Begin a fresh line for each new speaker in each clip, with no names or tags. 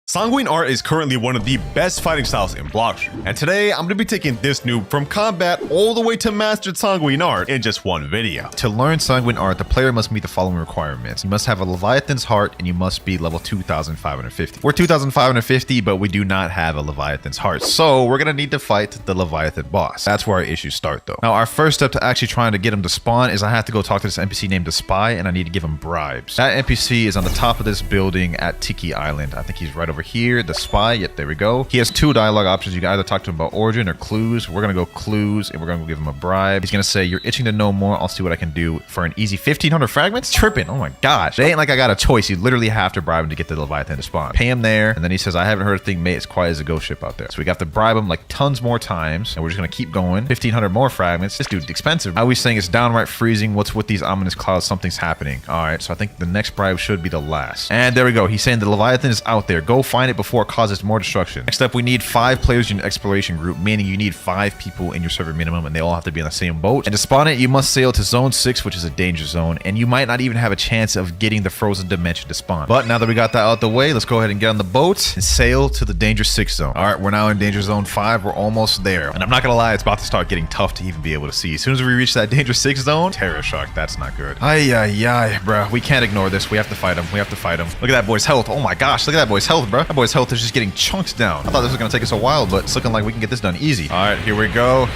Sanguine art is currently one of the best fighting styles in Blox, and today I'm going to be taking this noob from combat all the way to mastered Sanguine art in just one video.
To learn Sanguine art, the player must meet the following requirements. You must have a Leviathan's heart and you must be level 2550. We're 2550, but we do not have a Leviathan's heart, so we're going to need to fight the Leviathan boss. That's where our issues start though. Now our first step to actually trying to get him to spawn is I have to go talk to this NPC named the Spy, and I need to give him bribes. That NPC is on the top of this building at Tiki Island. I think he's right over here. The Spy, yep, there we go. He has two dialogue options. You can either talk to him about origin or clues. We're gonna go clues and we're gonna give him a bribe. He's gonna say, "You're itching to know more. I'll see what I can do for an easy 1500 fragments." Tripping. Oh my gosh. It ain't like I got a choice. You literally have to bribe him to get the Leviathan to spawn. Pay him there, and then he says, "I haven't heard a thing, mate. It's quiet as a ghost ship out there." So we got to bribe him like tons more times, and we're just gonna keep going. 1500 more fragments. This dude's expensive. I was saying it's downright freezing. What's with these ominous clouds? Something's happening. All right, so I think the next bribe should be the last. And there we go. He's saying the Leviathan is out there. Go find it before it causes more destruction. Next up, we need 5 players in your exploration group, meaning you need 5 people in your server minimum, and they all have to be on the same boat. And to spawn it, you must sail to zone 6, which is a danger zone, and you might not even have a chance of getting the frozen dimension to spawn. But now that we got that out the way, let's go ahead and get on the boat and sail to the danger 6 zone. All right, we're now in danger zone 5. We're almost there, and I'm not gonna lie, it's about to start getting tough to even be able to see. As soon as we reach that danger 6 zone, terror shock. That's not good. Ay, bro. We can't ignore this. We have to fight him. We have to fight him. Look at that boy's health. Oh my gosh, look at that boy's health, bro. That boy's health is just getting chunked down. I thought this was gonna take us a while, but it's looking like we can get this done easy. All right, here we go,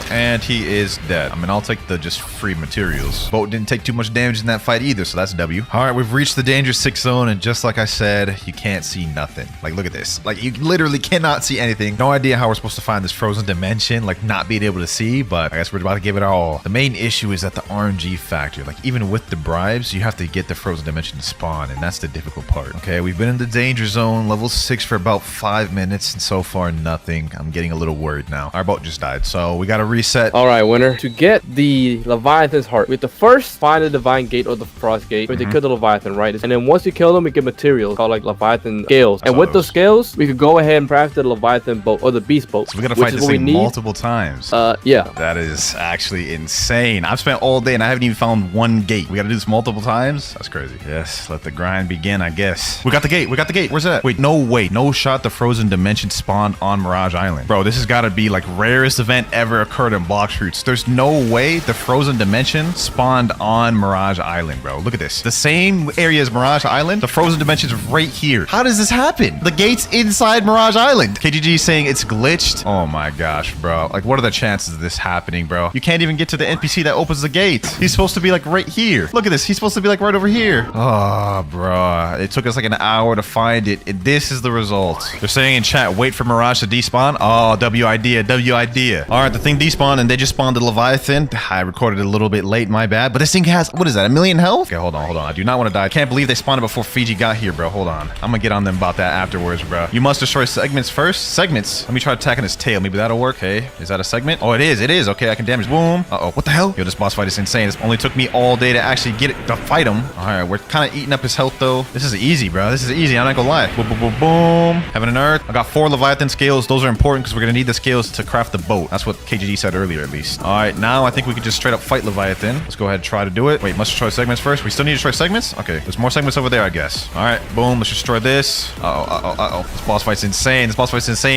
and he is dead. I mean, I'll take the just free materials. Boat didn't take too much damage in that fight either, so that's W. All right, we've reached the danger 6 zone, and just like I said, you can't see nothing. Like, look at this. Like, you literally cannot see anything. No idea how we're supposed to find this frozen dimension, like not being able to see, but I guess we're about to give it our all. The main issue is that the RNG factor. Like, even with the bribes, you have to get the frozen dimension to spawn, and that's the difficult part. Okay, we've been in the danger zone, level 6 for about 5 minutes, and so far nothing. I'm getting a little worried now. Our boat just died, so we gotta reset.
All right, winner. To get the Leviathan's heart, we have to first find the Divine Gate or the Frost Gate. We have to kill the Leviathan, right? And then once you kill them, we get materials called like Leviathan scales. And with those scales, we could go ahead and craft the Leviathan boat or the Beast boat.
So we gotta fight this thing multiple times.
Yeah.
That is actually insane. I've spent all day and I haven't even found one gate. We gotta do this multiple times? That's crazy. Yes, let the grind begin, I guess. We got the gate. We got the gate. Where's that? Wait, no way. No shot the frozen dimension spawned on Mirage Island. Bro, this has got to be like rarest event ever occurred in Blox Fruits. There's no way the frozen dimension spawned on Mirage Island, bro. Look at this. The same area as Mirage Island. The frozen dimension's right here. How does this happen? The gate's inside Mirage Island. KGG is saying it's glitched. Oh my gosh, bro. Like, what are the chances of this happening, bro? You can't even get to the NPC that opens the gate. He's supposed to be like right here. Look at this. He's supposed to be like right over here. Oh, bro. It took us like an hour to find it. And this is the result. They're saying in chat, wait for Mirage to despawn. Oh, W idea. All right, the thing despawned and they just spawned the Leviathan. I recorded it a little bit late, my bad. But this thing has, what is that, 1,000,000 health? Okay, hold on. I do not want to die. I can't believe they spawned it before Fiji got here, bro. Hold on. I'm gonna get on them about that afterwards, bro. You must destroy segments first. Segments. Let me try attacking his tail. Maybe that'll work. Okay, is that a segment? Oh, it is. Okay, I can damage. Boom. Uh-oh, what the hell? Yo, this boss fight is insane. It only took me all day to actually get it, to fight him. All right, we're kind of eating up his health, though. This is easy, bro. This is easy. I'm not gonna lie. Boom, boom, boom, boom. Heaven and Earth. I got 4 Leviathan scales. Those are important because we're gonna need the scales to craft the boat. That's what KGG said earlier, at least. All right, now I think we can just straight up fight Leviathan. Let's go ahead and try to do it. Wait, must destroy segments first. We still need to destroy segments? Okay, there's more segments over there, I guess. All right, boom. Let's destroy this. Uh-oh. This boss fight's insane.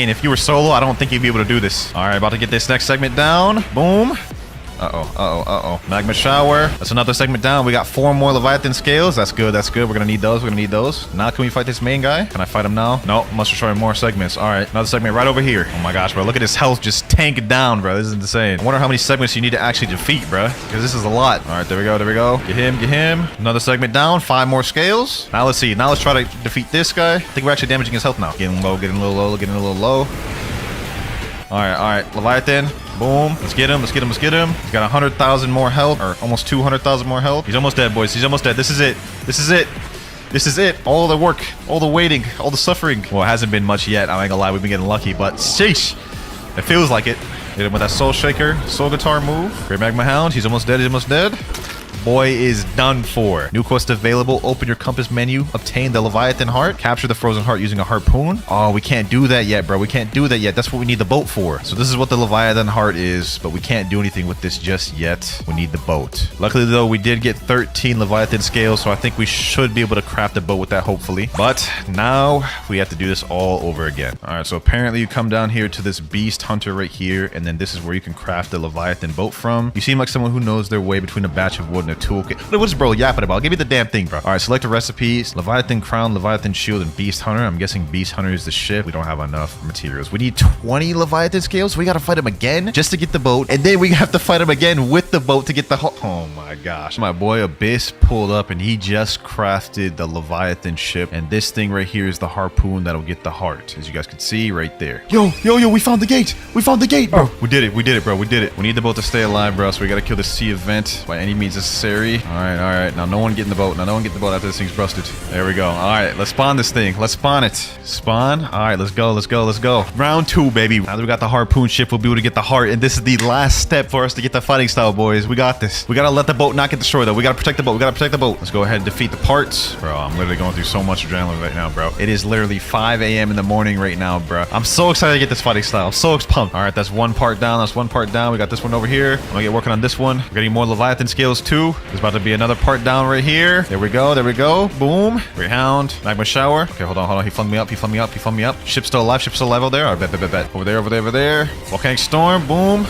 If you were solo, I don't think you'd be able to do this. All right, about to get this next segment down. Boom. Uh-oh. Magma shower. That's another segment down. We got 4 more Leviathan scales. That's good. We're gonna need those. Now can we fight this main guy? Can I fight him now? No, must destroy more segments. All right, another segment right over here. Oh my gosh, bro. Look at his health just tank down, bro. This is insane. I wonder how many segments you need to actually defeat, bro, because this is a lot. All right, there we go. Get him. Another segment down. 5 more scales. Now let's see. Now let's try to defeat this guy. I think we're actually damaging his health now. Getting a little low. All right, Leviathan. Boom. Let's get him. He's got 100,000 more health, or almost 200,000 more health. He's almost dead, boys. He's almost dead. This is it. All the work, all the waiting, all the suffering. Well, it hasn't been much yet. I ain't gonna lie. We've been getting lucky, but sheesh. It feels like it. Hit him with that soul shaker, soul guitar move. Great Magma Hound. He's almost dead. boy is done for. New quest available. Open your compass menu. Obtain the Leviathan heart. Capture the frozen heart using a harpoon. Oh, we can't do that yet, bro. We can't do that yet. That's what we need the boat for. So this is what the Leviathan heart is, but we can't do anything with this just yet. We need the boat. Luckily, though, we did get 13 Leviathan scales, so I think we should be able to craft a boat with that, hopefully. But now we have to do this all over again. All right, so apparently you come down here to this beast hunter right here, and then this is where you can craft the Leviathan boat from. You seem like someone who knows their way between a batch of wood and a toolkit. What is bro yapping about? Give me the damn thing, bro. All right, select a recipe. Leviathan crown, Leviathan shield, and beast hunter. I'm guessing beast hunter is the ship. We don't have enough materials. We need 20 Leviathan scales. We got to fight him again just to get the boat, and then we have to fight him again with the boat to get the oh my gosh. My boy Abyss pulled up and he just crafted the Leviathan ship, and this thing right here is the harpoon that'll get the heart, as you guys can see right there. Yo, we found the gate. We found the gate, bro. We did it, bro. We did it. We need the boat to stay alive, bro, so we got to kill the sea event by any means necessary. All right. Now no one get in the boat. Now no one get in the boat after this thing's busted. There we go. All right, let's spawn this thing. Let's spawn it. Spawn. All right, let's go. Round 2, baby. Now that we got the harpoon ship, we'll be able to get the heart, and this is the last step for us to get the fighting style, boys. We got this. We got to let the boat not get destroyed, though. We got to protect the boat. Let's go ahead and defeat the parts. Bro, I'm literally going through so much adrenaline right now, bro. It is literally 5 a.m. in the morning right now, bro. I'm so excited to get this fighting style. I'm so pumped. All right, that's one part down. We got this one over here. I'm gonna get working on this one. We're getting more Leviathan scales too. There's about to be another part down right here. There we go. Boom. Greyhound. Magma shower. Okay, hold on. He flung me up. Ship's still alive. Over there. All right, bet. Over there. Volcanic storm. Boom.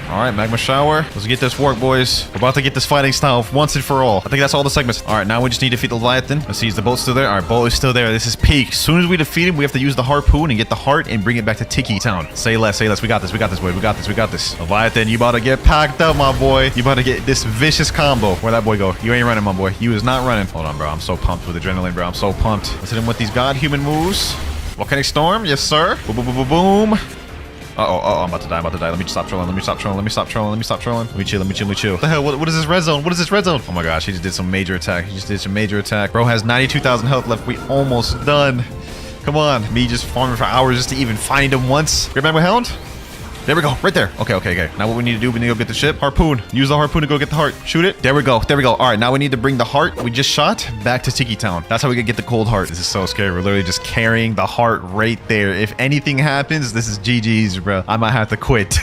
All right, magma shower. Let's get this work, boys. We're about to get this fighting style once and for all. I think that's all the segments. All right, now we just need to defeat the Leviathan. Let's see, is the boat still there? All right, boat is still there. This is peak. As soon as we defeat him, we have to use the harpoon and get the heart and bring it back to Tiki Town. Say less. We got this, boy. We got this. Leviathan, you about to get packed up, my boy. You about to get this vicious combo. Where'd that boy go? You ain't running, my boy. You is not running. Hold on, bro. I'm so pumped with adrenaline, bro. I'm so pumped. Let's hit him with these god human moves. Volcanic storm. Yes, sir. Boom. I'm about to die. Let me stop trolling. Let me chill. What the hell? What is this red zone? Oh my gosh, he just did some major attack. Bro has 92,000 health left. We almost done. Come on. Me just farming for hours just to even find him once. Remember Hound? There we go, right there. Okay. Now what we need to do, we need to go get the ship. Harpoon. Use the harpoon to go get the heart. Shoot it. There we go. All right, now we need to bring the heart we just shot back to Tiki Town. That's how we can get the cold heart. This is so scary. We're literally just carrying the heart right there. If anything happens, this is GG's, bro. I might have to quit.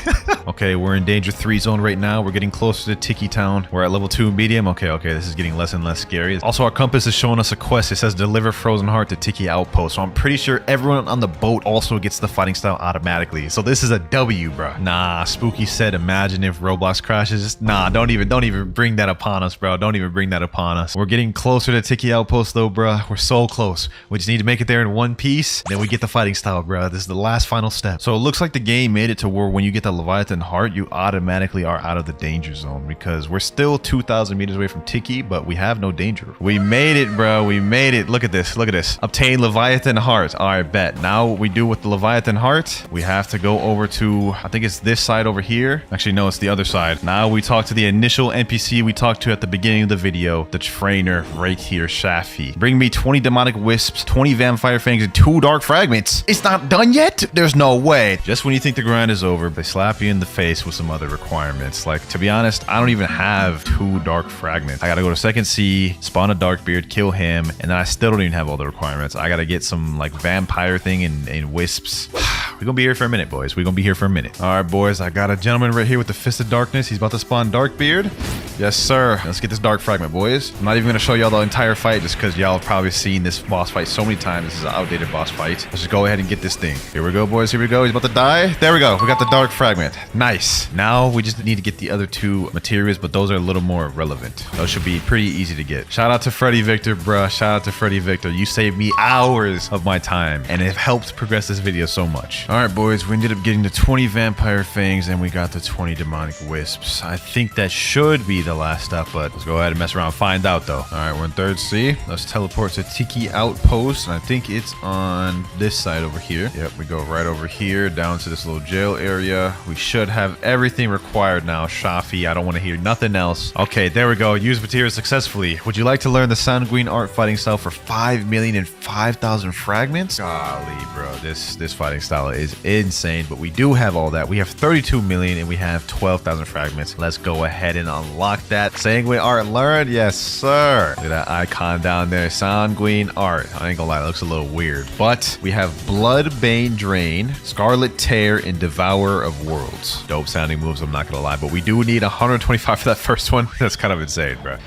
Okay, we're in danger 3 zone right now. We're getting closer to Tiki Town. We're at level 2 medium. Okay. This is getting less and less scary. Also, our compass is showing us a quest. It says deliver frozen heart to Tiki Outpost. So I'm pretty sure everyone on the boat also gets the fighting style automatically. So this is a W, bro. Nah, Spooky said, imagine if Roblox crashes. Nah, don't even bring that upon us, bro. Don't even bring that upon us. We're getting closer to Tiki Outpost, though, bro. We're so close. We just need to make it there in one piece. Then we get the fighting style, bro. This is the last final step. So it looks like the game made it to where when you get the Leviathan heart, you automatically are out of the danger zone because we're still 2,000 meters away from Tiki, but we have no danger. We made it, bro. We made it. Look at this. Obtain Leviathan heart. All right, bet. Now what we do with the Leviathan heart, we have to go over to, I think it's this side over here. Actually, no, it's the other side. Now we talk to the initial NPC we talked to at the beginning of the video, the trainer right here, Shafi. Bring me 20 demonic wisps, 20 vampire fangs, and 2 dark fragments. It's not done yet? There's no way. Just when you think the grind is over, they slap you in the face with some other requirements. Like, to be honest, I don't even have 2 dark fragments. I gotta go to second sea, spawn a dark beard, kill him, and then I still don't even have all the requirements. I gotta get some like vampire thing and wisps. We're gonna be here for a minute, boys. We're gonna be here for a minute. All right, boys. I got a gentleman right here with the Fist of Darkness. He's about to spawn Darkbeard. Yes, sir. Let's get this dark fragment, boys. I'm not even gonna show y'all the entire fight just because y'all have probably seen this boss fight so many times. This is an outdated boss fight. Let's just go ahead and get this thing. Here we go, boys. Here we go. He's about to die. There we go. We got the dark fragment. Nice. Now we just need to get the other 2 materials, but those are a little more relevant. Those should be pretty easy to get. Shout out to Freddy Victor, bruh. Shout out to Freddy Victor. You saved me hours of my time, and it helped progress this video so much. All right, boys. We ended up getting the 20 vampire fangs, and we got the 20 demonic wisps. I think that should be the last step, but let's go ahead and mess around and find out, though. All right, we're in 3rd sea. Let's teleport to Tiki Outpost, and I think it's on this side over here. Yep, we go right over here down to this little jail area. We should have everything required now. Shafi, I don't want to hear nothing else. Okay, there we go. Use materials successfully. Would you like to learn the Sanguine art fighting style for 5,005,000 fragments? Golly, bro, this fighting style is insane, but we do have all that. We have 32 million and we have 12,000 fragments. Let's go ahead and unlock that. Sanguine art learned. Yes, sir. Look at that icon down there. Sanguine art. I ain't gonna lie, that looks a little weird. But we have Bloodbane Drain, Scarlet Tear, and Devourer of Worlds. Dope sounding moves, I'm not gonna lie, but we do need 125 for that first one. That's kind of insane, bro.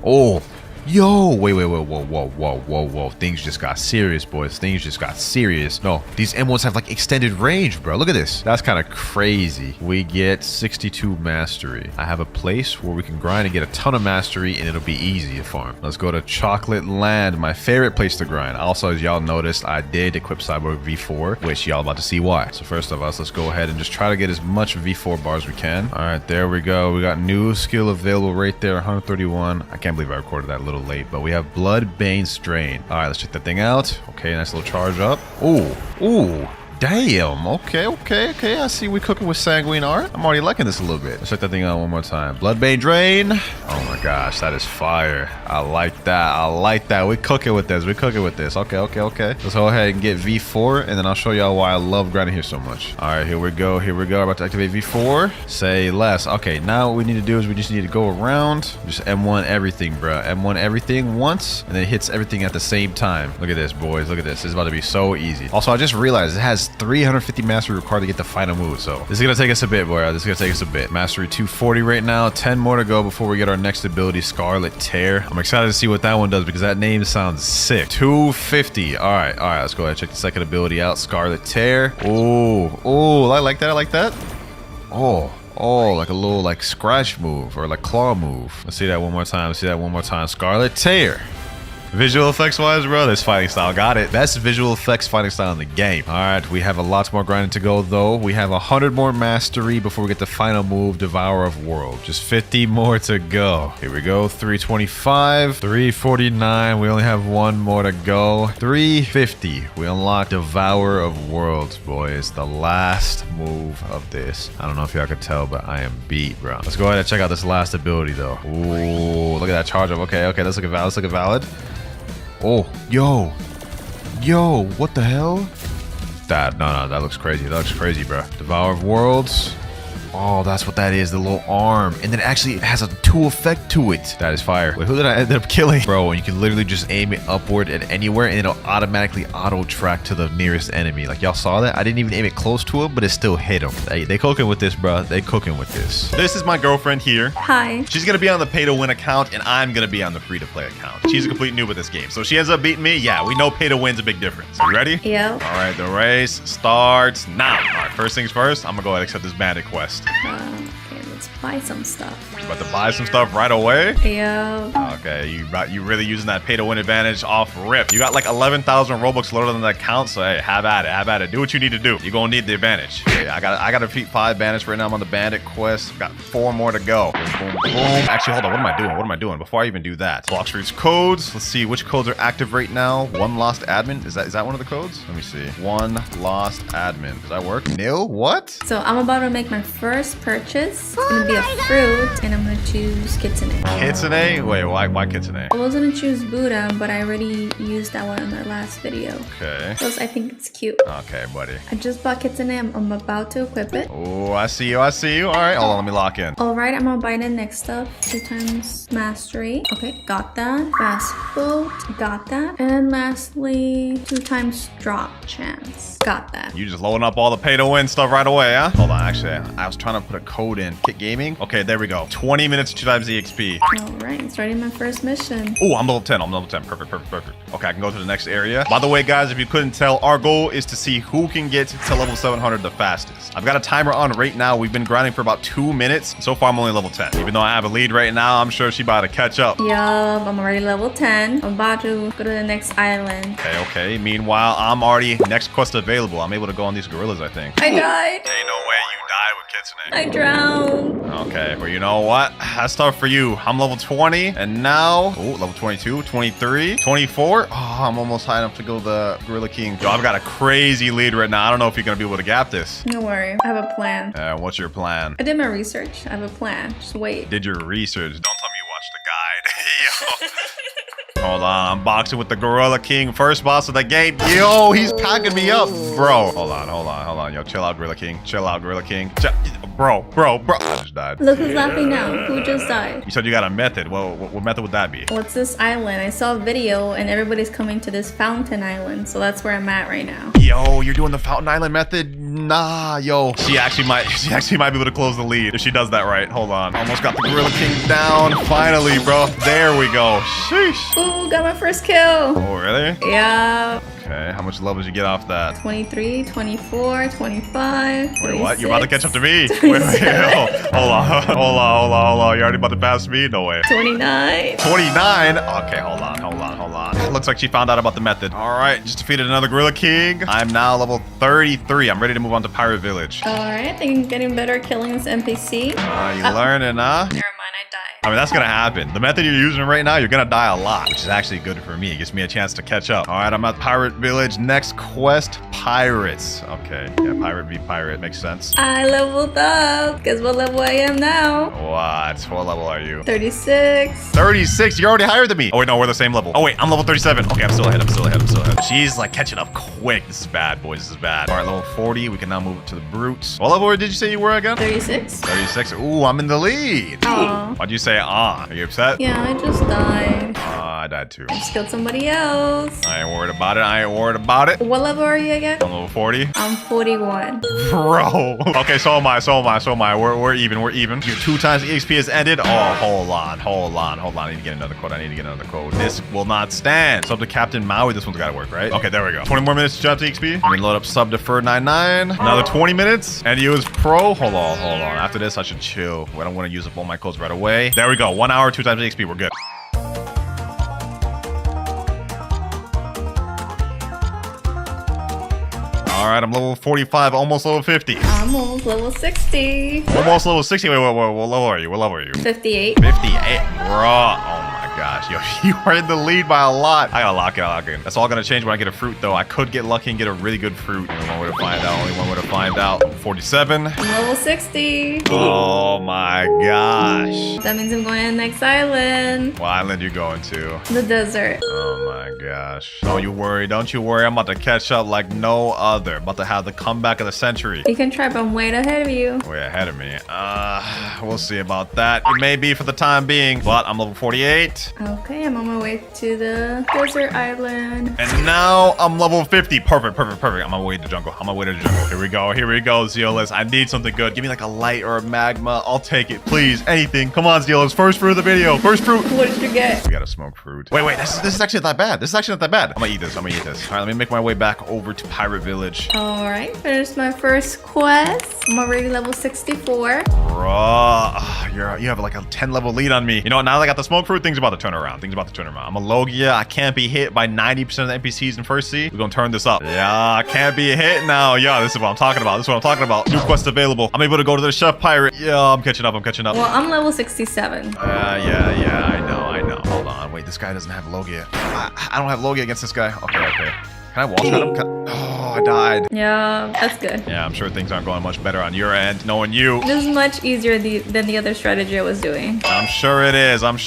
Oh, yo, wait, whoa. Things just got serious, boys. Things just got serious. No, these M1s have like extended range, bro. Look at this. That's kind of crazy. We get 62 mastery. I have a place where we can grind and get a ton of mastery and it'll be easy to farm. Let's go to Chocolate Land, my favorite place to grind. Also, as y'all noticed, I did equip Cyborg V4, which y'all about to see why. So first of all, let's go ahead and just try to get as much V4 bars as we can. All right, there we go. We got new skill available right there, 131. I can't believe I recorded that little late, but we have Bloodbane Strain. All right, let's check that thing out. Okay, nice little charge up. Ooh, damn. Okay. I see we cooking with Sanguine art. I'm already liking this a little bit. Let's check that thing out one more time. Bloodbane Drain. Oh my gosh, that is fire. I like that. We cooking with this. Okay. Let's go ahead and get V4, and then I'll show y'all why I love grinding here so much. All right, here we go. I'm about to activate V4. Say less. Okay, now what we need to do is we just need to go around. Just M1 everything, bro. M1 everything once, and then it hits everything at the same time. Look at this, boys. Look at this. This is about to be so easy. Also, I just realized it has 350 mastery required to get the final move, so this is gonna take us a bit, boy. This is gonna take us a bit. Mastery 240 right now. 10 more to go before we get our next ability, Scarlet Tear. I'm excited to see what that one does because that name sounds sick. 250. All right. Let's go ahead and check the second ability out, Scarlet Tear. Oh, I like that. Oh, like a little like scratch move or like claw move. Let's see that one more time. Scarlet Tear. Visual effects wise, bro, this fighting style got it. Best visual effects fighting style in the game. All right, we have a lot more grinding to go though. We have 100 more mastery before we get the final move, Devourer of World. Just 50 more to go. Here we go, 325, 349. We only have one more to go. 350. We unlock Devourer of Worlds, boys. The last move of this. I don't know if y'all could tell, but I am beat, bro. Let's go ahead and check out this last ability though. Ooh, look at that charge up. Okay, let's look at valid. Oh, yo, what the hell? No, that looks crazy. That looks crazy, bro. Devourer of Worlds. Oh, that's what that is, the little arm. And then it actually has a 2 effect to it. That is fire. Wait, who did I end up killing? Bro, and you can literally just aim it upward at anywhere and it'll automatically auto-track to the nearest enemy. Like, y'all saw that? I didn't even aim it close to him, but it still hit him. They cooking with this, bro. They cooking with this.
This is my girlfriend here.
Hi.
She's gonna be on the pay-to-win account, and I'm gonna be on the free-to-play account. She's a complete noob at this game, so she ends up beating me. Yeah, we know pay-to-win's a big difference. You ready?
Yeah.
All right, the race starts now. All right, first things first, I'm gonna go ahead and accept this bandit quest.
Okay, let's buy some stuff.
You about to buy some stuff right away?
Yeah.
Okay, you really using that pay-to-win advantage off rip. You got like 11,000 Robux loaded on that account, so hey, have at it. Do what you need to do. You're gonna need the advantage. Okay, I got to defeat 5 bandits right now. I'm on the bandit quest. Got 4 more to go. Boom. Actually, hold on. What am I doing? Before I even do that, Blox reads codes. Let's see which codes are active right now. One lost admin. Is that one of the codes? Let me see. One lost admin. Does that work? Nil? What?
So I'm about to make my first purchase. It's gonna be a fruit, and I'm gonna choose Kitsune.
Kitsune? Wait, why Kitsune?
I was gonna choose Buddha, but I already used that one in our last video.
Okay.
Plus, I think it's cute.
Okay, buddy.
I just bought Kitsune. I'm about to equip it.
Oh, I see you. All right, hold on. Let me lock in.
All right, I'm gonna buy the next stuff. 2 times mastery. Okay, got that. Fast boat. Got that. And lastly, 2 times drop chance. Got that.
You just loading up all the pay-to-win stuff right away, huh? Hold on, actually, I was trying to put a code in. Kit Gaming. Okay, there we go. 20 minutes, 2 times EXP.
All right, starting my first mission.
Oh, I'm level 10. Perfect. Okay, I can go to the next area. By the way, guys, if you couldn't tell, our goal is to see who can get to level 700 the fastest. I've got a timer on right now. We've been grinding for about 2 minutes. So far, I'm only level 10. Even though I have a lead right now, I'm sure she about to catch up.
Yup, I'm already level 10. I'm about to go to the next island.
Okay. Meanwhile, I'm already next quest available. I'm able to go on these gorillas, I think.
I died.
Ain't no way you died with Kitsune.
I drowned.
Okay, well, you know what? That's tough for you. I'm level 20, and now, level 22, 23, 24. Oh, I'm almost high enough to go the Gorilla King. Yo, I've got a crazy lead right now. I don't know if you're gonna be able to gap this.
Don't worry, I have a plan.
What's your plan?
I did my research. I have a plan. Just wait.
Did your research? Don't tell me you watched the guide. Yo. Hold on, I'm boxing with the Gorilla King. First boss of the game. Yo, he's packing me up, bro. Hold on. Yo, chill out, Gorilla King. Chill out, Gorilla King. Bro. I just died.
Look who's laughing now. Who just died?
You said you got a method. Well, what method would that be?
What's this island? I saw a video and everybody's coming to this fountain island. So that's where I'm at right now.
Yo, you're doing the Fountain Island method? Nah, yo. She actually might be able to close the lead if she does that right. Hold on. Almost got the Gorilla King down. Finally, bro. There we go. Sheesh.
Ooh, got my first kill.
Oh, really?
Yeah.
Okay, how much levels you get off that?
23, 24, 25.
Wait, what? You're about to catch up to me?
26,
Wait. Hold on. You're already about to pass me? No way.
29.
29? Okay, hold on. Looks like she found out about the method. All right, just defeated another Gorilla King. I'm now level 33. I'm ready to move on to Pirate Village.
All right, I think I'm getting better at killing this NPC.
You learning, huh?
Never mind, I died.
I mean, that's gonna happen. The method you're using right now, you're gonna die a lot, which is actually good for me. It gives me a chance to catch up. All right, I'm at Pirate Village. Next quest, Pirates. Okay, yeah, Pirate v Pirate. Makes sense.
I leveled up. Guess what level I am now?
What level are you?
36.
36? You're already higher than me. Oh, wait, no, we're the same level. Oh, wait, I'm level 37. Okay, I'm still ahead. She's like catching up quick. This is bad, boys. This is bad. All right, level 40. We can now move to the brutes. What level did you say you were again?
36.
36. Ooh, I'm in the lead.
Aw.
Why'd you say, Are you upset?
Yeah, I just died.
I died too.
I just killed somebody else.
I ain't worried about it.
What level are you again?
I'm level 40.
I'm 41.
Bro. Okay, so am I. We're even. Your 2 times EXP has ended. Oh, hold on. I need to get another code. This will not stand. Sub to Captain Maui. This one's gotta work, right? Okay, there we go. 20 more minutes to jump to EXP. Let me load up sub to Fur99. Another 20 minutes. And use pro. Hold on. After this, I should chill. I don't want to use up all my codes right away. There we go. 1 hour, 2 times EXP. We're good. All right, I'm level 45, almost level 50.
I'm almost level 60.
Almost level 60. Wait, what level are you?
58.
58, bro. Oh my gosh, yo, you are in the lead by a lot. I gotta lock it. That's all gonna change when I get a fruit, though. I could get lucky and get a really good fruit. Only one way to find out. 47.
I'm level 60.
Oh my gosh.
That means I'm going to the next island.
What island you going to?
The desert.
Oh my gosh. Don't you worry. I'm about to catch up like no other. About to have the comeback of the century.
You can try, but I'm way ahead of you.
Way ahead of me. We'll see about that. It may be for the time being, but I'm level 48.
Okay, I'm on my way to the desert island.
And now I'm level 50. Perfect. I'm on my way to the jungle. Here we go, Zeolus. I need something good. Give me like a light or a magma. I'll take it. Please, anything. Come on, Zeolus. First fruit of the video. First fruit.
What did you get?
We got a smoke fruit. Wait. This is actually not that bad. I'm gonna eat this. All right, let me make my way back over to Pirate Village.
All right, finished my first quest. I'm already level 64.
Bruh, you have like a 10 level lead on me. You know what? Now that I got the smoke fruit, things about to turn around. I'm a Logia. I can't be hit by 90% of the NPCs in First Sea. We're gonna turn this up. Yeah, I can't be hit now. Yeah, this is what I'm talking about. New quest available. I'm able to go to the Chef Pirate. Yeah, I'm catching up.
Well, I'm level 67.
Yeah, I know. Hold on. Wait, this guy doesn't have Logia. I don't have Logia against this guy. Okay. Can I wall shot him? Oh, I died.
Yeah, that's good.
Yeah, I'm sure things aren't going much better on your end, knowing you.
This is much easier than the other strategy I was doing.
I'm sure it is. I need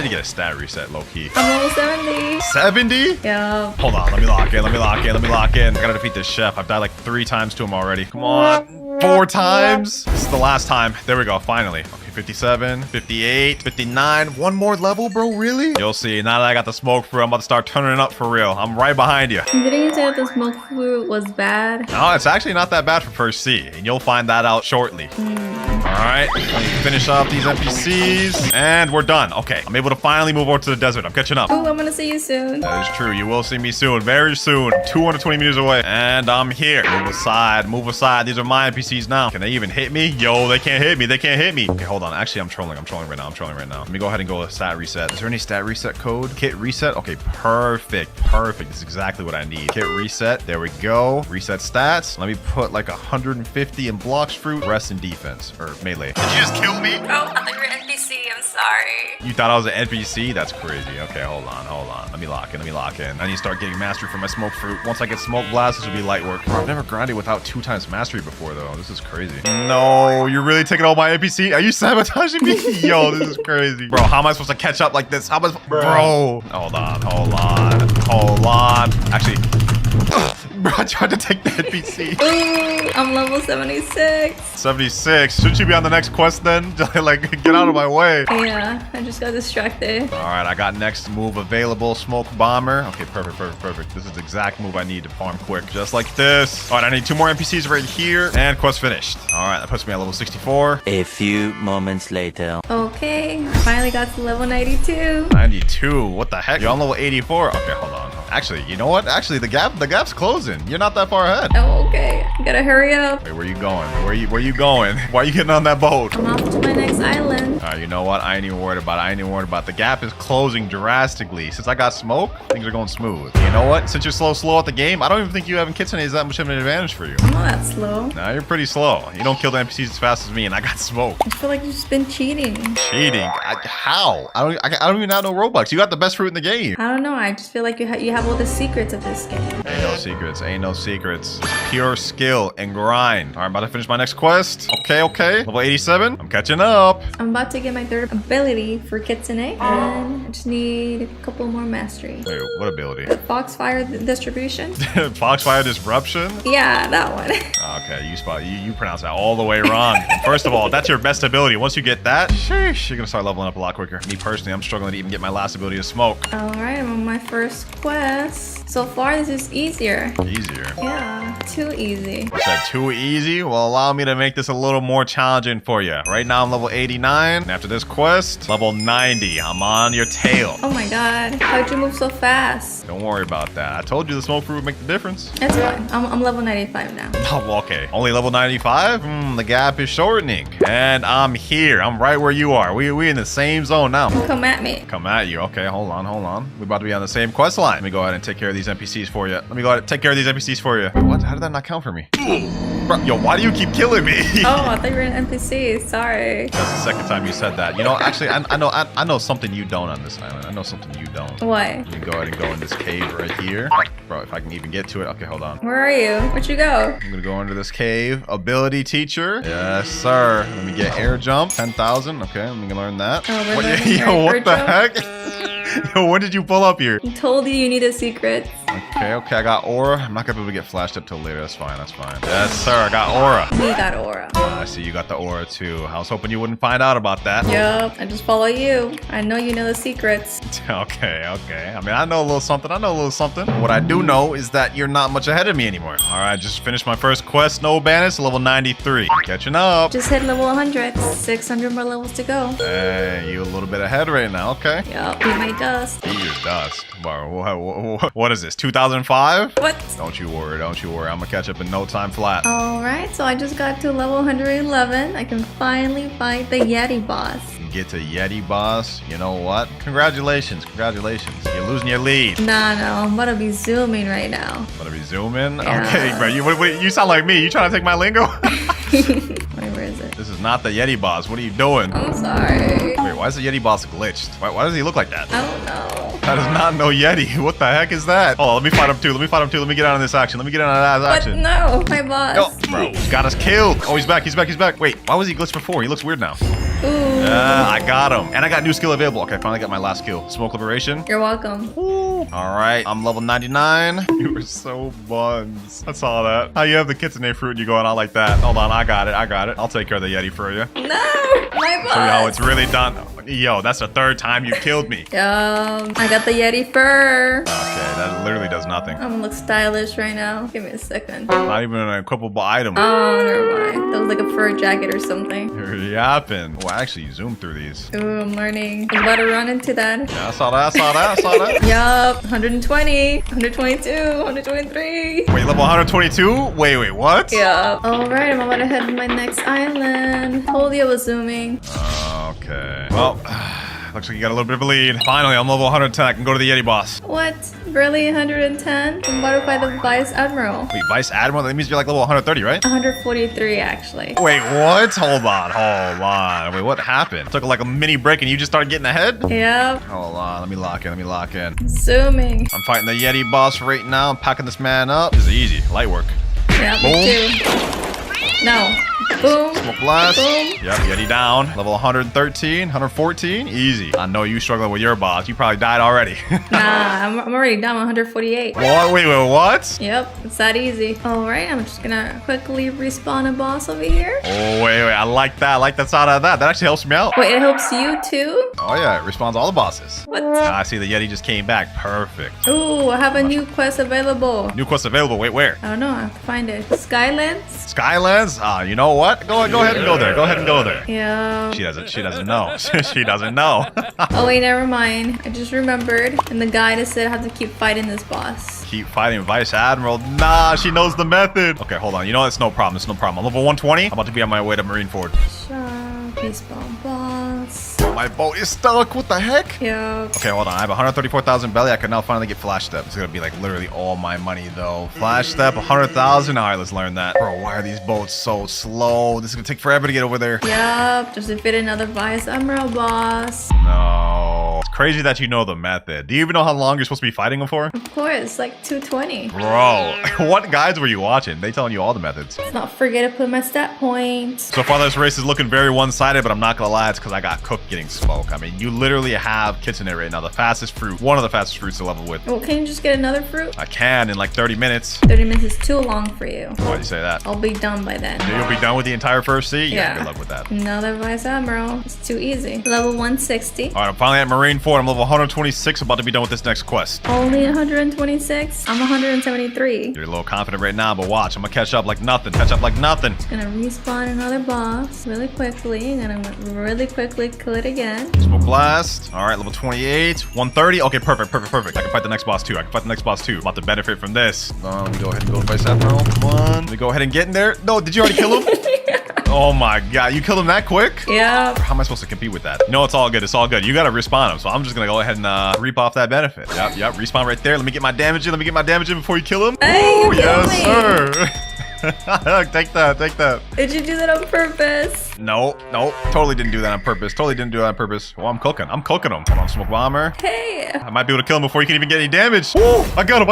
to get a stat reset, low-key.
I'm level 70.
70?
Yeah.
Hold on, let me lock in. I gotta defeat this chef. I've died like 3 times to him already. Come on. 4 times? This is the last time. There we go, finally. Okay, 57, 58, 59. 1 more level, bro? Really? You'll see. Now that I got the smoke fruit, I'm about to start turning it up for real. I'm right behind you.
Didn't you say that the smoke fruit was bad?
No, it's actually not that bad for First Sea, and you'll find that out shortly. All right, let me finish off these NPCs, and we're done. Okay, I'm able to finally move over to the desert. I'm catching up.
Oh, I'm gonna see you soon.
That is true. You will see me soon, very soon. 220 meters away, and I'm here. Move aside. These are my NPCs now. Can they even hit me? Yo, they can't hit me. Okay, hold on. Actually, I'm trolling right now. Let me go ahead and go with stat reset. Is there any stat reset code? Kit reset? Okay, perfect. This is exactly what I need. Kit reset. There we go. Reset stats. Let me put like 150 in Blox fruit, rest in defense, or melee. Did you just kill me?
Oh, I thought you were NPC. I'm sorry.
You thought I was an NPC? That's crazy. Okay, hold on. Let me lock in. I need to start getting mastery for my smoke fruit. Once I get smoke blast, this will be light work. Bro, I've never grinded without 2 times mastery before, though. This is crazy. No, you're really taking all my NPC? Are you sabotaging me? Yo, this is crazy. Bro, how am I supposed to catch up like this? Bro. Hold on. Actually, bro, I tried to take the NPC.
Ooh, I'm level 76.
76. Shouldn't you be on the next quest then? Like, get out of my way.
Yeah, I just got distracted.
All right, I got next move available. Smoke bomber. Okay, perfect. This is the exact move I need to farm quick. Just like this. All right, I need 2 more NPCs right here. And quest finished. All right, that puts me at level 64.
A few moments later.
Okay, finally got to level 92.
92. What the heck? You're on level 84. Okay, hold on. Actually, you know what? Actually, the gap's closing. You're not that far ahead.
Oh, okay. Gotta hurry up.
Wait, where you going? Where you going? Why are you getting on that boat?
I'm off to my next island.
All right, you know what? I ain't even worried about it. The gap is closing drastically. Since I got smoke, things are going smooth. You know what? Since you're slow at the game, I don't even think you having kitsune is that much of an advantage for you.
I'm not that slow.
Nah, you're pretty slow. You don't kill the NPCs as fast as me, and I got smoke.
I feel like you've just been cheating.
Cheating? How? I don't even know Roblox. You got the best fruit in the game.
I don't know. I just feel like you have all the secrets of this game.
Ain't no secrets. Pure skill and grind. All right, I'm about to finish my next quest. Okay. Level 87. I'm catching up.
I'm about to get my 3rd ability for Kitsune, and I just need a couple more mastery.
Wait, what ability?
Foxfire distribution?
Foxfire disruption?
Yeah, that one.
Okay, you pronounce that all the way wrong. First of all, that's your best ability. Once you get that, sheesh, you're gonna start leveling up a lot quicker. Me personally, I'm struggling to even get my last ability to smoke.
Alright, I'm on my first quest. So far, this is easier.
Easier?
Yeah, too easy.
You said too easy? Well, allow me to make this a little more challenging for you. Right now, I'm level 89. And after this quest, level 90. I'm on your tail.
Oh my god, how'd you move so fast?
Don't worry about that. I told you the smoke fruit would make the difference.
It's fine. I'm level 95 now.
Oh, okay. Only level 95? The gap is shortening. And I'm here. I'm right where you are. We in the same zone now.
Come at me.
Come at you. Okay, hold on. We're about to be on the same quest line. Let me go ahead and take care of these NPCs for you. What? How did that not count for me? Bro, yo, why do you keep killing me?
Oh, I thought you were an NPC. Sorry.
That's the second time you said that. You know, actually, I know something you don't on this island. I know something you don't.
What?
Let me go ahead and go in this cave right here. Bro, if I can even get to it. Okay, hold on.
Where are you? Where'd you go?
I'm gonna go into this cave. Ability teacher. Yes, sir. Let me get air jump. 10,000. Okay, let me learn that.
Oh, we're
What,
learning
yo, what
air
the
jump?
heck? Yo, when did you pull up here?
I told you you needed secrets.
Okay, I got aura. I'm not gonna be able to get flashed up till later. That's fine. Yes, sir. I got aura.
He got aura.
I see you got the aura too. I was hoping you wouldn't find out about that.
Yup, I just follow you. I know you know the secrets.
Okay. I mean, I know a little something. What I do know is that you're not much ahead of me anymore. All right, just finished my first quest. No banners. Level 93. Catching up.
Just hit level 100. 600 more levels to go.
Hey, you a little bit ahead right now. Okay.
Yup, beat my dust.
Eat your dust. What is this? 2005?
What?
Don't you worry. I'm gonna catch up in no time flat.
Alright, so I just got to level 111. I can finally fight the Yeti boss.
You get to Yeti boss. You know what? Congratulations. You're losing your lead.
Nah, no, I'm about to be zooming right now.
Want to be zooming?
Yeah.
Okay, bro. You sound like me. You trying to take my lingo?
Wait, where is it?
This is not the Yeti boss. What are you doing?
I'm sorry.
Wait, why is the Yeti boss glitched? Why does he look like that?
I don't know.
That is not no Yeti. What the heck is that? Oh, let me fight him too. Let me get out of this action.
But no, my boss.
Yo, bro, he got us killed. Oh, he's back. Wait, why was he glitched before? He looks weird now.
Ooh.
I got him. And I got new skill available. Okay, finally got my last skill. Smoke liberation.
You're welcome.
All right, I'm level 99. You were so buns. I saw that. How you have the kitsune fruit and you going out like that? Hold on, I got it. I'll take care of the Yeti for you.
No, my boss.
Show you how it's really done. Yo, that's the 3rd time you killed me.
I got the Yeti fur.
Okay, that literally does nothing.
I'm gonna look stylish right now. Give me a second.
Not even an equipable item.
Oh, never mind. That was like a fur jacket or something.
You're yapping. Oh, I actually zoomed through these.
Ooh, I'm learning. I'm about to run into that.
Yeah, I saw that.
Yup, 120, 122, 123.
Wait, level 122? Wait, what?
Yeah. Alright, I'm about to head to my next island. Told you I was zooming.
Okay. Well, Looks like you got a little bit of a lead. Finally, I'm level 110. I can go to the Yeti boss.
What? Barely 110? Then what if I the Vice Admiral?
Wait, Vice Admiral? That means you're like level 130, right?
143 actually.
Wait, what? Hold on. Wait, what happened? Took like a mini break and you just started getting ahead?
Yep.
Hold on, let me lock in.
Zooming.
I'm fighting the Yeti boss right now. I'm packing this man up. This is easy. Light work.
Yep,
Boom.
me too. No. Boom.
Smoke blast.
Boom.
Yep, Yeti down. Level 113, 114. Easy. I know you struggling with your boss. You probably died already.
Nah, I'm already down 148.
What? Wait, what?
Yep, it's that easy. Alright, I'm just gonna quickly respawn a boss over here.
Oh, wait. I like that. I like the sound of that. That actually helps me out.
Wait, it helps you too?
Oh, yeah. It responds all the bosses.
What?
I see the Yeti just came back. Perfect.
Ooh, I have a new quest available.
New quest available. Wait, where?
I don't know, I have to find it. Skylands?
Skylands? You know what? Go ahead and go there. Go ahead and go there.
Yeah.
She doesn't know. She doesn't know.
Oh wait, never mind. I just remembered. In the guide it said I have to keep fighting this boss.
Keep fighting Vice Admiral. Nah, she knows the method. Okay, hold on. You know what? It's no problem. It's no problem. I'm level 120. I'm about to be on my way to Marineford.
Respawn boss.
My boat is stuck. What the heck?
Yep.
Okay, hold on. I have 134,000 belly. I can now finally get flash step. It's gonna be like literally all my money though. Flash step, 100,000. All right, let's learn that. Bro, why are these boats so slow? This is gonna take forever to get over there.
Yep. Just defeat another Vice Admiral boss.
No. It's crazy that you know the method. Do you even know how long you're supposed to be fighting them for?
Of course, like 220.
Bro, what guides were you watching? They telling you all the methods.
Let's not forget to put my stat points.
So far, this race is looking very one-sided, but I'm not gonna lie, it's because I got cooked getting smoke. I mean, you literally have kitsune right now, the fastest fruit, one of the fastest fruits to level with.
Well, can you just get another fruit?
I can in like 30 minutes.
30 minutes is too long for you.
Why'd you say that?
I'll be done by then.
You'll be done with the entire first sea?
Yeah.
Good luck with that.
Another Vice Admiral. It's too easy. Level 160.
All right, I'm finally at Marineford. I'm level 126, about to be done with this next quest.
Only 126? I'm 173.
You're a little confident right now, but watch, I'm gonna catch up like nothing. Catch up like nothing.
Gonna respawn another boss really quickly. Gonna really quickly kill it again.
Smoke blast. All right, level 28, 130. Okay, perfect. I can fight the next boss too. About to benefit from this. Let me go ahead and go Vice Admiral. Come on. Let me go ahead and get in there. No, did you already kill him? Oh my god, you killed him that quick?
Yeah.
How am I supposed to compete with that? No, it's all good. You gotta respawn him, so I'm just gonna go ahead and reap off that benefit. Yep, respawn right there. Let me get my damage in. Before you kill him.
Hey, you killed me.
Sir. Take that.
Did you do that on purpose?
No, totally didn't do that on purpose. Well, I'm cooking him. Hold on, smoke bomber.
Hey.
I might be able to kill him before he can even get any damage. Ooh, I got him.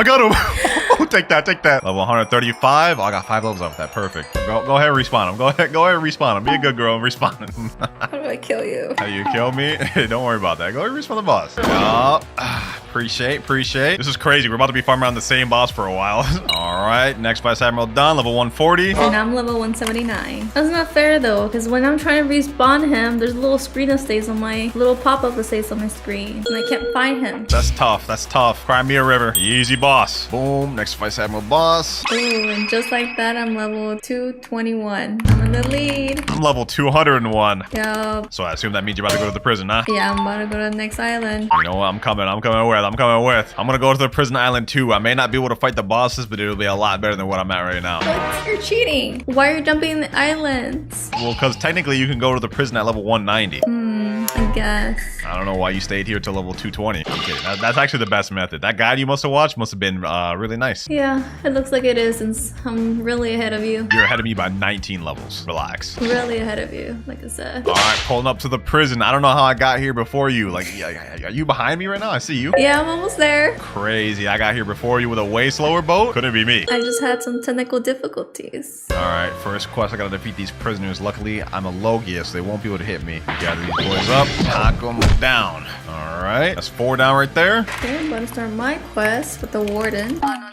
Oh, take that. Level 135. Oh, I got 5 levels up with that. Perfect. Go ahead and respawn him. Go ahead and respawn him. Be a good girl and respawn him.
How do I kill you?
How you kill me? Don't worry about that. Go ahead and respawn the boss. Yup. Appreciate. This is crazy. We're about to be farming around the same boss for a while. All right, next Vice Admiral done. Level 140.
And I'm level 179. That's not fair though, because when I'm trying to respawn him, there's a little screen that stays on my little pop-up that stays on my screen, and I can't find him.
That's tough. Crimea River. Easy boss. Boom. Next Vice Admiral boss.
Ooh, and just like that, I'm level 221. I'm in the lead.
I'm level 201.
Yup.
So I assume that means you're about to go to the prison, huh?
Yeah, I'm about to go to the next island.
You know what? I'm coming with. I'm gonna go to the prison island too. I may not be able to fight the bosses, but it'll be a lot better than what I'm at right now.
What? You're cheating. Why are you jumping the islands?
Well, because technically you can go to the prison at level 190.
I guess.
I don't know why you stayed here till level 220. I'm kidding. That's actually the best method. That guide you must have watched must have been really nice.
Yeah, it looks like it is since I'm really ahead of you.
You're ahead of me by 19 levels. Relax.
Really ahead of you, like I said.
All right, pulling up to the prison. I don't know how I got here before you. Like, are you behind me right now? I see you.
Yeah, I'm almost there.
Crazy. I got here before you with a way slower boat. Couldn't be me.
I just had some technical difficulties.
All right, first quest. I gotta defeat these prisoners. Luckily, I'm a Logia, so they won't be able to hit me. Gather these boys up, knock them down. All right, that's 4 down right there.
Okay, I'm about to start my quest with the warden. Oh, no, never mind.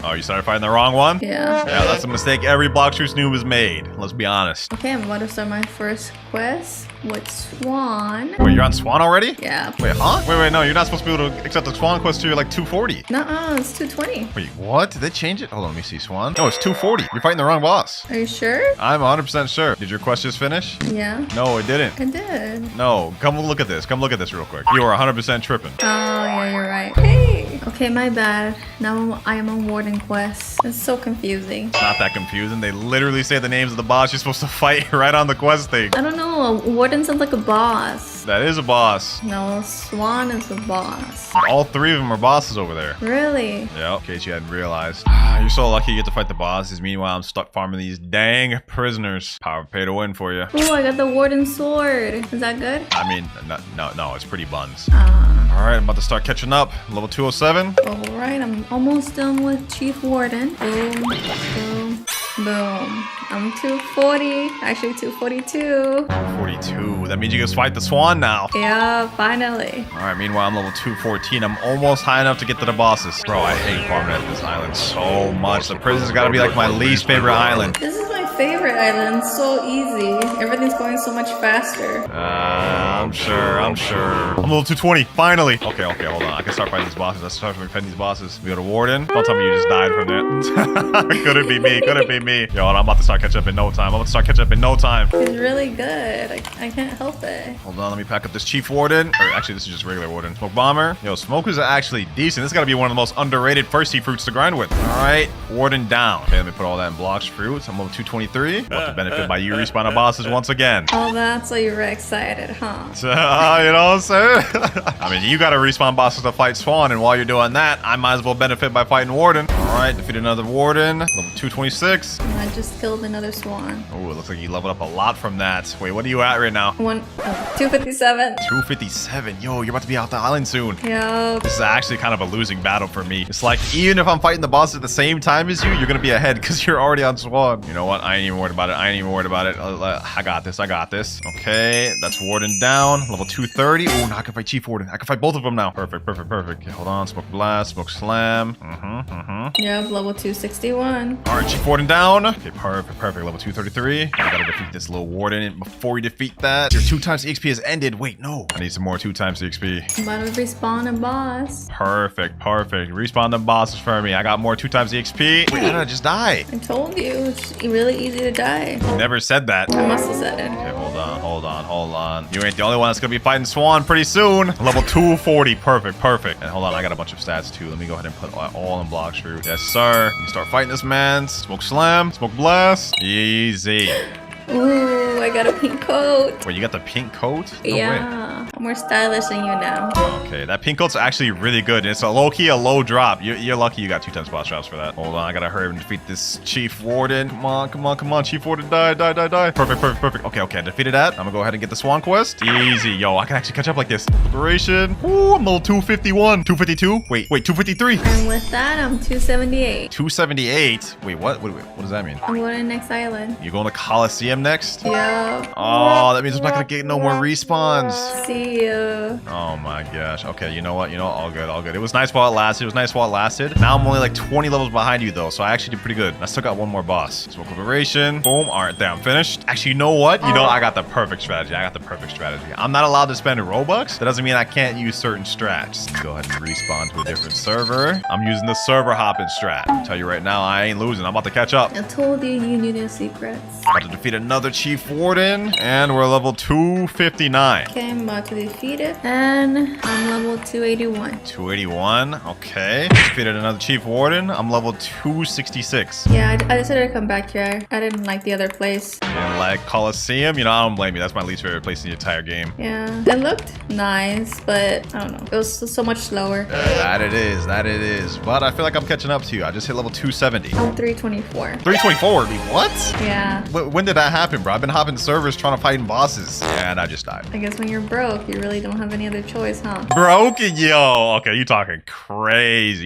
Oh, you started fighting the wrong one?
Yeah.
Yeah, that's a mistake every Blox NOOB has made. Let's be honest.
Okay, I'm about to start my first quest with Swan.
Wait, you're on Swan already?
Yeah.
Wait, huh? Wait, no, you're not supposed to be able to accept the Swan quest till you're like 240.
Nuh-uh, it's 220.
Wait, what? Did they change it? Hold on, let me see, Swan. No, it's 240. You're fighting the wrong boss.
Are you sure?
I'm 100% sure. Did your quest just finish?
Yeah.
No, it didn't.
I did.
No, come look at this. Come look at this real quick. You are 100% tripping.
Oh, yeah, you're right. Hey! Okay, my bad. Now I am on Warden quest. It's so confusing.
It's not that confusing. They literally say the names of the boss you're supposed to fight right on the quest thing.
I don't know. Warden sounds like a boss.
That is a boss.
No, Swan is a boss.
All three of them are bosses over there.
Really?
Yep, in case you hadn't realized. You're so lucky you get to fight the bosses. Meanwhile, I'm stuck farming these dang prisoners. Power pay to win for you.
Ooh, I got the Warden sword. Is that good?
I mean, no, it's pretty buns.
Ah.
All right, I'm about to start catching up. Level 207.
Alright, I'm almost done with Chief Warden. Boom, boom, boom. I'm 240. Actually, 242.
42. That means you can fight the swan now.
Yeah, finally.
All right, meanwhile, I'm level 214. I'm almost high enough to get to the bosses. Bro, I hate farming at this island so much. The prison's gotta be like my least favorite island.
This is my favorite island. So easy. Everything's going so much faster.
I'm sure. I'm level 220, finally. Okay, hold on. I can start fighting these bosses. Let's start fighting these bosses. We got a warden. Don't tell me you just died from that. Could it be me? Could it be me? Yo, I'm about to start catching up in no time.
It's really good. I can't help it.
Hold on, let me pack up this chief warden. Or actually, this is just regular warden. Smoke bomber. Yo, smoke is actually decent. This is gotta be one of the most underrated first sea fruits to grind with. All right, warden down. Okay, let me put all that in Blox fruits. I'm level 223. About to benefit by you respawning bosses once again.
Oh, that's why you were excited, huh?
So, you know what I'm saying? I mean, you gotta respawn bosses to fight Swan, and while you're doing that, I might as well benefit by fighting Warden. All right, defeat another Warden. Level 226.
I just killed another Swan.
Oh, it looks like you leveled up a lot from that. Wait, what are you at right now?
257.
257. Yo, you're about to be off the island soon.
Yup.
This is actually kind of a losing battle for me. It's like, even if I'm fighting the boss at the same time as you, you're gonna be ahead because you're already on Swan. You know what? I ain't even worried about it. I got this. Okay, that's Warden down. Level 230. Oh, now I can fight Chief Warden. I can fight both of them now. Perfect. Okay, hold on. Smoke blast, smoke slam.
Yep, level 261.
All right, Chief Warden down. Okay, perfect. Level 233. You gotta defeat this little Warden before you defeat that. Your 2 times EXP has ended. Wait, no. I need some more 2 times EXP.
I'm about to respawn a boss.
Perfect. Respawn the bosses for me. I got more 2 times EXP. Wait, how did I just die?
I told you, it's really easy to die.
You never said that.
I must have said it.
Okay, hold on. You ain't the only one that's gonna be fighting Swan pretty soon. Level 240. Perfect. And hold on, I got a bunch of stats too. Let me go ahead and put all in Blox fruit. Yes, sir. Let me start fighting this man. Smoke slam, smoke blast. Easy.
Ooh, I got a pink coat.
Wait, you got the pink coat? No way.
Yeah, I'm more stylish than you now.
Okay, that pink coat's actually really good. It's a low-key, a low drop. You're lucky you got 2 times boss drops for that. Hold on, I gotta hurry and defeat this Chief Warden. Come on, Chief Warden, die. Perfect. Okay, I defeated that. I'm gonna go ahead and get the Swan quest. Easy, yo, I can actually catch up like this. Liberation. Ooh, I'm level 251. 252? Wait, 253.
And with that, I'm 278.
278? Wait, what does that mean?
I'm going to the next island.
You going to Coliseum next?
Yep.
Oh, that means I'm not gonna get no more respawns.
See ya.
Oh my gosh. Okay, you know what? All good. It was nice while it lasted. Now I'm only like 20 levels behind you though, so I actually did pretty good. I still got one more boss. Smoke Liberation. Boom. All right, there, I'm finished. Actually, you know what? I got the perfect strategy. I'm not allowed to spend Robux. That doesn't mean I can't use certain strats. Go ahead and respawn to a different server. I'm using the server hopping strat. I'll tell you right now, I ain't losing. I'm about to catch up.
I told you knew the secrets.
About to defeat another Chief Warden, and we're level 259.
Okay, I'm about to defeat it, and I'm level 281.
281, okay. Defeated another Chief Warden. I'm level 266.
Yeah, I decided to come back here. I didn't like the other place.
And like Coliseum, I don't blame you. That's my least favorite place in the entire game.
Yeah, it looked nice, but I don't know. It was so much slower.
That it is. But I feel like I'm catching up to you. I just hit level 270.
I'm 324.
324? What?
Yeah.
When did that happen, bro? I've been hopping servers trying to fight bosses. Yeah, and I just died.
I guess when you're broke, you really don't have any other choice, huh?
Broken, yo. Okay, you talking crazy.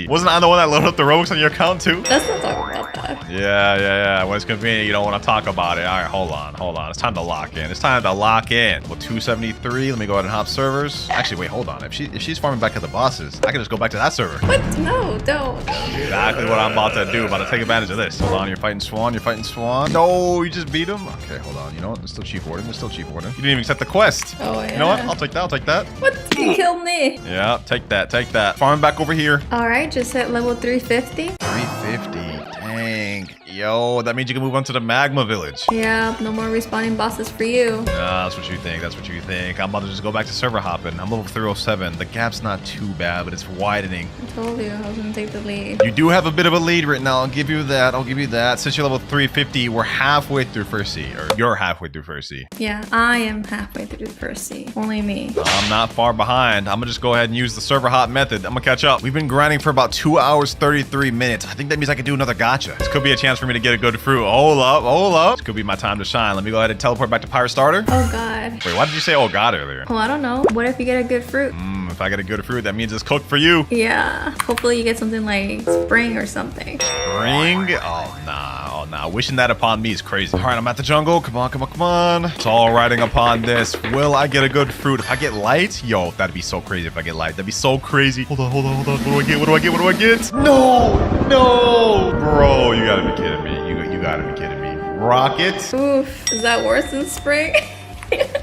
Wasn't I the one that loaded up the Robux on your account too?
Let's not talk about that.
Yeah. When it's convenient, you don't want to talk about it. All right, hold on. It's time to lock in. Well, 273. Let me go ahead and hop servers. Actually, wait, hold on. If she's farming back at the bosses, I can just go back to that server.
What? No, don't.
Exactly what I'm about to do. About to take advantage of this. Hold on, you're fighting Swan. No, you just beat him. Okay, hold on. You know what? There's still Chief Warden. You didn't even accept the quest.
Oh, yeah.
You know what? I'll take that.
What? You killed me.
Yeah, take that. Farm back over here.
All right, just hit level 350.
350. Dang. Yo, that means you can move on to the magma village.
Yeah, no more respawning bosses for you.
That's what you think. That's what you think. I'm about to just go back to server hopping. I'm level 307. The gap's not too bad, but it's widening.
I told you I was gonna take the lead.
You do have a bit of a lead right now. I'll give you that. I'll give you that. Since you're level 350, we're halfway through first sea. Or you're halfway through first sea.
Yeah, I am halfway through the first sea. Only me.
I'm not far behind. I'm gonna just go ahead and use the server hop method. I'm gonna catch up. We've been grinding for about 2 hours, 33 minutes. I think that means I can do another gacha. This could be a chance for me to get a good fruit. Hold up, hold up. This could be my time to shine. Let me go ahead and teleport back to Pirate Starter.
Oh god.
Wait, why did you say oh god earlier?
Well, I don't know. What if you get a good fruit?
If I get a good fruit, that means it's cooked for you.
Yeah. Hopefully you get something like spring or something.
Spring? Oh nah, oh nah. Wishing that upon me is crazy. All right, I'm at the jungle. Come on, come on, come on. It's all riding upon this. Will I get a good fruit? If I get light, yo, that'd be so crazy if I get light. That'd be so crazy. Hold on, hold on, hold on. What do I get? What do I get? What do I get? No, no, bro, you gotta be kidding me. You gotta be kidding me. Rocket?
Oof. Is that worse than spring?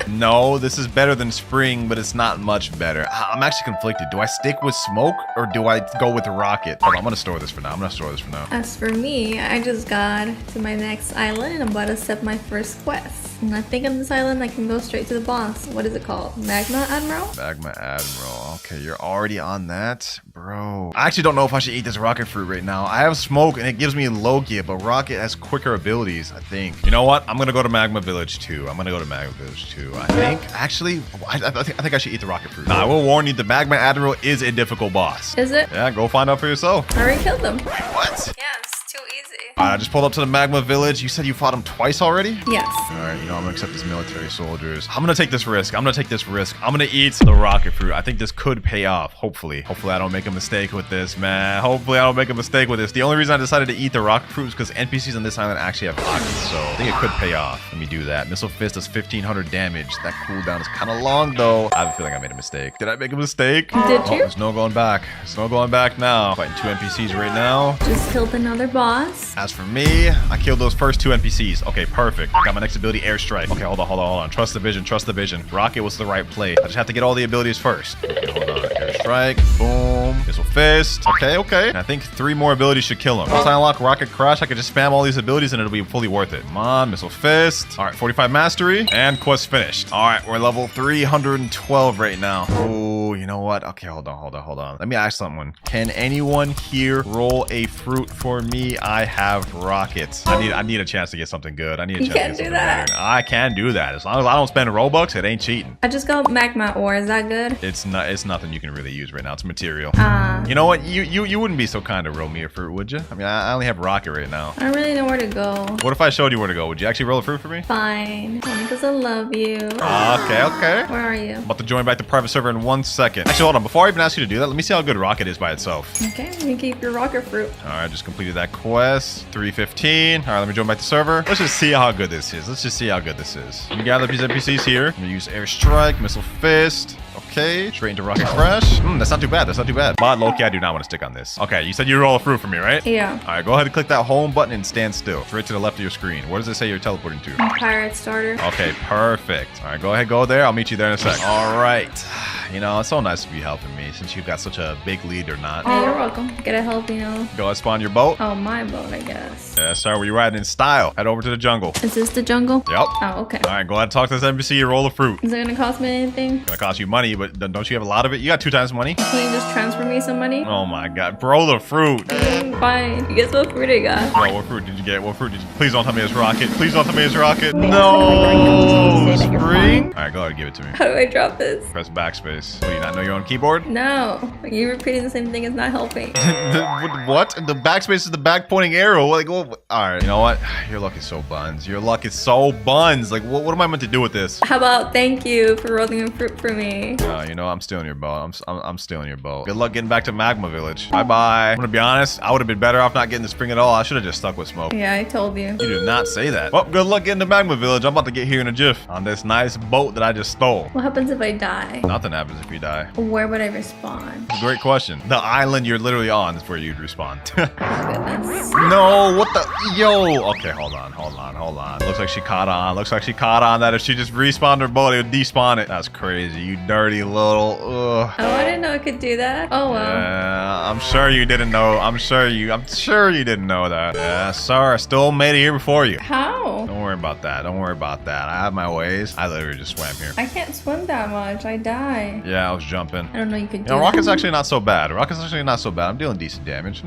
No, this is better than spring, but it's not much better. I'm actually conflicted. Do I stick with smoke or do I go with rocket? Hold on, I'm gonna store this for now. I'm gonna store this for now.
As for me, I just got to my next island and I'm about to set my first quest. And I think on this island I can go straight to the boss. What is it called? Magma Admiral?
Magma Admiral. Okay, you're already on that? Bro. I actually don't know if I should eat this rocket fruit right now. I have smoke and it gives me Logia, but rocket has quicker abilities, I think. You know what? I'm gonna go to Magma Village 2. I'm gonna go to Magma Village 2. I think. Actually, I think I should eat the rocket fruit. Now, I will warn you, the Magma Admiral is a difficult boss.
Is it?
Yeah, go find out for yourself.
I already killed them.
What?
Yeah, it's too easy.
I just pulled up to the Magma Village. You said you fought him twice already?
Yes.
All right, you know, I'm gonna accept these military soldiers. I'm gonna take this risk. I'm gonna take this risk. I'm gonna eat the rocket fruit. I think this could pay off, hopefully. Hopefully I don't make a mistake with this, man. Hopefully I don't make a mistake with this. The only reason I decided to eat the rocket fruit is because NPCs on this island actually have pockets, so I think it could pay off. Let me do that. Missile Fist does 1500 damage. That cooldown is kind of long, though. I have a feeling I made a mistake. Did I make a mistake?
Did you?
There's no going back. There's no going back now. Fighting 2 NPCs right now.
Just killed another boss.
As for me, I killed those first 2 NPCs. Okay, perfect. Got my next ability, Airstrike. Okay, hold on, hold on, hold on. Trust the vision, trust the vision. Rocket was the right play. I just have to get all the abilities first. Okay, hold on. Airstrike. Boom. Missile Fist. Okay, okay. I think 3 more abilities should kill him. Once I unlock Rocket Crash, I can just spam all these abilities and it'll be fully worth it. Come on, Missile Fist. All right, 45 Mastery. And quest finished. All right, we're level 312 right now. Oh, you know what? Okay, hold on, hold on, hold on. Let me ask someone. Can anyone here roll a fruit for me? I have rockets. I need a chance to get something good. I need a chance to get something good. I can do that. As long as I don't spend Robux, it ain't cheating.
I just got magma ore. Is that good?
It's nothing you can really use right now. It's material. You know what? You wouldn't be so kind to roll me a fruit, would you? I mean, I only have rocket right now.
I don't really know where to go.
What if I showed you where to go? Would you actually roll a fruit for me?
Fine. Only because I love you.
Okay, okay.
Where are you?
I'm about to join back the private server in 1 second. Actually, hold on. Before I even ask you to do that, let me see how good rocket is by itself.
Okay, you keep your rocket fruit.
All right, just completed that quest. 315. All right, let me join back the server. Let's just see how good this is. Let's just see how good this is. Let me gather these NPCs here. I'm gonna use Airstrike, Missile Fist. Okay, straight into Rocket Crash. That's not too bad. That's not too bad. But Loki, I do not want to stick on this. Okay, you said you roll a fruit for me, right?
Yeah.
All right, go ahead and click that home button and stand still. It's right to the left of your screen. What does it say you're teleporting to?
Pirate Starter.
Okay, perfect. All right, go ahead, go there. I'll meet you there in a sec. All right. You know, it's so nice to be helping me since you've got such a big lead or not.
Oh, you're welcome. Gotta help, you know.
Go ahead, spawn your boat.
Oh, my boat, I guess.
Yeah, sorry, we're riding in style. Head over to the jungle.
Is this the jungle?
Yep.
Oh, okay.
All right, go ahead and talk to this NPC and roll a fruit.
Is it gonna cost me anything?
It's gonna cost you money, but don't you have a lot of it? You got 2 times money.
Can you just transfer me some money?
Oh my god, bro, the fruit.
Fine. Guess what fruit I got?
Bro, what fruit did you get? What fruit did you? Please don't tell me it's rocket. Please don't tell me it's rocket. No, spring. All right, go ahead and give it to me.
How do I drop this?
Press backspace. What, do you not know your own keyboard?
No. You repeating the same thing is not helping.
What? The backspace is the back pointing arrow. Like, all right. You know what? Your luck is so buns. Your luck is so buns. Like, what am I meant to do with this?
How about thank you for rolling a fruit for me?
You know, I'm stealing your boat. I'm stealing your boat. Good luck getting back to Magma Village. Bye bye. I'm gonna be honest. I would have been better off not getting the spring at all. I should have just stuck with smoke.
Yeah, I told you.
You did not say that. Well, good luck getting to Magma Village. I'm about to get here in a jiff on this nice boat that I just stole.
What happens if I die?
Nothing happens. happens if you die?
Where would I respawn?
Great question. The island you're literally on is where you'd respawn.
Oh, goodness.
No, what the? Yo. Okay, hold on. Looks like she caught on. That if she just respawned her boat, it would despawn it. That's crazy. You dirty little. Ugh.
Oh, I didn't know I could do that. Oh, well.
Yeah, I'm sure you didn't know. I'm sure you didn't know that. Yeah, sorry. I still made it here before you.
How?
Don't worry about that. I have my ways. I literally just swam here.
I can't swim that much. I die.
Yeah, I was jumping.
I don't know you could do
You know,
that.
Rocket's actually not so bad. I'm dealing decent damage.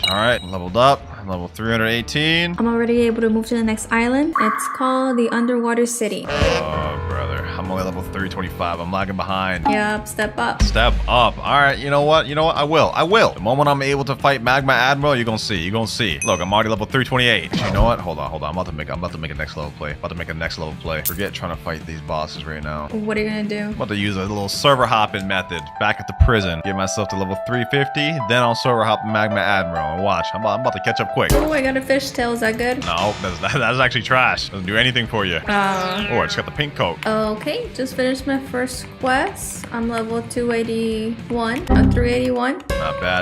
All right, leveled up. I'm level 318.
I'm already able to move to the next island. It's called the Underwater City.
Oh, brother. I'm only level 325. I'm lagging behind.
Yep, step up.
Step up. All right, you know what? I will. The moment I'm able to fight Magma Admiral, you're gonna see. Look, I'm already level 328. You know what? Hold on. I'm about to make a next level play. Forget trying to fight these bosses right now.
What are you gonna do?
I'm about to use a little server hopping method back at the prison. Get myself to level 350, then I'll server hop Magma Admiral. And watch, I'm about to catch up quick.
Oh, I got a fishtail. Is that good?
No, that's actually trash. Doesn't do anything for you. Oh, I just got the pink coat.
Okay, just finished my first quest. I'm level 281. I'm 381.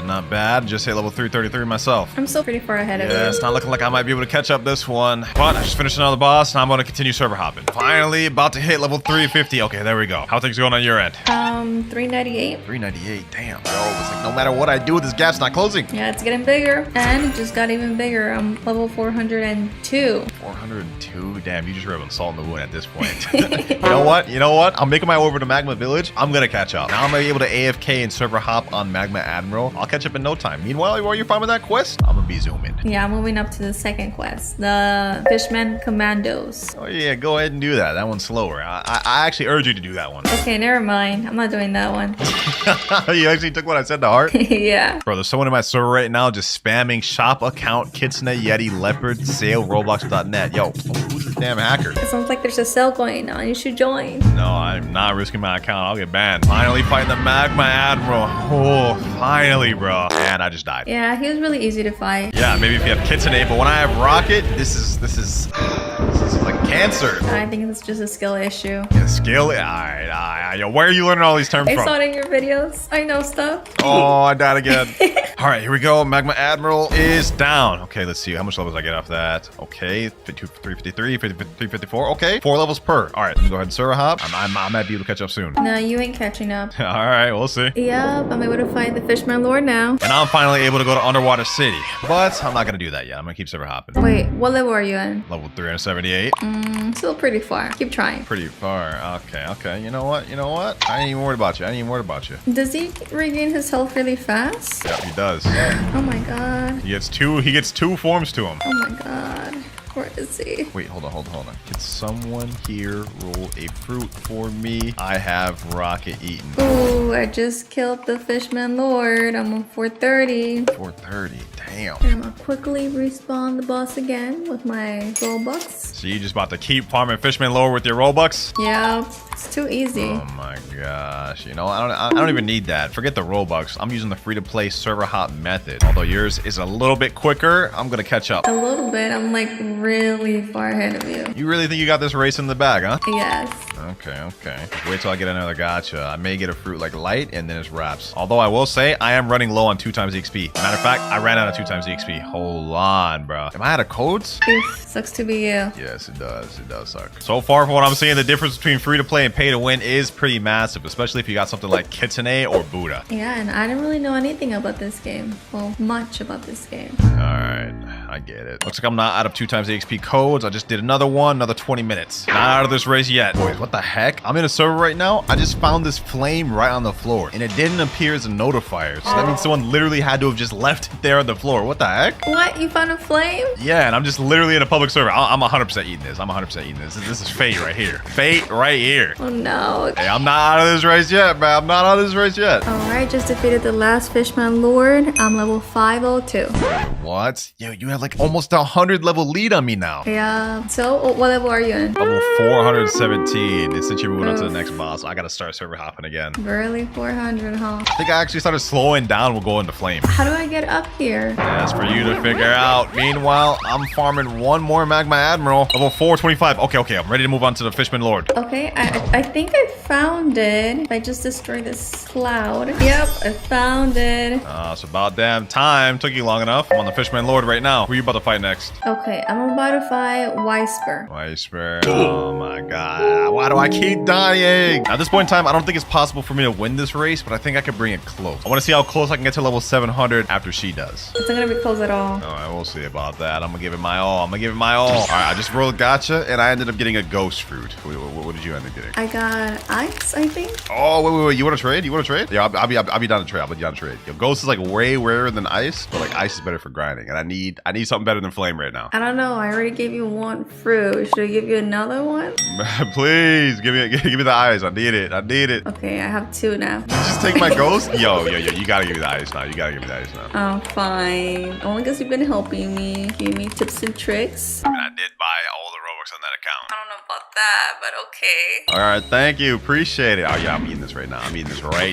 Not bad. Just hit level 333 myself.
I'm still pretty far ahead of
Yeah,
you.
it's not looking like I might be able to catch up this one. But I just finished another boss, and I'm going to continue server hopping. Finally, about to hit level 350. Okay, there we go. How things going on your end?
398.
398. Damn. Yo, it's like no matter what I do, this gap's not closing.
Yeah, it's getting bigger. And it just got even bigger. I'm level 402.
402. Damn, you just rubbing salt in the wound at this point. You know what? I'm making my way over to Magma Village. I'm gonna catch up. Now I'm gonna be able to AFK and server hop on Magma Admiral. I'll catch up in no time. Meanwhile, while you're farming that quest, I'm gonna be zooming.
Yeah, I'm moving up to the second quest. The Fishman Commandos.
Oh yeah, go ahead and do that. That one's slower. I actually urge you to do that one.
Okay, never mind. I'm not doing that one.
You actually took what I said to heart?
Yeah.
Bro, there's someone in my server right now just spamming shop account Kitsune Yeti Leopard sale Roblox.net. Yo, who's this damn hacker?
It sounds like there's a sale going on. You should join.
No, I'm not risking my account. I'll get banned. Finally fighting the Magma Admiral. Oh, finally, bro. And I just died.
Yeah, he was really easy to fight.
Yeah, maybe if you have Kitsune, but when I have Rocket, this is like cancer.
I think it's just a skill issue.
Yeah, skill? Alright. Yo, where are you learning all these terms
I
from?
saw it in your videos. I know stuff.
Oh, I died again. All right, here we go. Magma Admiral is down. Okay, let's see how much levels I get off that. Okay, 353, 354. Okay, 4 levels per. All right, let me go ahead and server hop. I might be able to catch up soon.
No, you ain't catching up.
All right, we'll see.
Yep, I'm able to fight the Fishman Lord now.
And I'm finally able to go to Underwater City, but I'm not gonna do that yet. I'm gonna keep server hopping.
Wait, what level are you in?
Level 378.
Still pretty far. Keep trying.
Pretty far. Okay. You know what? I ain't even worried about you.
Does he regain his health really fast?
Yep, he does.
Oh my god.
He gets two forms to him.
Oh my god. Where is he?
Wait, hold on. Can someone here roll a fruit for me? I have Rocket eaten.
Ooh, I just killed the Fishman Lord. I'm on 430.
430. Damn.
And I'm gonna quickly respawn the boss again with my Robux.
So you just about to keep farming Fishman Lore with your Robux?
Yep, it's too easy.
Oh my gosh. You know, I don't even need that. Forget the Robux. I'm using the free-to-play server hop method. Although yours is a little bit quicker, I'm gonna catch up.
A little bit. I'm like really far ahead of you.
You really think you got this race in the bag, huh?
Yes.
Okay. Wait till I get another gacha. I may get a fruit like light and then it's wraps. Although I will say I am running low on 2 times XP. Matter of fact, I ran out of 2 times XP. Hold on, bro. Am I out of codes?
Oof, sucks to be you.
Yes, it does. It does suck. So far, from what I'm seeing, the difference between free to play and pay to win is pretty massive, especially if you got something like Kitsune or Buddha.
Yeah, and I didn't really know anything about this game. Well, much about this game.
All right, I get it. Looks like I'm not out of 2 times the XP codes. I just did another one, another 20 minutes. Not out of this race yet. Boys, what the heck? I'm in a server right now. I just found this flame right on the floor, and it didn't appear as a notifier. So that means someone literally had to have just left it there on the floor. What the heck?
What? You found a flame?
Yeah, and I'm just literally in a public server. I'm 100% eating this. I'm 100% eating this. This is fate right here. Fate right here.
Oh no.
Hey, I'm not out of this race yet, man. I'm not out of this race yet.
Alright, just defeated the last Fishman Lord. I'm level 502.
What? Yo, you have like almost 100 level lead on me now.
Yeah. So, what level are you in?
Level 417. And since you're moving on to the next boss, I gotta start server hopping again.
Barely 400, huh?
I think I actually started slowing down. We'll go into flame.
How do I get up here?
That's for you to figure out. Meanwhile, I'm farming one more Magma Admiral. Level 425. Okay. I'm ready to move on to the Fishman Lord.
Okay, I think I found it. I just destroyed this cloud. Yep, I found it.
It's about damn time. Took you long enough. I'm on the Fishman Lord right now. Who are you about to fight next?
Okay, I'm about to fight Whisper.
Whisper. Oh my god. Why do I keep dying? At this point in time, I don't think it's possible for me to win this race, but I think I could bring it close. I want to see how close I can get to level 700 after she does.
It's not gonna be close at all.
All right, we'll see about that. I'm gonna give it my all. All right, I just rolled a gotcha, and I ended up getting a ghost fruit. What did you end up getting?
I got ice, I think.
Oh, wait. You want to trade? Yeah, I'll be down to trade. I'll be down to trade. Yo, ghost is like way rarer than ice, but like ice is better for grinding, and I need something better than flame right now.
I don't know. I already gave you one fruit. Should I give you another one?
Please give me the ice. I need it.
Okay, I have two now.
Just take my ghost. Yo, you gotta give me the ice now.
Oh, fine. Only because you've been helping me, giving me tips and tricks.
I mean, I did buy all the Robux on that account.
I don't know about that, but okay.
All right, thank you. Appreciate it. Oh, yeah, I'm eating this right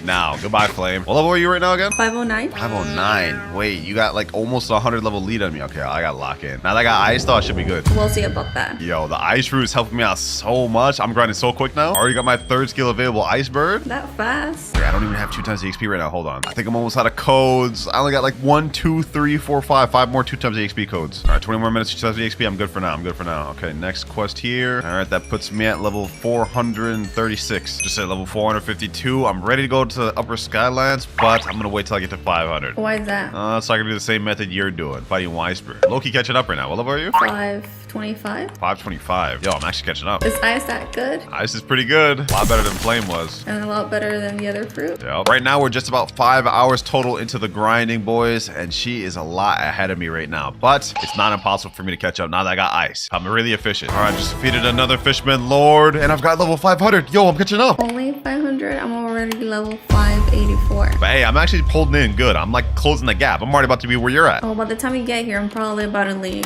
now. Goodbye, Flame. What level are you right now again?
509.
509. Wait, you got like almost a 100 level lead on me. Okay, I gotta lock in. Now that I got ice, though, I should be good.
We'll see about that.
Yo, the ice fruit is helping me out so much. I'm grinding so quick now. Already got my third skill available, Ice Bird.
That fast?
Wait, I don't even have 2 times the XP right now. Hold on. I think I'm almost out of codes. I only got like 1, 2, 3, 4, 5. 5 more 2 times the XP codes. All right, 20 more minutes, 2 times the XP. I'm good for now. Okay, next quest here. All right, that puts me at level 436. Just at level 452. I'm ready to go to the upper Skylands, but I'm gonna wait till I get to 500.
Why is that?
So I can do the same method you're doing, fighting Whisper. Loki catching up right now. What level are you?
525.
525. Yo, I'm actually catching up.
Is ice that good?
Ice is pretty good. A lot better than flame was.
And a lot better than the other fruit?
Yeah. Right now, we're just about 5 hours total into the grinding, boys, and she is a lot ahead of me right now. But it's not impossible for me to catch up now that I got ice. I'm really efficient. All right, just defeated another Fishman Lord, and I've got level 500. Yo, I'm catching up.
Only 500? I'm already level 584.
But hey, I'm actually pulled in good. I'm like closing the gap. I'm already about to be where you're at.
Oh, by the time you get here, I'm probably about to leave.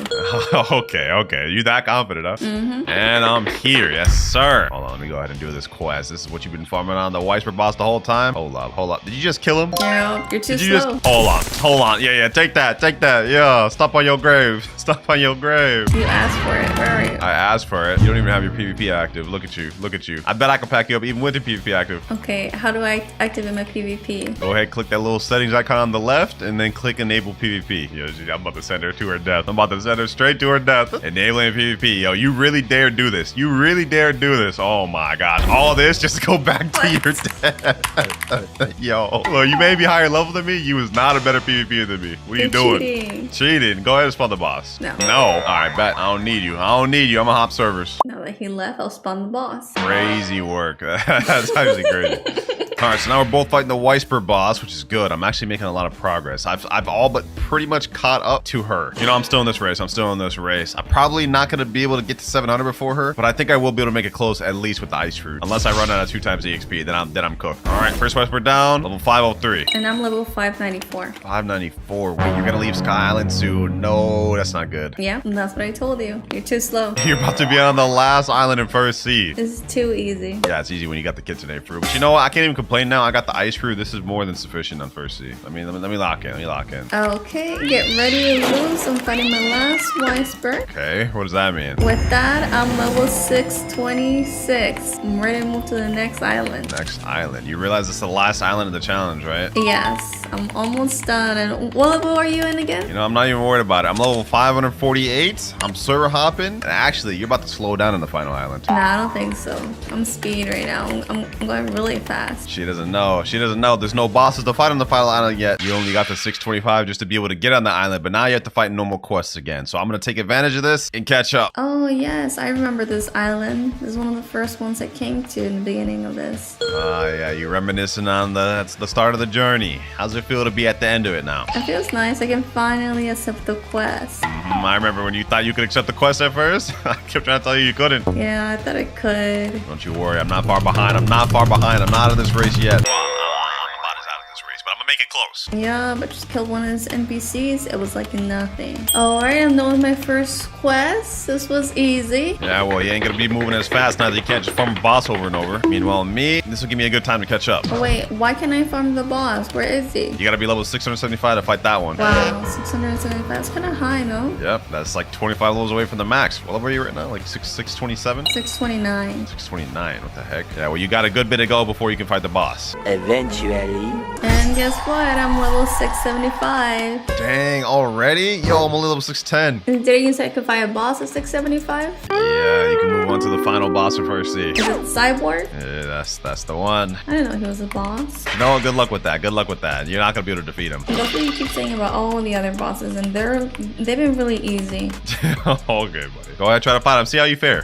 Okay. You that confident, huh? Mm-hmm. And I'm here. Yes, sir. Hold on, let me go ahead and do this quest. This is what you've been farming on the Whisper boss the whole time. Hold up. Did you just kill him?
No, you're too slow.
Hold on. Yeah, take that. Yeah, stop on your grave.
You asked for it. Where are you?
I asked for it. You don't even have your PvP active. Look at you. I bet I can pack you up even with your PvP active.
Okay, how do I activate my PvP?
Go ahead, click that little settings icon on the left, and then click enable PvP. Yo, I'm about to send her to her death. I'm about to send her straight to her death. Enabling PvP. Yo, you really dare do this. Oh my god. All this just to go back to your death. Yo, look, you may be higher level than me. You was not a better PvPer than me. What are you doing? Cheating. Go ahead and spawn the boss.
No.
All right, bet. I don't need you. I'm gonna hop servers.
Now that he left, I'll spawn the boss.
Crazy work. That's actually crazy. All right, so now we're both fighting the Whisper boss, which is good. I'm actually making a lot of progress. I've all but pretty much caught up to her. You know, I'm still in this race. I'm probably not going to be able to get to 700 before her, but I think I will be able to make it close at least with the ice fruit. Unless I run out of 2 times the XP, then I'm cooked. All right, first Whisper down, level 503.
And I'm level 594.
594. Wait, you're going to leave Sky Island soon? No, that's not good.
Yeah, that's what I told you. You're too slow.
You're about to be on the last island in First Sea.
This is too easy.
Yeah, it's easy when you got the kitsune fruit. But you know what? I can't even complain now. I got the ice fruit. This is more than sufficient on First Sea. Let me lock in.
Okay, get ready to lose. I'm fighting my last Whisper.
Okay, what does that mean?
With that, I'm level 626. I'm ready to move to the next island.
Next island. You realize it's the last island of the challenge, right?
Yes, I'm almost done. And what level are you in again?
You know, I'm not even worried about it. I'm level 548. I'm server hopping. And actually, you're about to slow down in the final island.
Nah, I don't think so. I'm speed right now. I'm going really fast.
She doesn't know. There's no bosses to fight on the final island yet. You only got the 625 just to be able to get on the island, but now you have to fight normal quests again. So I'm going to take advantage of this and catch up.
Oh, yes. I remember this island. This is one of the first ones I came to in the beginning of this.
Yeah, you're reminiscing on that's the start of the journey. How's it feel to be at the end of it now?
It feels nice. I can finally accept the quest.
I remember when you thought you could accept the quest at first. I kept trying to tell you couldn't.
Yeah, I thought I could.
Don't you worry. I'm not far behind. I'm not in this race yet. Well, I'm about as out of this race, but I'm gonna make it close.
Yeah, but just killed one of his NPCs. It was like nothing. Alright, I'm done with my first quest. This was easy.
Yeah, well, you ain't gonna be moving as fast now that you can't just farm a boss over and over. Meanwhile, me, this will give me a good time to catch up.
Oh, wait, why can't I farm the boss? Where is he?
You gotta be level 675 to fight that one.
Wow, 675. That's kind of high, no?
Yep, that's like 25 levels away from the max. What level are you right now? Like 627?
629.
629, what the heck? Yeah, well, you got a good bit to go before you can fight the boss.
Eventually.
And guess what? I'm level 675.
Dang, already? Yo, I'm only level 610.
Did you say I could fight a boss at 675?
Yeah, you can move on to the final boss in first C.
Is it Cyborg?
Yeah, that's the one.
I didn't know he was a boss.
No, good luck with that. Good luck with that. You're not gonna be able to defeat him.
That's what you keep saying about all the other bosses, and they've been really easy.
Okay, buddy. Go ahead, try to fight him. See how you fare.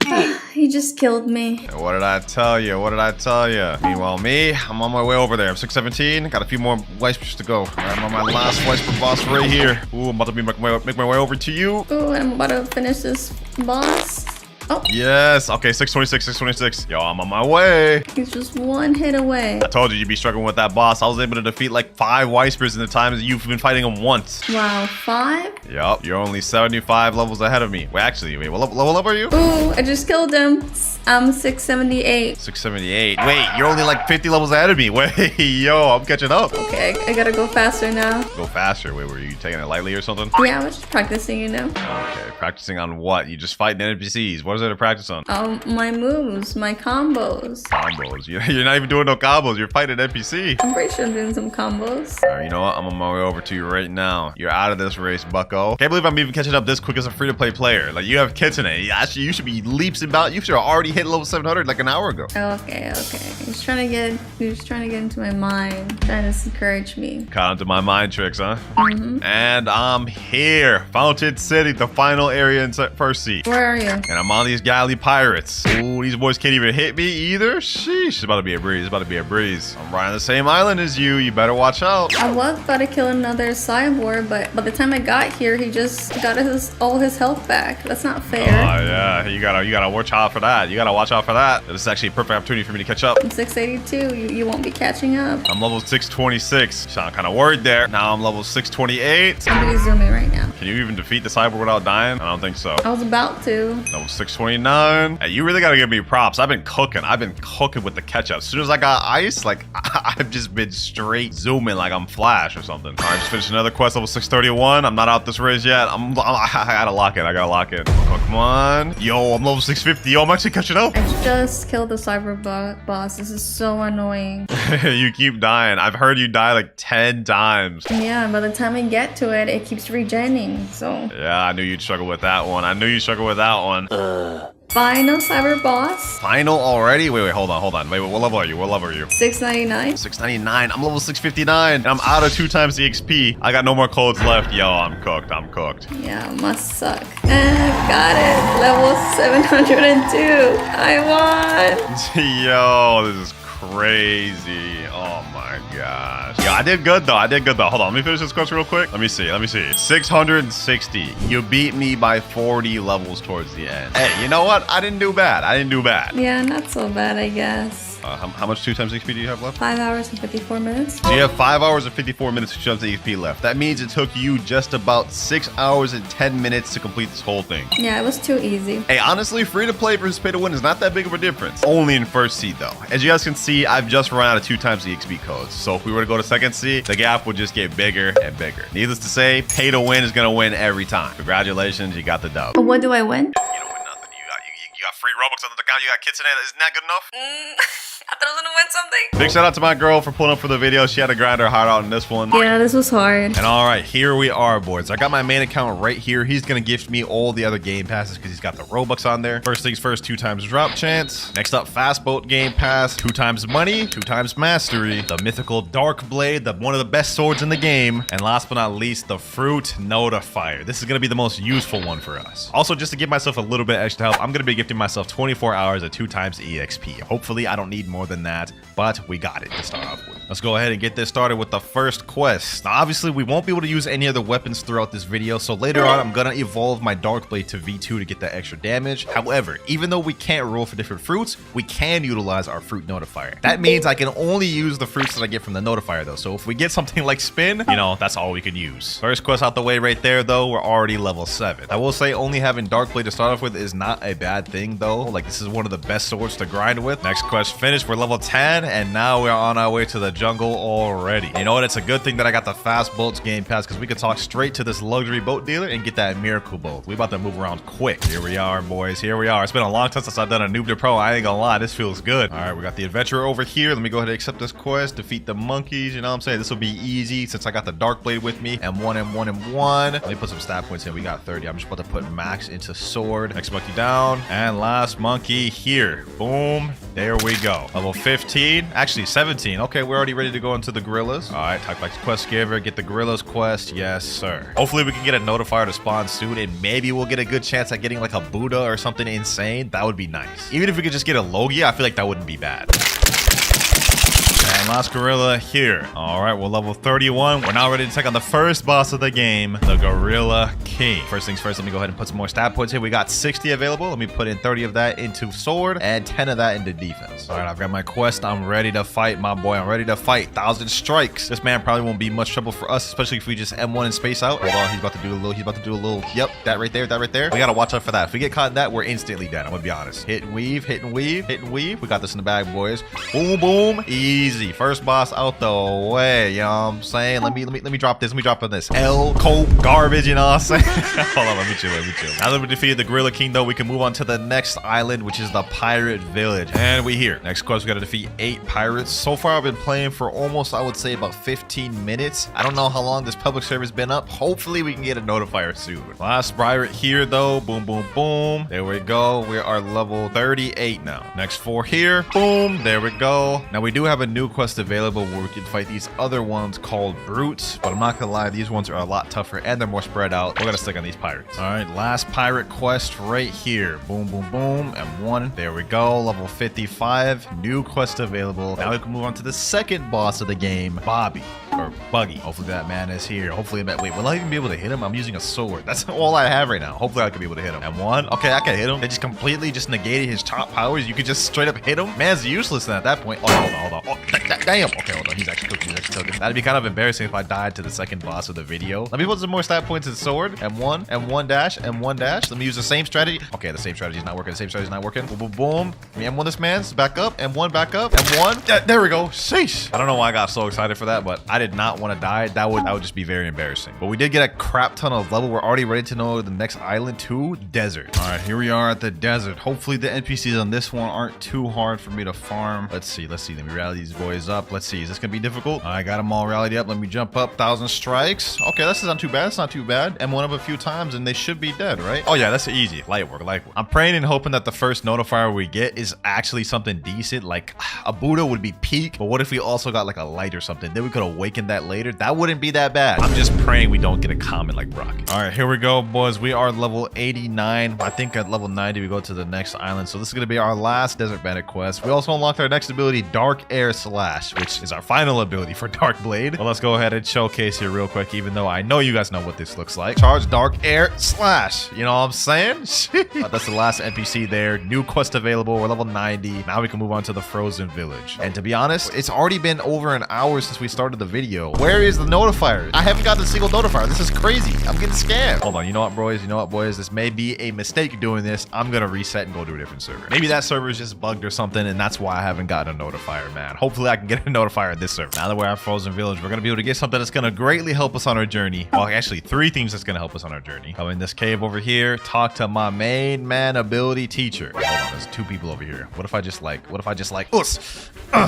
He just killed me.
And what did I tell you? What did I tell you? Meanwhile, me, I'm on my way over there. I'm 617. Got a few more whispers to go. I'm on my last whisper boss right here. Ooh, I'm about to make my way over to you.
Ooh, I'm about to finish this boss. Oh,
Yes. Okay, 626, 626. Yo, I'm on my way.
he's just one hit away.
I told you you'd be struggling with that boss. I was able to defeat like 5 whispers in the time that you've been fighting him once.
Wow, 5?
Yup, you're only 75 levels ahead of me. Wait, actually, what level up are you?
Ooh, I just killed him. I'm 678.
678. Wait, you're only like 50 levels ahead of me. Wait, yo, I'm catching up.
Okay, I gotta go faster now.
Go faster. Wait, were you taking it lightly or something?
Yeah, I was just practicing, you know.
Okay, practicing on what? You just fighting NPCs. What is there to practice on?
My moves, my combos.
Combos. You're not even doing no combos. You're fighting NPC.
I'm pretty sure I'm doing some combos.
All right, you know what? I'm on my way over to you right now. You're out of this race, bucko. Can't believe I'm even catching up this quick as a free-to-play player. Like, you have kits in it. Actually, you should be leaps and bounds. You should have already hit level 700 like an hour ago.
Okay. He's trying to get into my mind, trying to encourage me.
Caught onto my mind tricks, huh? And I'm here. Fountain City, the final area in first seat.
Where are you?
And I'm on these galley pirates. Ooh, these boys can't even hit me either. Sheesh, it's about to be a breeze. It's about to be a breeze. I'm right on the same island as you. You better watch out.
I was about to kill another cyborg, but by the time I got here, he just got all his health back. That's not fair.
Yeah, you gotta watch out for that. You gotta watch out for that. This is actually a perfect opportunity for me to catch up.
I'm 682. You won't be catching up.
I'm level 626. Sound kind of worried there. Now I'm level 628.
Somebody's zooming right now.
Can you even defeat the cyborg without dying? I don't think so.
I was about to.
Level 629. Hey, you really gotta give me props. I've been cooking with the catch up. As soon as I got ice, like I've just been straight zooming like I'm Flash or something. All right, just finished another quest, level 631. I'm not out this race yet. I gotta lock in. Come on. Yo, I'm level 650. Yo, I'm actually catching up.
I just killed the cyber boss. This is so annoying.
You keep dying. I've heard you die like 10 times.
Yeah, by the time I get to it, it keeps regenning. So
Yeah, I knew you'd struggle with that one.
final cyber boss.
Final already? Wait, hold on. Wait, what level are you?
699.
699. I'm level 659. And I'm out of 2 times the XP. I got no more clothes left. Yo, I'm cooked.
Yeah, must suck. And got it. Level 702. I won.
Yo, this is crazy. Oh my gosh. Yo, I did good though. Hold on, let me finish this quest real quick. Let me see. 660. You beat me by 40 levels towards the end. Hey, you know what? I didn't do bad.
Yeah, not so bad, I guess.
How much 2 times XP do you have left?
5 hours and 54 minutes.
So you have 5 hours and 54 minutes of 2 times XP left. That means it took you just about 6 hours and 10 minutes to complete this whole thing.
Yeah, it was too easy.
Hey, honestly, free to play versus pay to win is not that big of a difference. Only in first seed though. As you guys can see, I've just run out of 2 times the XP codes. So if we were to go to second seed, the gap would just get bigger and bigger. Needless to say, pay to win is gonna win every time. Congratulations, you got the dub.
What do I win?
You don't win nothing. You got free Robux on the account. You got kits in it. Isn't that good enough?
I thought I was gonna win something.
Big shout out to my girl for pulling up for the video. She had to grind her heart out in this one.
Yeah, this was hard.
And all right, here we are, boys. I got my main account right here. He's going to gift me all the other game passes because he's got the Robux on there. First things first, 2 times drop chance. Next up, fast boat game pass, 2 times money, 2 times mastery, the mythical dark blade, one of the best swords in the game. And last but not least, the fruit notifier. This is going to be the most useful one for us. Also, just to give myself a little bit extra help, I'm going to be gifting myself 24 hours at 2 times EXP. Hopefully, I don't need more more than that, but we got it to start off with. Let's go ahead and get this started with the first quest. Now, obviously, we won't be able to use any other weapons throughout this video, so later on, I'm gonna evolve my Dark Blade to V2 to get that extra damage. However, even though we can't roll for different fruits, we can utilize our fruit notifier. That means I can only use the fruits that I get from the notifier, though. So if we get something like spin, you know, that's all we can use. First quest out the way right there, though, we're already level 7. I will say only having Dark Blade to start off with is not a bad thing, though. Like, this is one of the best swords to grind with. Next quest finished, we're level 10, and now we're on our way to the jungle already. You know what? It's a good thing that I got the Fast Boats game pass, because we could talk straight to this luxury boat dealer and get that miracle boat. We about to move around quick. Here we are, boys. Here we are. It's been a long time since I've done a noob to pro. I ain't gonna lie, this feels good. All right, we got the adventurer over here. Let me go ahead and accept this quest. Defeat the monkeys. You know what I'm saying? This will be easy since I got the Dark Blade with me. M1, M1, M1. Let me put some stat points in. We got 30. I'm just about to put max into sword. Next monkey down. And last monkey here. Boom. There we go. Level 15. Actually, 17. Okay, we're already ready to go into the gorillas. All right, talk back to quest giver. Get the gorillas quest. Yes, sir. Hopefully, we can get a notifier to spawn soon, and maybe we'll get a good chance at getting like a Buddha or something insane. That would be nice. Even if we could just get a Logia, I feel like that wouldn't be bad. And last gorilla here. All right, we're level 31. We're now ready to take on the first boss of the game, the Gorilla King. First things first, let me go ahead and put some more stat points here. We got 60 available. Let me put in 30 of that into sword and 10 of that into defense. All right, I've got my quest. I'm ready to fight, my boy. I'm ready to fight. 1,000 strikes. This man probably won't be much trouble for us, especially if we just M1 and space out. Hold on, he's about to do a little, yep, that right there, that right there. We gotta watch out for that. If we get caught in that, we're instantly dead. I'm gonna be honest. Hit and weave, hit and weave, hit and weave. We got this in the bag, boys. Boom, boom. Easy. First boss out the way, you know what I'm saying? Let me drop this. Let me drop on this. Coat garbage, you know what I'm saying? Hold on, let me chill. Now that we defeated the Gorilla King, though, we can move on to the next island, which is the Pirate Village. And we here. Next quest, we gotta defeat 8 pirates. So far, I've been playing for almost, I would say, about 15 minutes. I don't know how long this public server's been up. Hopefully, we can get a notifier soon. Last pirate here, though. Boom, boom, boom. There we go. We are level 38 now. Next 4 here. Boom. There we go. Now, we do have a new quest available where we can fight these other ones called brutes, but I'm not gonna lie, these ones are a lot tougher and they're more spread out. We're gonna stick on these pirates. All right, last pirate quest right here. Boom, boom, boom. M1. There we go. Level 55. New quest available. Now we can move on to the second boss of the game, Bobby. Or Buggy. Hopefully that man is here. Hopefully that. Wait, will I even be able to hit him? I'm using a sword. That's all I have right now. Hopefully I can be able to hit him. M1. Okay, I can hit him. They just completely just negated his top powers. You could just straight up hit him. Man's useless then at that point. Oh, hold on. Oh, damn. Okay, hold on. He's actually cooking. That'd be kind of embarrassing if I died to the second boss of the video. Let me put some more stat points in sword. M1, M1 dash, M1 dash. Let me use the same strategy. Okay, the same strategy is not working. Boom, boom, boom. Let me M1 this man's back up. M1 back up. M1. There we go. Sheesh. I don't know why I got so excited for that, but I did not want to die. That would just be very embarrassing. But we did get a crap ton of level. We're already ready to know the next island too. Desert. All right, here we are at the desert. Hopefully the NPCs on this one aren't too hard for me to farm. Let's see. Let me rally these boys up. Let's see. Is this gonna be difficult? I got them all rallied up. Let me jump up. 1,000 strikes. Okay, this is not too bad. It's not too bad. M1 up a few times and they should be dead, right? Oh yeah, that's easy. Light work. I'm praying and hoping that the first notifier we get is actually something decent. Like a Buddha would be peak, but what if we also got like a light or something? Then we could awaken that later. That wouldn't be that bad. I'm just praying we don't get a comment like Brock. All right, here we go, boys. We are level 89. I think at level 90 we go to the next island. So this is gonna be our last Desert Bandit quest. We also unlocked our next ability, Dark Air Slash, which is our final ability for Dark Blade. Well, let's go ahead and showcase here real quick, even though I know you guys know what this looks like. Charge Dark Air Slash. You know what I'm saying? That's the last NPC there. New quest available. We're level 90. Now we can move on to the Frozen Village. And to be honest, it's already been over an hour since we started the video. Where is the notifier? I haven't gotten a single notifier. This is crazy. I'm getting scammed. Hold on. You know what, boys? This may be a mistake doing this. I'm gonna reset and go to a different server. Maybe that server is just bugged or something, and that's why I haven't gotten a notifier, man. Hopefully I can get a notifier at this server. Now that we're at Frozen Village, we're gonna be able to get something that's gonna greatly help us on our journey. Well, actually 3 things that's gonna help us on our journey. Come in this cave over here, talk to my main man ability teacher. Hold on, there's 2 people over here. What if I just like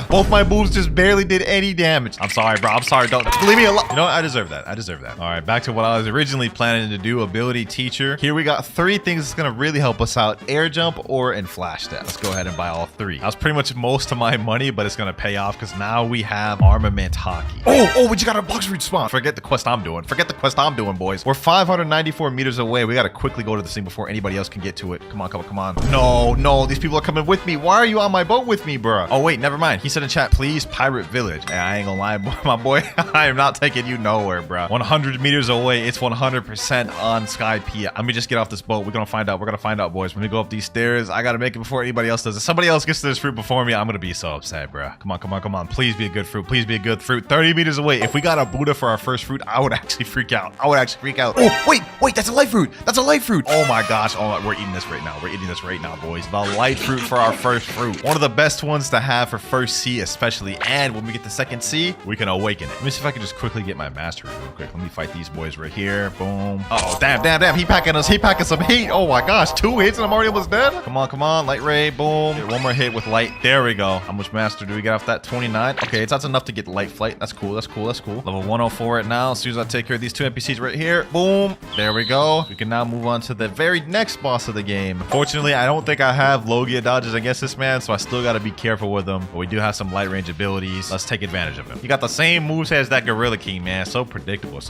both my moves just barely did any damage. I'm sorry, bro. I'm sorry. Don't leave me alone. You know what? I deserve that. All right, back to what I was originally planning to do, ability teacher. Here we got 3 things that's gonna really help us out: air jump, or and flash step. Let's go ahead and buy all 3. That was pretty much most of my money, but it's gonna pay off because now we have armament hockey. Oh, we just got our Blox route spawn. Forget the quest I'm doing. Forget the quest I'm doing, boys. We're 594 meters away. We got to quickly go to this thing before anybody else can get to it. Come on, come on, come on. No, these people are coming with me. Why are you on my boat with me, bro? Oh, wait, never mind. He said in chat, please, pirate village. Hey, I ain't gonna lie, my boy. I am not taking you nowhere, bro. 100 meters away. It's 100% on Sky P. Let me just get off this boat. We're gonna find out. We're gonna find out, boys. When we go up these stairs, I gotta make it before anybody else does. If somebody else gets to this fruit before me, I'm gonna be so upset, bro. Come on, come on, come on. Please be a good fruit. Please be a good fruit. 30 meters away. If we got a Buddha for our first fruit, I would actually freak out. I would actually freak out. Oh, wait, that's a light fruit. That's a light fruit. Oh my gosh. Oh, we're eating this right now. We're eating this right now, boys. The light fruit for our first fruit. One of the best ones to have for first C, especially. And when we get the second C, we can awaken it. Let me see if I can just quickly get my mastery real quick. Let me fight these boys right here. Boom. Oh, damn. He packing us. He packing some heat. Oh my gosh. 2 hits and I'm already almost dead. Come on. Light ray. Boom. Get one more hit with light. There we go. How much master do we get off that? 29. Okay, that's enough to get light flight. That's cool. Level 104 right now. As soon as I take care of these 2 NPCs right here. Boom. There we go. We can now move on to the very next boss of the game. Fortunately, I don't think I have Logia dodges against this man, so I still got to be careful with him. But we do have some light range abilities. Let's take advantage of him. He got the same moveset as that Gorilla King, man. So predictable.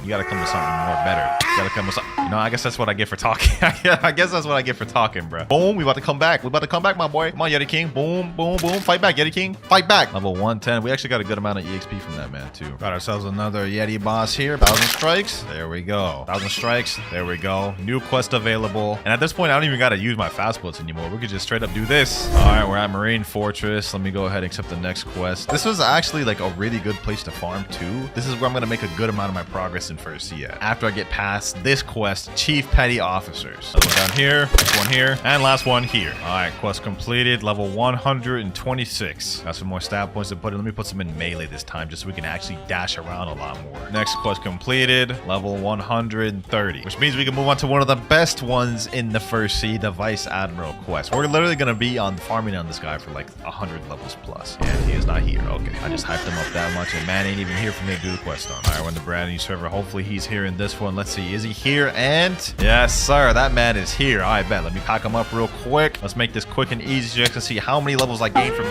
You got to come with something more better. You got to come with something. You know, I guess that's what I get for talking. I guess that's what I get for talking, bro. Boom. We about to come back. My boy. Come on, Yeti King. Boom. Fight back, Yeti King. Fight back. Level 110. We actually got a good amount of EXP from that man, too. Got ourselves another Yeti boss here. 1,000 strikes. There we go. 1,000 strikes. There we go. New quest available. And at this point, I don't even got to use my fast bullets anymore. We could just straight up do this. All right, we're at Marine Fortress. Let me go ahead and accept the next quest. This was actually like a really good place to farm too. This is where I'm going to make a good amount of my progress in first C at. After I get past this quest, Chief Petty Officers. Another one down here, this one here, and last one here. All right, quest completed. Level 126. Got some more stat points to put in. Let me put some in melee this time just so we can actually dash around a lot more. Next quest completed. Level 130, which means we can move on to one of the best ones in the first C, the Vice Admiral quest. We're literally going to be on farming on this guy for like 100 levels plus. And he is not here. Okay, I just hyped him up that much and man ain't even here for me to do the quest on. All right, we're in the brand new server. Hopefully he's here in this one. Let's see, is he here? And yes, sir, that man is here. All right, bet. Let me pack him up real quick. Let's make this quick and easy so you guys can see how many levels I gained from...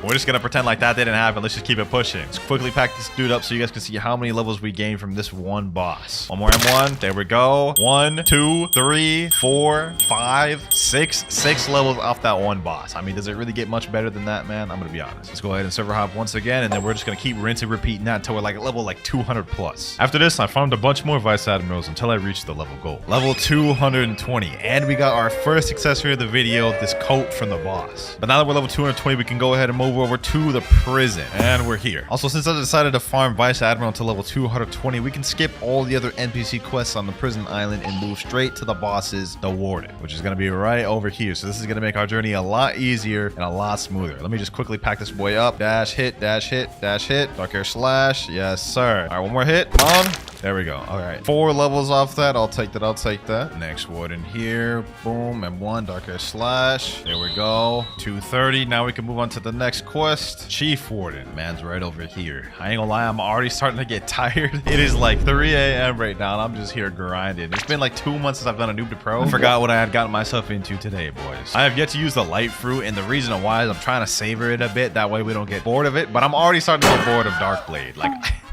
We're just gonna pretend like that didn't happen. Let's just keep it pushing. Let's quickly pack this dude up so you guys can see how many levels we gained from this one boss. One more M1. There we go. 1, 2, 3, 4, 5, 6. 6 levels off that one boss. I mean, does it really get much better than that, man? I'm gonna be honest. Let's go ahead and server hop once again, and then we're just gonna keep rinsing, repeating that until we're like level like 200 plus. After this, I farmed a bunch more Vice Admirals until I reached the level goal. Level 220. And we got our first accessory of the video, this coat from the boss. But now that we're level 220, we can go ahead and move over to the prison, and we're here. Also, since I decided to farm Vice Admiral to level 220, we can skip all the other NPC quests on the prison island and move straight to the bosses, the Warden, which is going to be right over here. So this is going to make our journey a lot easier and a lot smoother. Let me just quickly pack this boy up. Dash hit, dash hit, dash hit. Dark Air Slash. Yes, sir. All right, one more hit. Come on. There we go. All right, 4 levels off that. I'll take that. Next Warden here. Boom. M1. Dark Air Slash. There we go. 230. Now we can move on to the next quest. Chief Warden. Man's right over here. I ain't gonna lie, I'm already starting to get tired. It is like 3 a.m. right now, and I'm just here grinding. It's been like 2 months since I've done a noob to pro. I forgot what I had gotten myself into today, boys. I have yet to use the light fruit, and the reason why is I'm trying to savor it a bit. That way we don't get bored of it, but I'm already starting to get bored of Darkblade.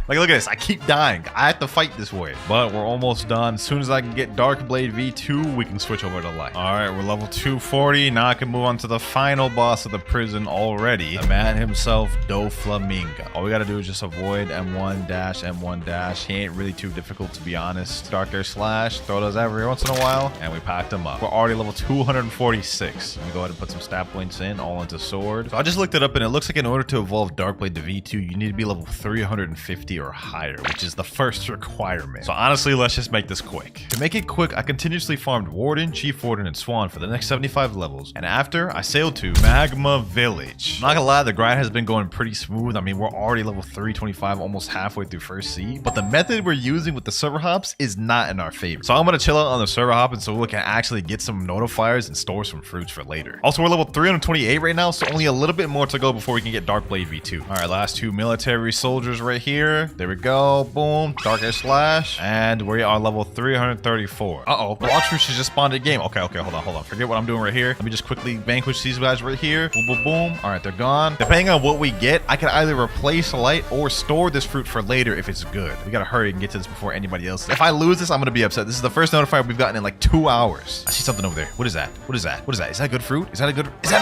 Like, look at this. I keep dying. I have to fight this way. But we're almost done. As soon as I can get Darkblade V2, we can switch over to light. All right, we're level 240. Now I can move on to the final boss of the prison already. The man himself, Doflamingo. All we got to do is just avoid M1 dash, M1 dash. He ain't really too difficult, to be honest. Dark Air Slash. Throw those every once in a while. And we packed him up. We're already level 246. Let me go ahead and put some stat points in, all into sword. So I just looked it up, and it looks like in order to evolve Darkblade to V2, you need to be level 350 or higher, which is the first requirement. So honestly, let's just make this quick. To make it quick, I continuously farmed Warden, Chief Warden, and Swan for the next 75 levels, and after, I sailed to Magma Village. I'm not gonna lie, the grind has been going pretty smooth. I mean, we're already level 325, almost halfway through first C, but the method we're using with the server hops is not in our favor. So I'm gonna chill out on the server hop, and so we can actually get some notifiers and store some fruits for later. Also, we're level 328 right now, so only a little bit more to go before we can get Darkblade V2. All right, last 2 military soldiers right here. there. There we go. Boom. Dark Air Slash. And we are level 334. Uh-oh. Blox fruit should just spawn a game. Okay, hold on. Forget what I'm doing right here. Let me just quickly vanquish these guys right here. Boom, boom, boom. All right, they're gone. Depending on what we get, I can either replace light or store this fruit for later if it's good. We gotta hurry and get to this before anybody else. If I lose this, I'm gonna be upset. This is the first notifier we've gotten in like 2 hours. I see something over there. What is that? What is that? What is that? Is that good fruit? Is that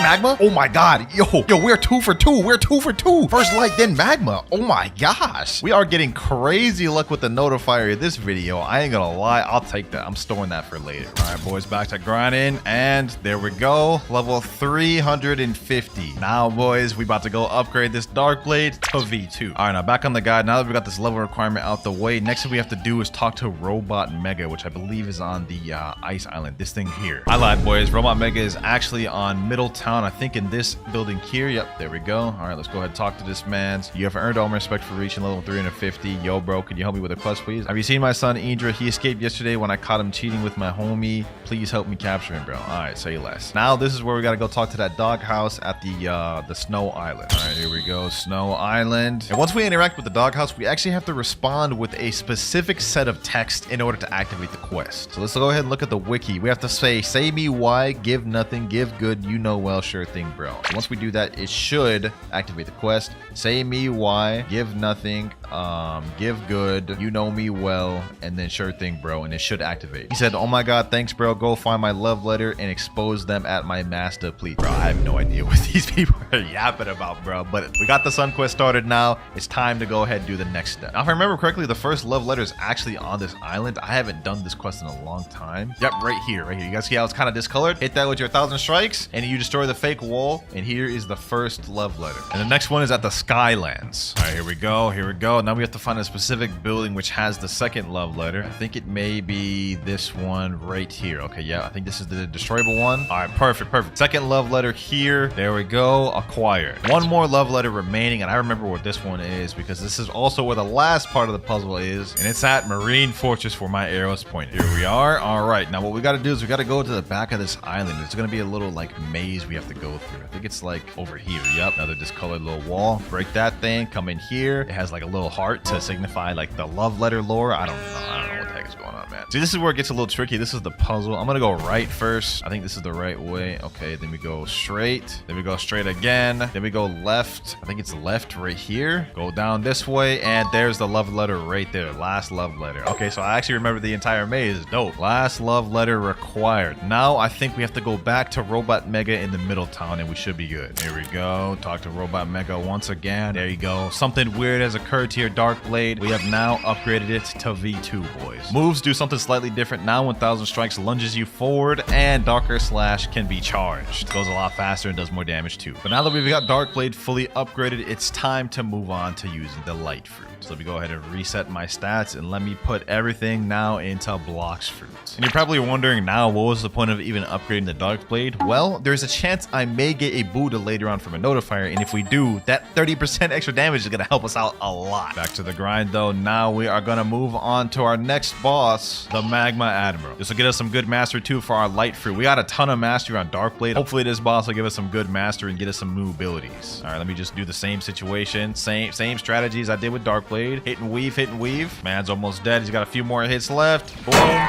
magma? Oh my god. Yo, we're 2 for 2. We're 2 for 2. First light, then magma. Oh my gosh. We are getting crazy luck with the notifier of this video. I ain't gonna lie. I'll take that. I'm storing that for later. All right, boys, back to grinding. And there we go. Level 350. Now, boys, we about to go upgrade this dark blade to V2. All right, now back on the guide. Now that we got this level requirement out the way, next thing we have to do is talk to Robot Mega, which I believe is on the ice island. This thing here. I lied, boys. Robot Mega is actually on Middletown. I think in this building here. Yep, there we go. All right, let's go ahead and talk to this man. You have earned all my respect for reaching level 350. Yo, bro, can you help me with a quest, please? Have you seen my son, Indra? He escaped yesterday when I caught him cheating with my homie. Please help me capture him, bro. All right, say less. Now, this is where we got to go talk to that doghouse at the Snow Island. All right, here we go. Snow Island. And once we interact with the doghouse, we actually have to respond with a specific set of text in order to activate the quest. So let's go ahead and look at the wiki. We have to say me why, give nothing, give good, you know well, sure thing, bro. So once we do that, it should activate the quest. Say me why, give nothing, give good, you know me well, and then sure thing, bro, and it should activate. He said, oh my god, thanks, bro. Go find my love letter and expose them at my master, please. Bro, I have no idea what these people are yapping about, bro, but we got the Sun Quest started now. It's time to go ahead and do the next step. Now, if I remember correctly, the first love letter is actually on this island. I haven't done this quest in a long time. Yep, right here. You guys see how it's kind of discolored? Hit that with your 1,000 strikes, and you destroy the fake wall, and here is the first love letter. And the next one is at the Skylands. All right, here we go. Now we have to find a specific building which has the second love letter. I think it may be this one right here. Okay, yeah, I think this is the destroyable one. All right, perfect. Second love letter here. There we go. Acquired. One more love letter remaining, and I remember what this one is because this is also where the last part of the puzzle is, and it's at Marine Fortress where my arrows point. Here we are. All right, now what we got to do is we got to go to the back of this island. It's going to be a little like maze we have to go through. I think it's like over here. Yep, another discolored little wall. Break that thing. Come in here. It has like a little heart to signify like the love letter lore. I don't know what the heck is going on, man. See, this is where it gets a little tricky. This is the puzzle. I'm gonna go right first. I think this is the right way. Okay, then we go straight. Then we go straight again. Then we go left. I think it's left right here. Go down this way, and there's the love letter right there. Last love letter. Okay, so I actually remember the entire maze. Dope. Last love letter required. Now I think we have to go back to Robot Mega in the Middletown, and we should be good. Here we go. Talk to Robot Mega once again. There you go. Something weird has occurred to your Dark Blade. We have now upgraded it to V2, boys. Moves do something slightly different. Now 1,000 strikes lunges you forward, and Darker Slash can be charged. It goes a lot faster and does more damage too. But now that we've got Dark Blade fully upgraded, it's time to move on to using the Light Fruit. So let me go ahead and reset my stats, and let me put everything now into Blox Fruit. And you're probably wondering now, what was the point of even upgrading the Dark Blade? Well, there's a chance I may get a Buddha later on from a notifier, and if we do, that 30% extra damage is going to help us out a lot. Back to the grind though. Now we are going to move on to our next boss, the Magma Admiral. This will get us some good mastery too for our Light Fruit. We got a ton of mastery on Dark Blade. Hopefully this boss will give us some good mastery and get us some new abilities. All right, let me just do the same situation. Same strategies I did with Dark Blade. Hit and weave. Man's almost dead. He's got a few more hits left. Boom.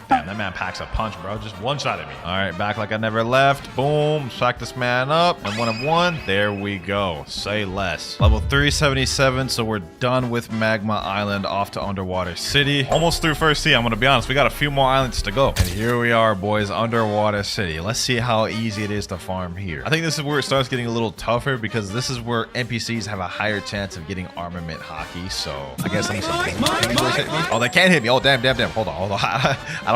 Damn, that man packs a punch, bro. Just one shot at me. All right, back like I never left. Boom. Sack this man up. And 1 of 1. There we go. Say less. Level 377. So we're done with Magma Island. Off to Underwater City. Almost through first sea. I'm going to be honest. We got a few more islands to go. And here we are, boys. Underwater City. Let's see how easy it is to farm here. I think this is where it starts getting a little tougher because this is where NPCs have a higher chance of getting armament hockey. So I guess let me see. Oh, they can't hit me. Oh, damn. Hold on.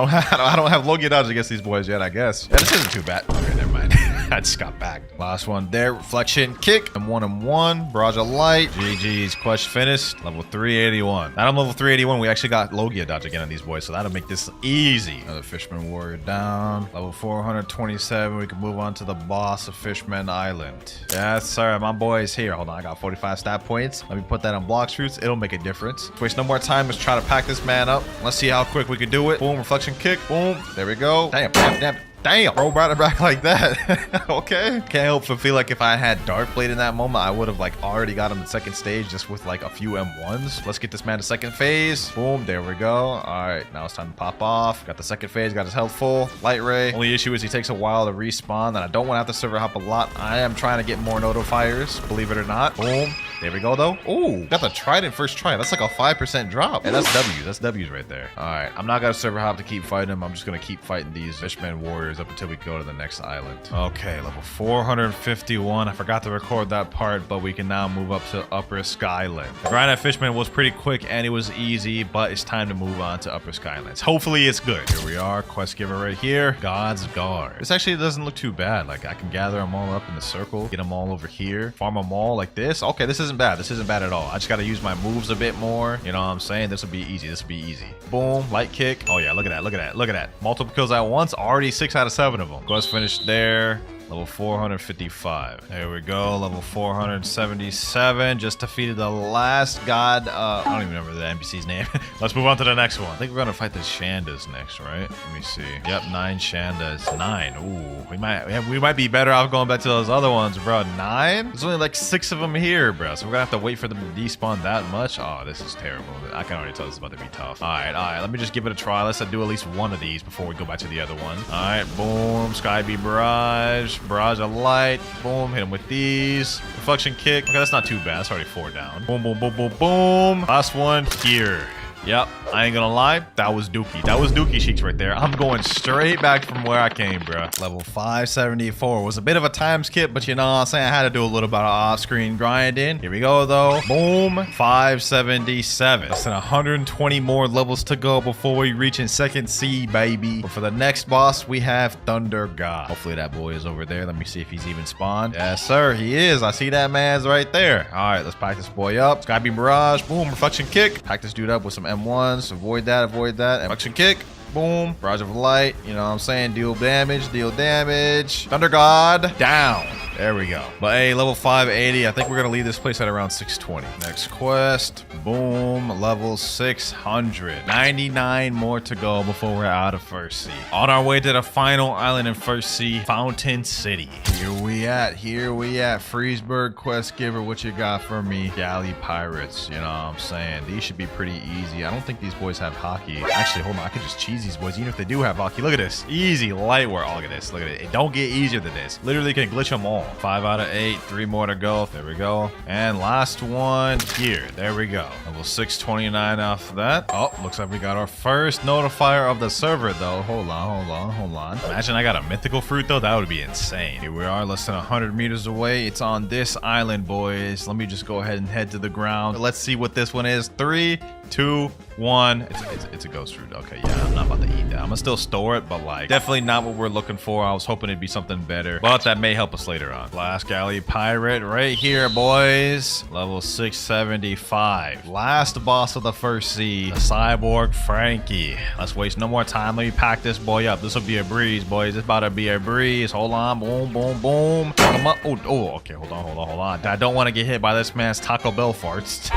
I don't have Logia dodge against these boys yet, I guess. Yeah, this isn't too bad. Okay, never mind. I just got back. Last one there. Reflection kick. And 1 and 1. Barrage of light. GG's. Quest finished. Level 381. Now I'm level 381. We actually got Logia dodge again on these boys, so that'll make this easy. Another Fishman Warrior down. Level 427. We can move on to the boss of Fishman Island. Yes, sir. My boy's here. Hold on. I got 45 stat points. Let me put that on Blox Fruits. It'll make a difference. Waste no more time. Let's try to pack this man up. Let's see how quick we can do it. Boom. Reflection kick. Boom. There we go. Damn. Damn, bro brought it back like that. Okay. Can't help but feel like if I had Dark Blade in that moment, I would have like already got him the second stage just with like a few M1s. Let's get this man to second phase. Boom, there we go. All right, now it's time to pop off. Got the second phase, got his health full. Light ray. Only issue is he takes a while to respawn, and I don't want to have to server hop a lot. I am trying to get more notifiers, believe it or not. Boom. There we go, though. Oh, got the trident first try. That's like a 5% drop. And that's W's. That's W's right there. All right. I'm not going to server hop to keep fighting him. I'm just going to keep fighting these Fishman warriors up until we go to the next island. Okay, level 451. I forgot to record that part, but we can now move up to Upper Skyland. The grind at Fishman was pretty quick and it was easy, but it's time to move on to Upper Skylands. Hopefully it's good. Here we are. Quest giver right here. God's Guard. This actually doesn't look too bad. Like, I can gather them all up in the circle, get them all over here, farm them all like this. Okay, this isn't bad. This isn't bad at all. I just got to use my moves a bit more. You know what I'm saying? This will be easy. This will be easy. Boom. Light kick. Oh, yeah. Look at that. Look at that. Look at that. Multiple kills at once. Already 6 out of 7 of them. Quest finished there. Level 455. There we go. Level 477. Just defeated the last god. I don't even remember the NPC's name. Let's move on to the next one. I think we're gonna fight the Shandas next, right? Let me see. Yep, 9 Shandas. 9. Ooh, we might be better off going back to those other ones, bro. 9? There's only like 6 of them here, bro. So we're gonna have to wait for them to despawn that much. Oh, this is terrible. I can already tell this is about to be tough. All right. Let me just give it a try. Let's do at least one of these before we go back to the other one. All right. Boom. Sky Beam Barrage. Barrage of light. Boom. Hit him with these. Reflection kick. Okay, that's not too bad. That's already 4 down. Boom, boom, boom, boom, boom. Last one here. Yep, I ain't gonna lie, that was dookie. That was dookie cheeks right there. I'm going straight back from where I came, bro. Level 574 was a bit of a time skip, but you know what I'm saying? I had to do a little bit of off-screen grinding. Here we go, though. Boom, 577. Less than 120 more levels to go before we reach in second C, baby. But for the next boss, we have Thunder God. Hopefully that boy is over there. Let me see if he's even spawned. Yes, sir, he is. I see that man's right there. All right, let's pack this boy up. Sky Beam Barrage. Boom, Reflection Kick. Pack this dude up with some M1s. Avoid that, avoid that. Reflection kick. Boom. Barrage of light. You know what I'm saying? Deal damage, deal damage. Thunder God. Down. There we go. But hey, level 580. I think we're going to leave this place at around 620. Next quest. Boom. Level 600. 99 more to go before we're out of First Sea. On our way to the final island in First Sea, Fountain City. Here we at. Here we at. Freesburg quest giver. What you got for me? Galley Pirates. You know what I'm saying? These should be pretty easy. I don't think these boys have hockey. Actually, hold on. I could just cheese these boys even if they do have hockey. Look at this. Easy light work. Oh, look at this. Look at it. It don't get easier than this. Literally can glitch them all. 5 out of 8. 3 more to go. There we go. And last one here. There we go. Level 629 off that. Oh, looks like we got our first notifier of the server, though. Hold on. Imagine I got a mythical fruit, though. That would be insane. Here we are, less than 100 meters away. It's on this island, boys. Let me just go ahead and head to the ground. Let's see what this one is. 3, 2, 1. It's a ghost fruit. Okay, yeah, I'm not about to eat that. I'm gonna still store it, but like definitely not what we're looking for. I was hoping it'd be something better, but that may help us later on. Last Galley Pirate right here, boys. Level 675. Last boss of the First Sea, the Cyborg Frankie. Let's waste no more time. Let me pack this boy up. This will be a breeze, boys. It's about to be a breeze. Hold on. Boom, boom, boom. Come up. Oh, okay. Hold on. I don't want to get hit by this man's Taco Bell farts.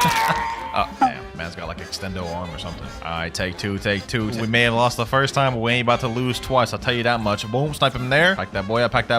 Oh, damn. Man's got like extendo arm or something. All right, take two. We may have lost the first time, but we ain't about to lose twice. I'll tell you that much. Boom, snipe him there. Pack that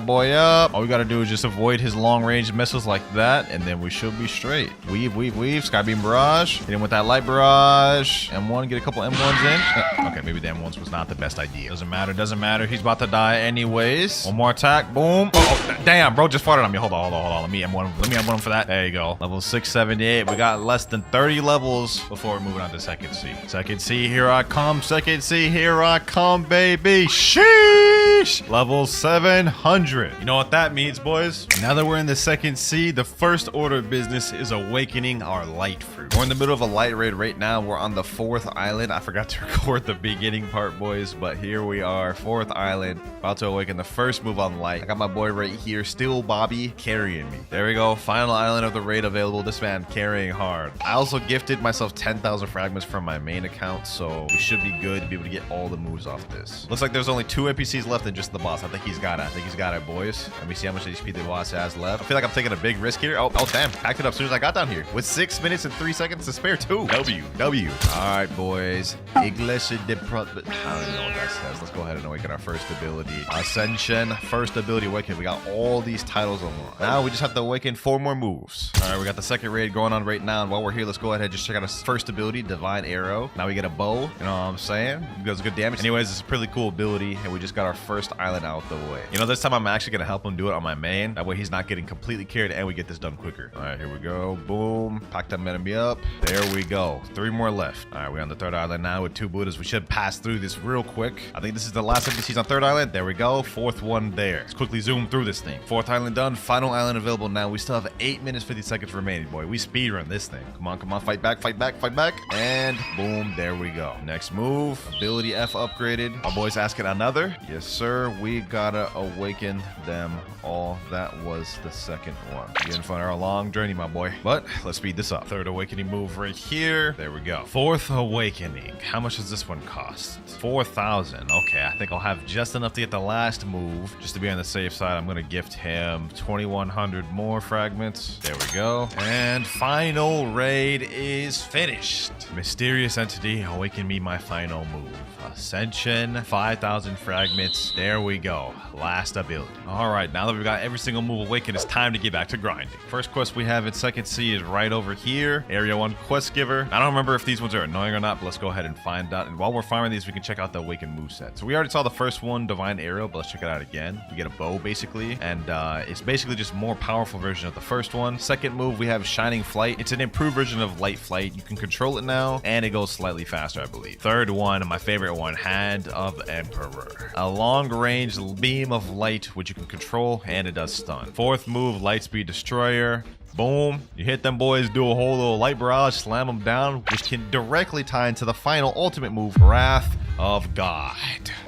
boy up. All we got to do is just avoid his long-range missiles like that, and then we should be straight. Weave. Sky Beam Barrage. Hit him with that light barrage. M1, get a couple M1s in. Okay, maybe the M1s was not the best idea. Doesn't matter. He's about to die anyways. One more attack. Boom. Oh, damn, bro just farted on me. Hold on. Let me M1 for that. There you go. Level 678. We got less than 30 levels before we're moving on to Second Sea. Second Sea, here I come. Second Sea, here I come, baby. Sheesh! Level 700. You know what that means, boys? Now that we're in the Second Sea, the first order of business is awakening our light fruit. We're in the middle of a light raid right now. We're on the 4th island. I forgot to record the beginning part, boys, but here we are, 4th island, about to awaken the first move on light. I got my boy right here, Still Bobby, carrying me. There we go. Final island of the raid available. This man carrying hard. I also gifted myself 10,000 fragments from my main account, so we should be good to be able to get all the moves off this. Looks like there's only 2 NPCs left and just the boss. I think he's got it, boys. Let me see how much HP the boss has left. I feel like I'm taking a big risk here. Oh damn. Packed it up as soon as I got down here. With 6 minutes and 3 seconds to spare, too. W. All right, boys. Iglesia de Pro... I don't even know what that says. Let's
go ahead and awaken our first ability. Ascension, first ability awaken. We got all these titles unlocked. Now we just have to awaken 4 more moves. All right, we got the second raid going on right now. And while we're here, let's go ahead and just check out our first ability, Divine Arrow. Now we get a bow. You know what I'm saying? It does good damage. Anyways, it's a pretty cool ability. And we just got our first island out the way. You know, this time I'm actually going to help him do it on my main. That way he's not getting completely carried and we get this done quicker. All right, here we go. Boom. Pack that enemy up. There we go. 3 more left. All right, we're on the third island now with 2 Buddhas. We should pass through this real quick. I think this is the last NPCs on third island. There we go. 4th one there. Let's quickly zoom through this thing. 4th island done. Final island available now. We still have 8 minutes, 50 seconds remaining, boy. We speedrun this thing. Come on, come on. Fight back, fight back, fight back. And boom, there we go. Next move. Ability F upgraded. My boy's asking another. Yes, sir. We gotta awaken them all. That was the second one. Getting fun our long journey, my boy. But let's speed this up. Third awakening move right here. There we go. 4th awakening. How much does this one cost? 4,000. Okay, I think I'll have just enough to get the last move. Just to be on the safe side, I'm gonna gift him 2,100 more fragments. There we go. And final raid is finished. Mysterious entity, awaken me my final move. Ascension, 5,000 fragments. There we go. Last ability. All right, now that we've got every single move awakened, it's time to get back to grinding. First quest we have in Second Sea is right over here. Area 1 quest giver. I don't remember if these ones are annoying or not, but let's go ahead and find out. And while we're farming these, we can check out the awakened moveset. So we already saw the first one, Divine Arrow, but let's check it out again. We get a bow basically, and it's basically just more powerful version of the first one. Second move, we have Shining Flight. It's an improved version of Light Flight. You can control it now, and it goes slightly faster, I believe. Third one, my favorite one, Hand of Emperor. A long-range beam of light, which you can control, and it does stun. 4th move, Lightspeed Destroyer. Boom. You hit them boys, do a whole little light barrage, slam them down, which can directly tie into the final ultimate move, Wrath of God.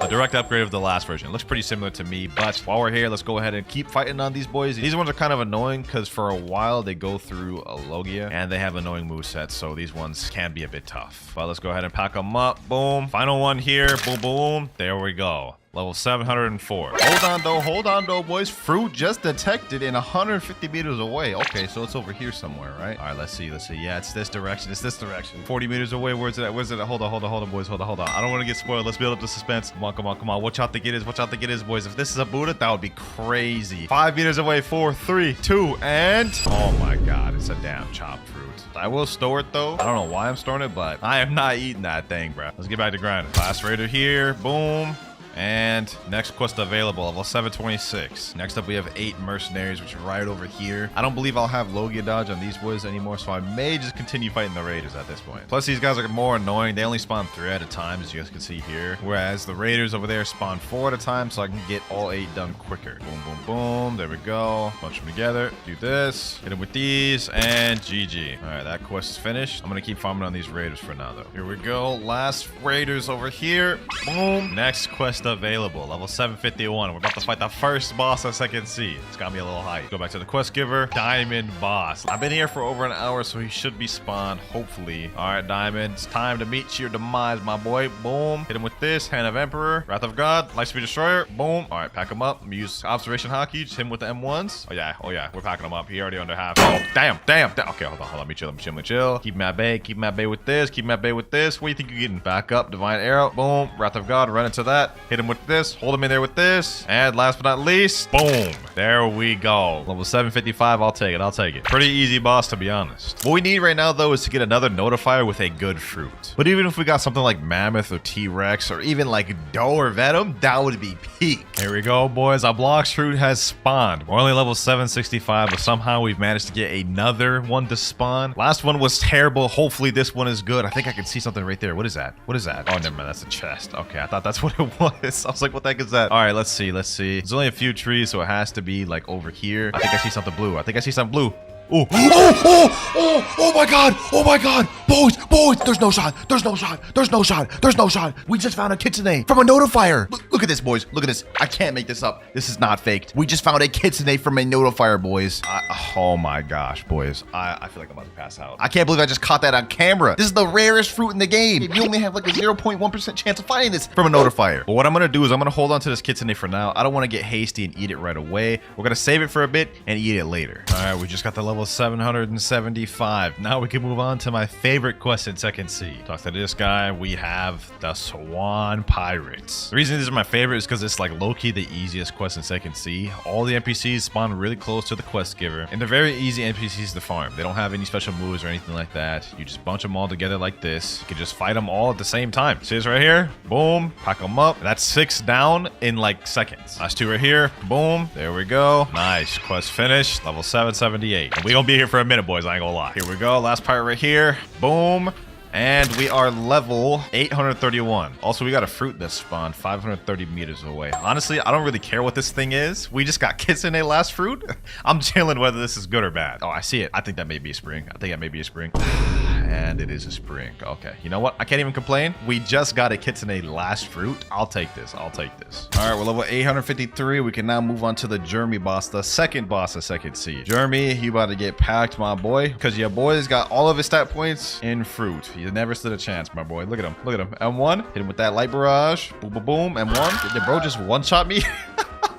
A direct upgrade of the last version. It looks pretty similar to me, but while we're here, let's go ahead and keep fighting on these boys. These ones are kind of annoying because for a while they go through a Logia and they have annoying movesets, so these ones can be a bit tough. But let's go ahead and pack them up. Boom. Final one here. Boom, boom. There we go. Level 704. Hold on though, boys. Fruit just detected in 150 meters away. Okay, so it's over here somewhere, right? All right, let's see. Yeah, it's this direction. 40 meters away. Where's it at? Hold on, boys. Hold on. I don't want to get spoiled. Let's build up the suspense. Come on. Watch out, the get is, boys. If this is a Buddha, that would be crazy. 5 meters away. 4, 3, 2, and oh my God, it's a damn chopped fruit. I will store it though. I don't know why I'm storing it, but I am not eating that thing, bro. Let's get back to grinding. Class Raider here. Boom. And next quest available, level 726. Next up, we have 8 mercenaries, which are right over here. I don't believe I'll have Logia dodge on these boys anymore, so I may just continue fighting the raiders at this point. Plus, these guys are more annoying. They only spawn 3 at a time, as you guys can see here. Whereas the raiders over there spawn 4 at a time, so I can get all 8 done quicker. Boom, boom, boom. There we go. Bunch them together. Do this. Hit them with these, and GG. All right, that quest is finished. I'm gonna keep farming on these raiders for now, though. Here we go. Last raiders over here. Boom. Next quest available, level 751. We're about to fight the first boss of Second Sea. It's got me a little hype. Go back to the quest giver, Diamond Boss. I've been here for over an hour, so he should be spawned, hopefully. All right, Diamond, it's time to meet your demise, my boy. Boom. Hit him with this, Hand of Emperor, Wrath of God, Lightspeed Destroyer. Boom. All right, pack him up. Use Observation Hockey. Hit him with the M1s. Oh yeah, we're packing him up. He already under half. Oh, damn. Okay, hold on. Let me chill. Keep him at bay with this. What do you think you're getting? Back up, Divine Arrow. Boom. Wrath of God, run into that. Hit him with this, hold him in there with this, and last but not least, boom, there we go. Level 755. I'll take it. Pretty easy boss, to be honest. What we need right now though is to get another notifier with a good fruit. But even if we got something like Mammoth or T-Rex or even like Doe or Venom, that would be peak. Here we go, boys. Our Blox fruit has spawned. We're only level 765, but somehow we've managed to get another one to spawn. Last one was terrible. Hopefully this one is good. I think I can see something right there. What is that? Oh, never mind. That's a chest. Okay, I thought that's what it was. I was like, what the heck is that? All right, let's see. There's only a few trees, so it has to be like over here. I think I see something blue. Oh my God. Boys, there's no shot. We just found a kitsune from a notifier.
Look at this, boys. Look at this. I can't make this up. This is not faked. We just found a kitsune from a notifier, boys. Oh my gosh, boys. I feel like I'm about to pass out. I can't believe I just caught that on camera. This is the rarest fruit in the game. You only have like a 0.1% chance of finding this from a notifier. But what I'm gonna do is I'm gonna hold on to this kitsune for now. I don't want to get hasty and eat it right away. We're gonna save it for a bit and eat it later. All right, we just got the level 775. Now we can move on to my favorite quest in Second Sea. Talk to this guy. We have the Swan Pirates. The reason these are my favorite is because it's like low-key the easiest quest in Second Sea. All the NPCs spawn really close to the quest giver, and they're very easy NPCs to farm. They don't have any special moves or anything like that. You just bunch them all together like this. You can just fight them all at the same time. See this right here? Boom, pack them up. That's 6 down in like seconds. Last 2 right here. Boom, there we go. Nice, quest finished. Level 778. And we gonna be here for a minute, boys. I ain't gonna lie. Here we go. Last pirate right here. Boom. And we are level 831. Also, we got a fruit that spawned 530 meters away. Honestly, I don't really care what this thing is. We just got kitsune last fruit. I'm chilling whether this is good or bad. Oh, I see it. I think that may be a spring. I think that may be a spring. And it is a spring. Okay. You know what? I can't even complain. We just got a kitsune last fruit. I'll take this. I'll take this. All right, we're level 853. We can now move on to the Jeremy boss, the second boss of Second Sea. Jeremy, you about to get packed, my boy, because your boy's got all of his stat points in fruit. You never stood a chance, my boy. Look at him. Look at him. M1. Hit him with that light barrage. Boom, boom, boom. M1. Did bro just one-shot me?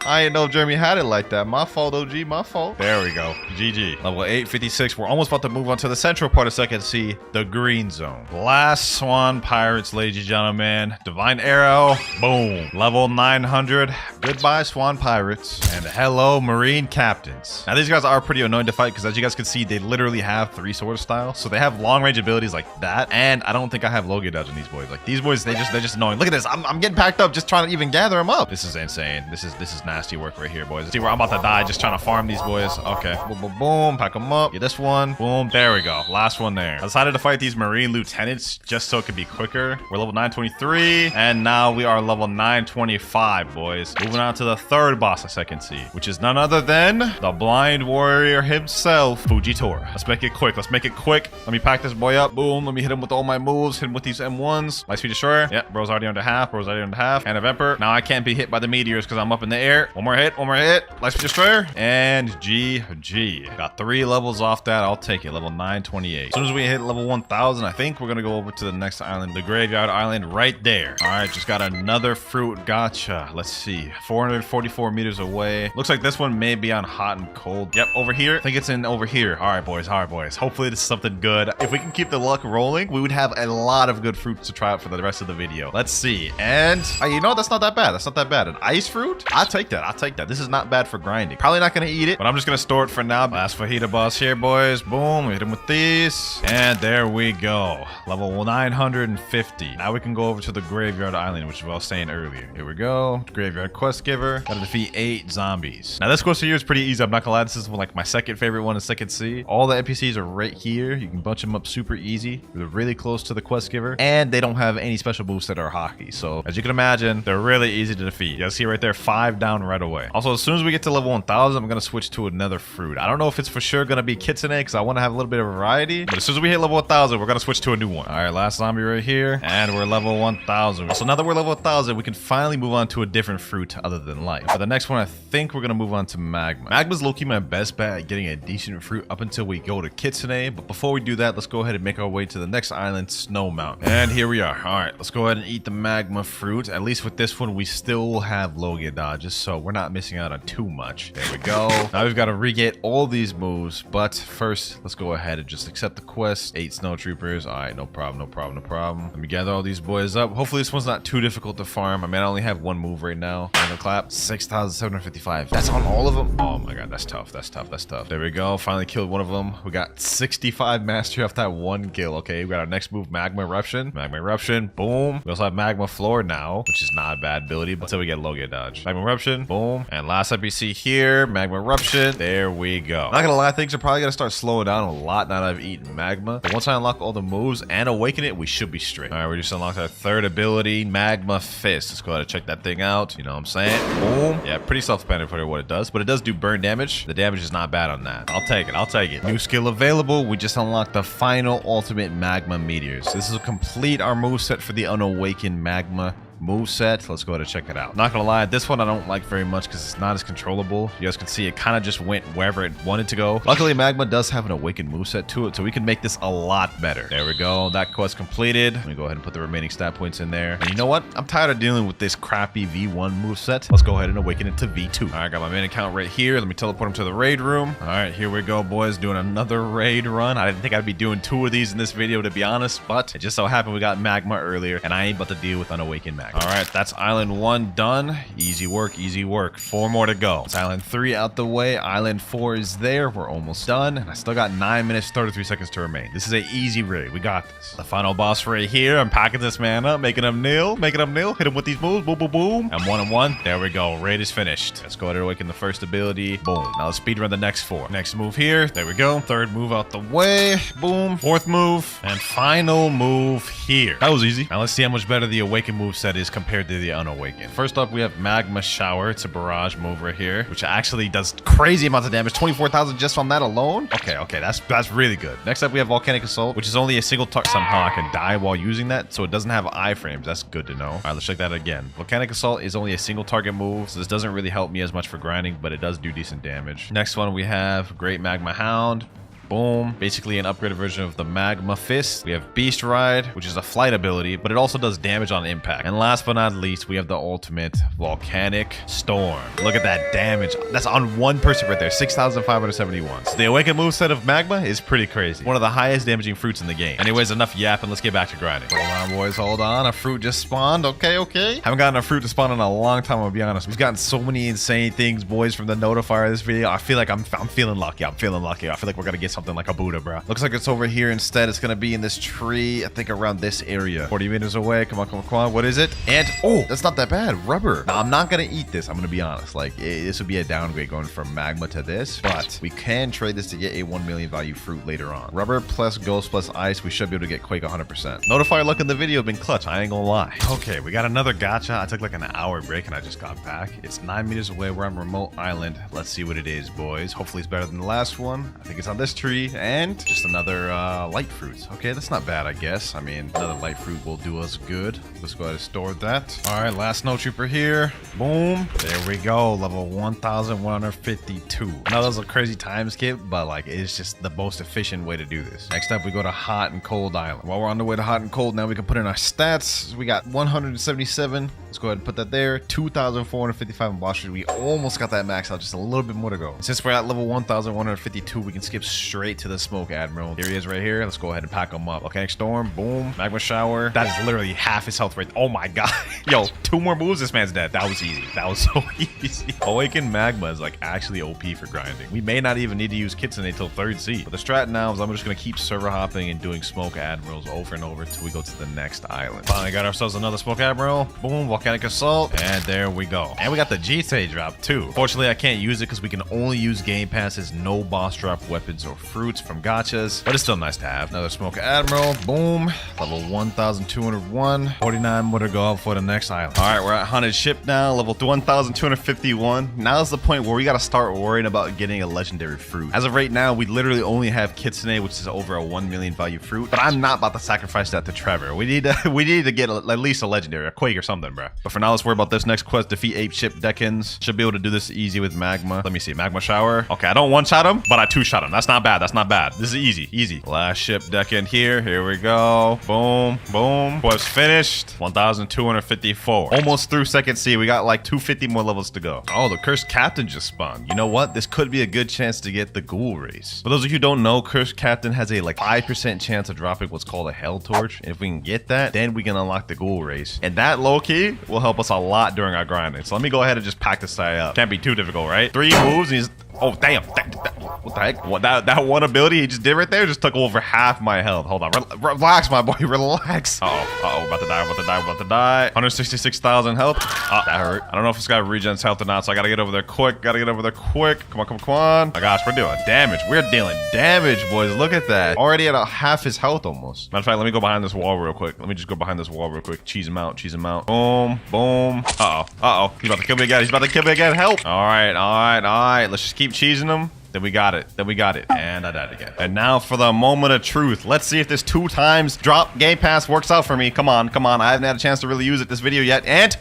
I didn't know Jeremy had it like that. My fault, OG. My fault. There we go. GG. Level 856. We're almost about to move on to the central part of Second Sea, the green zone. Last Swan Pirates, ladies and gentlemen. Divine Arrow. Boom. Level 900. Goodbye, Swan Pirates. And hello, Marine Captains. Now, these guys are pretty annoying to fight because, as you guys can see, they literally have 3 sword styles. So they have long range abilities like that. And I don't think I have Logia dodge on these boys. Like, these boys, they're just annoying. Look at this. I'm getting packed up just trying to even gather them up. This is insane. This is nasty work right here, boys. See where I'm about to die just trying to farm these boys. Okay. Boom, boom, boom. Pack them up. Get this one. Boom. There we go. Last one there. I decided to fight these Marine Lieutenants just so it could be quicker. We're level 923. And now we are level 925, boys. Moving on to the third boss of Second Sea, which is none other than the blind warrior himself, Fujitora. Let's make it quick. Let's make it quick. Let me pack this boy up. Boom. Let me hit him with all my moves. Hit him with these M1s. Light speed destroyer. Yep. Bro's already under half. Bro's already under half. And of Emperor. Now I can't be hit by the meteors because I'm up in the air. One more hit. One more hit. Light speed destroyer. And GG. Got 3 levels off that. I'll take it. Level 928. As soon as we hit level 1000, I think we're going to go over to the next island, the Graveyard Island right there. All right. Just got another fruit. Gotcha. Let's see. 444 meters away. Looks like this one may be on hot and cold. Yep. Over here. I think it's in over here. All right, boys. All right, boys. Hopefully this is something good. If we can keep the luck rolling, we would have a lot of good fruits to try out for the rest of the video. Let's see. And you know, that's not that bad. That's not that bad. An ice fruit? I'll take that. I'll take that. This is not bad for grinding. Probably not going to eat it, but I'm just going to store it for now. Last fajita boss here, boys. Boom. We hit him with these. And there we go. Level 950. Now we can go over to the Graveyard Island, which I was saying earlier. Here we go. Graveyard Quest Giver. Gotta defeat 8 zombies. Now this quest here is pretty easy. I'm not gonna lie. This is like my second favorite one in Second Sea. All the NPCs are right here. You can bunch them up super easy. They're really close to the quest giver. And they don't have any special moves that are hockey. So as you can imagine, they're really easy to defeat. You guys see right there, 5 down right away. Also, as soon as we get to level 1000, I'm gonna switch to another fruit. I don't know if it's for sure gonna be kitsune because I want to have a little bit of variety. But as soon as we hit level 1000, we're gonna switch to a new one. All right, last zombie right here. And we're level 1000. So now that we're level 1000, we can finally move on to a different fruit other than life. For the next one, I think we're gonna move on to magma. Magma's low-key my best bet at getting a decent fruit up until we go to kitsune. But before we do that, let's go ahead and make our way to the next island, Snow Mountain. And here we are. All right, let's go ahead and eat the magma fruit. At least with this one, we still have Logia dodges, so we're not missing out on too much. There we go. Now we've got to re-get all these moves, but first, let's go ahead and just accept the quest. 8 snow troopers. All right, no problem, no problem, no problem. Let me gather all these boys up. Hopefully this one's not too difficult to farm. I mean, I only have 1 move right now. Clap. 6,755. That's on all of them. Oh my god, that's tough. That's tough. That's tough. There we go. Finally killed one of them. We got 65 mastery off that 1 kill. Okay, we got our next move, Magma Eruption. Magma Eruption. Boom. We also have Magma Floor now, which is not a bad ability, but until we get Logia dodge. Magma Eruption. Boom. And last NPC here, Magma Eruption. There we go. Not gonna lie, things are probably gonna start slowing down a lot now that I've eaten Magma. But once I unlock all the moves and awaken it, we should be straight. All right, we just unlocked our 3rd ability, Magma Fist. Let's go ahead and check that thing out. You know what I'm saying? Boom. Yeah, pretty self-explanatory what it does, but it does do burn damage. The damage is not bad on that. I'll take it. I'll take it. New skill available. We just unlocked the final ultimate Magma Meteors. This will complete our moveset for the unawakened Magma moveset. Let's go ahead and check it out. Not gonna lie, this one I don't like very much because it's not as controllable. You guys can see it kind of just went wherever it wanted to go. Luckily, Magma does have an awakened moveset to it, so we can make this a lot better. There we go. That quest completed. Let me go ahead and put the remaining stat points in there. And you know what? I'm tired of dealing with this crappy V1 moveset. Let's go ahead and awaken it to V2. All right, got my main account right here. Let me teleport him to the raid room. All right, here we go, boys. Doing another raid run. I didn't think I'd be doing 2 of these in this video, to be honest, but it just so happened we got Magma earlier, and I ain't about to deal with unawakened Magma. All right, that's Island 1 done. Easy work, easy work. 4 more to go. It's Island 3 out the way. Island 4 is there. We're almost done. And I still got 9 minutes, 33 seconds to remain. This is an easy raid. We got this. The final boss right here. I'm packing this man up, making him kneel, making him kneel. Hit him with these moves. Boom, boom, boom. I'm 1 and 1. There we go. Raid is finished. Let's go ahead and awaken the first ability. Boom. Now let's speedrun the next 4. Next move here. There we go. Third move out the way. Boom. Fourth move. And final move here. That was easy. Now let's see how much better the awakened move set is compared to the unawakened. First up, we have Magma Shower. It's a barrage move right here, which actually does crazy amounts of damage. 24,000 just on that alone. Okay, that's really good. Next up, we have Volcanic Assault, which is only a single target. Somehow I can die while using that, so it doesn't have iframes. That's good to know. All right, let's check that again. Volcanic Assault is only a single target move, so this doesn't really help me as much for grinding, but it does do decent damage. Next one, we have Great Magma Hound. Boom. Basically an upgraded version of the Magma Fist. We have Beast Ride, which is a flight ability, but it also does damage on impact. And last but not least, we have the ultimate Volcanic Storm. Look at that damage. That's on one person right there. 6,571. So the awakened moveset of Magma is pretty crazy. One of the highest damaging fruits in the game. Anyways, enough yapping. Let's get back to grinding. Hold on, boys. Hold on. A fruit just spawned. Okay. Haven't gotten a fruit to spawn in a long time, I'll be honest. We've gotten so many insane things, boys, from the notifier of this video. I feel like I'm feeling lucky. I feel like we're going to get something like a Buddha, bro. Looks like it's over here instead. It's gonna be in this tree, I think around this area. 40 meters away. Come on. What is it? And oh, that's not that bad. Rubber. Now, I'm not gonna eat this. I'm gonna be honest. Like, this would be a downgrade going from Magma to this, but we can trade this to get a 1 million value fruit later on. Rubber plus ghost plus ice. We should be able to get Quake 100%. Notifier luck in the video been clutch. I ain't gonna lie. Okay, we got another gacha. I took like an hour break and I just got back. It's 9 meters away. We're on Remote Island. Let's see what it is, boys. Hopefully it's better than the last one. I think it's on this tree. And just another light fruit. Okay, that's not bad, I guess. I mean, another light fruit will do us good. Let's go ahead and store that. All right, last snow trooper here. Boom. There we go. Level 1,152. Now, that was a crazy time skip, but like, it's just the most efficient way to do this. Next up, we go to Hot and Cold Island. While we're on the way to Hot and Cold, now we can put in our stats. We got 177. Let's go ahead and put that there. 2,455 in boss street. We almost got that max out. Just a little bit more to go. Since we're at level 1,152, we can skip straight to the Smoke Admiral. Here he is right here. Let's go ahead and pack him up. Volcanic Storm. Boom. Magma Shower. That is literally half his health rate. Oh my god. Yo, 2 more moves. This man's dead. That was easy. That was so easy. Awakened Magma is like actually OP for grinding. We may not even need to use Kitsune until 3rd seed. But the strat now is I'm just going to keep server hopping and doing Smoke Admirals over and over until we go to the next island. Finally got ourselves another Smoke Admiral. Boom. Volcanic Assault. And there we go. And we got the G-Stage drop too. Fortunately, I can't use it because we can only use Game Passes, no boss drop weapons or fruits from gachas. But it's still nice to have. Another Smoke Admiral. Boom. Level 1,201. 49 more to go for the next island. All right, we're at Haunted Ship now. Level 1,251. Now's the point where we got to start worrying about getting a legendary fruit. As of right now, we literally only have Kitsune, which is over a 1 million value fruit. But I'm not about to sacrifice that to Trevor. We need to get at least a legendary, a Quake or something, bro. But for now, let's worry about this next quest. Defeat Ape Ship Deckins. Should be able to do this easy with Magma. Let me see. Magma Shower. Okay, I don't one-shot him, but I two-shot him. That's not bad. This is easy. Last ship deck in here. Here we go. Boom. Quest finished. 1,254. Almost through 2nd seed. We got like 250 more levels to go. Oh, the Cursed Captain just spawned. You know what? This could be a good chance to get the Ghoul Race. For those of you who don't know, Cursed Captain has a like 5% chance of dropping what's called a Hell Torch. And if we can get that, then we can unlock the Ghoul Race. And that low-key will help us a lot during our grinding. So let me go ahead and just pack this guy up. Can't be too difficult, right? 3 moves and he's... Oh, damn. What the heck? What, that one ability he just did right there just took over half my health. Hold on. Relax, my boy. Relax. Uh-oh. About to die. 166,000 health. That hurt. I don't know if this guy regens health or not, so I gotta get over there quick. Come on. My gosh, we're doing damage. We're dealing damage, boys. Look at that. Already at a half his health almost. Matter of fact, let me go behind this wall real quick. Cheese him out. Boom. Uh-oh. He's about to kill me again. Help. All right. Let's just keep cheesing him.
Then we got it. Then we got it. And I died again. And now for the moment of truth. Let's see if this 2 times drop Game Pass works out for me. Come on, come on. I haven't had a chance to really use it this video yet. And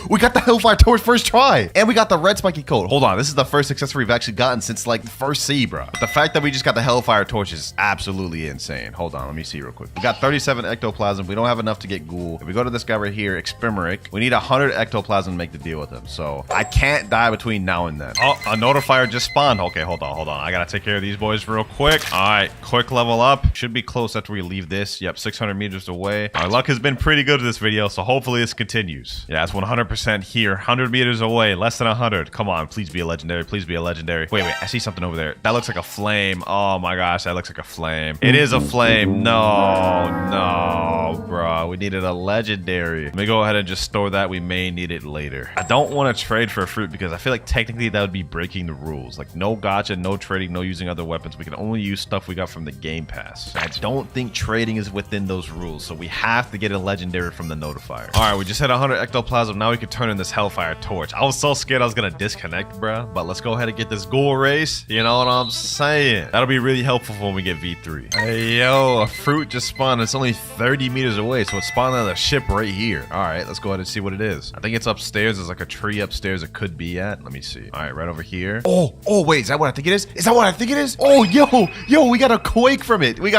we got the Hellfire Torch first try. And we got the red spiky coat. Hold on. This is the first accessory we've actually gotten since like the first sea, bro. But the fact that we just got the Hellfire Torch is absolutely insane. Hold on. Let me see real quick. We got 37 ectoplasm. We don't have enough to get ghoul. If we go to this guy right here, Experimeric, we need 100 ectoplasm to make the deal with him. So I can't die between now and then. Oh, a notifier just spawned. Okay, hold on. I gotta take care of these boys real quick. All right, quick level up. Should be close after we leave this. Yep, 600 meters away. Our luck has been pretty good this video, so hopefully this continues. Yeah, it's 100% here. 100 meters away, less than 100. Come on, please be a legendary. Please be a legendary. Wait, I see something over there. That looks like a flame. Oh my gosh, that looks like a flame. It is a flame. No, bro. We needed a legendary. Let me go ahead and just store that. We may need it later. I don't want to trade for a fruit because I feel like technically that would be breaking the rules. Like no gacha, no trading, no using other weapons. We can only use stuff we got from the Game Pass. I don't think trading is within those rules, so we have to get a legendary from the notifier. All right, we just hit 100 ectoplasm. Now we can turn in this Hellfire Torch. I was so scared I was gonna disconnect, bro. But let's go ahead and get this ghoul race. You know what I'm saying? That'll be really helpful for when we get V3. Hey, yo, a fruit just spawned. It's only 30 meters away, so it's spawned on the ship right here. All right, let's go ahead and see what it is. I think it's upstairs. There's like a tree upstairs it could be at. Let me see. All right, right over here. Oh, wait, is that what I think it is? Is that what I think it is? Oh, yo, we got a quake from it. We're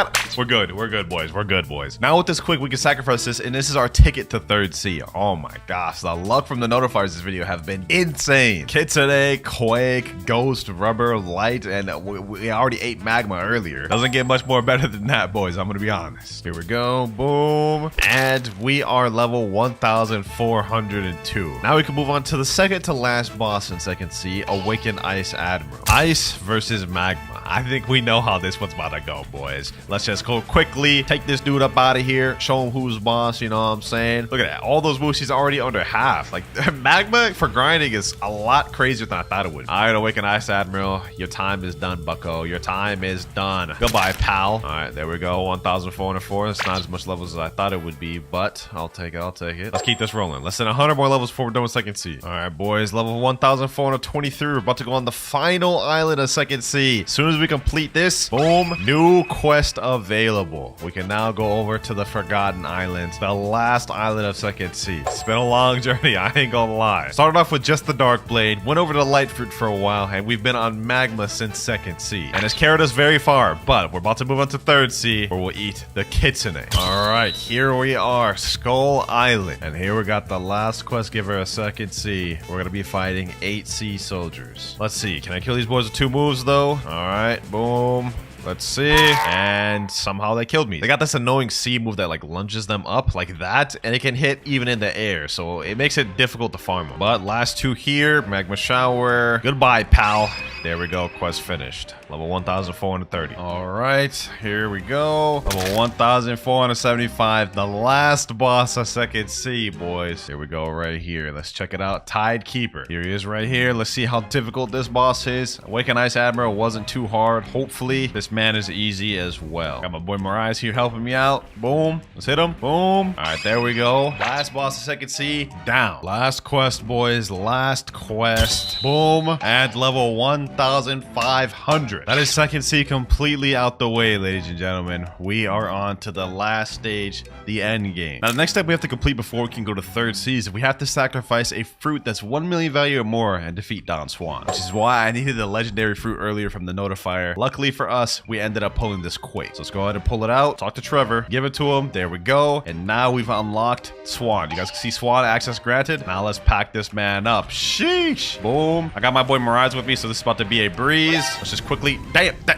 good. We're good, boys. We're good, boys. Now with this quick, we can sacrifice this, and this is our ticket to 3rd sea. Oh my gosh, the luck from the notifiers this video have been insane. Kitsune, quake, ghost, rubber, light, and we already ate magma earlier. Doesn't get much more better than that, boys. I'm gonna be honest. Here we go. Boom. And we are level 1,402. Now we can move on to the second to last boss in 2nd sea, Awakened Ice Admiral. Ice versus magma. I think we know how this one's about to go, boys. Let's just go quickly, take this dude up out of here, show him who's boss, you know what I'm saying? Look at that. All those moves, he's already under half. Like, magma for grinding is a lot crazier than I thought it would. All right, Awakened Ice Admiral. Your time is done, bucko. Your time is done. Goodbye, pal. All right, there we go. 1,404. That's not as much levels as I thought it would be, but I'll take it. Let's keep this rolling. Less than 100 more levels before we're done with 2nd sea. All right, boys. Level 1,423. We're about to go on the final island of 2nd sea. As soon as we complete this, boom, new quest available. We can now go over to the Forgotten Islands, the last island of 2nd sea. It's been a long journey, I ain't gonna lie. Started off with just the Dark Blade, went over to Light Fruit for a while, and we've been on magma since 2nd sea. And it's carried us very far, but we're about to move on to 3rd sea, where we'll eat the kitsune. All right, here we are, Skull Island. And here we got the last quest giver of 2nd sea. We're gonna be fighting 8 sea soldiers. Let's see, can I kill these boys with 2 moves though? All right, boom. Let's see. And somehow they killed me. They got this annoying C move that like lunges them up like that, and it can hit even in the air, so it makes it difficult to farm them. But last 2 here, Magma Shower. Goodbye, pal. There we go. Quest finished. Level 1,430. All right, here we go. Level 1,475. The last boss of 2nd sea, boys. Here we go right here. Let's check it out. Tide Keeper. Here he is right here. Let's see how difficult this boss is. Awakened Ice Admiral wasn't too hard. Hopefully, this man is easy as well. Got my boy Mariah here helping me out. Boom. Let's hit him. Boom. All right, there we go. Last boss of 2nd sea. Down. Last quest, boys. Last quest. Boom. And level 1,500. That is 2nd sea completely out the way, ladies and gentlemen. We are on to the last stage, the end game. Now, the next step we have to complete before we can go to 3rd sea is we have to sacrifice a fruit that's 1 million value or more and defeat Don Swan, which is why I needed the legendary fruit earlier from the notifier. Luckily for us, we ended up pulling this quake. So let's go ahead and pull it out, talk to Trevor, give it to him. There we go. And now we've unlocked Swan. You guys can see Swan access granted. Now let's pack this man up. Sheesh. Boom. I got my boy Mirage with me, so this is about to be a breeze. Let's just quickly...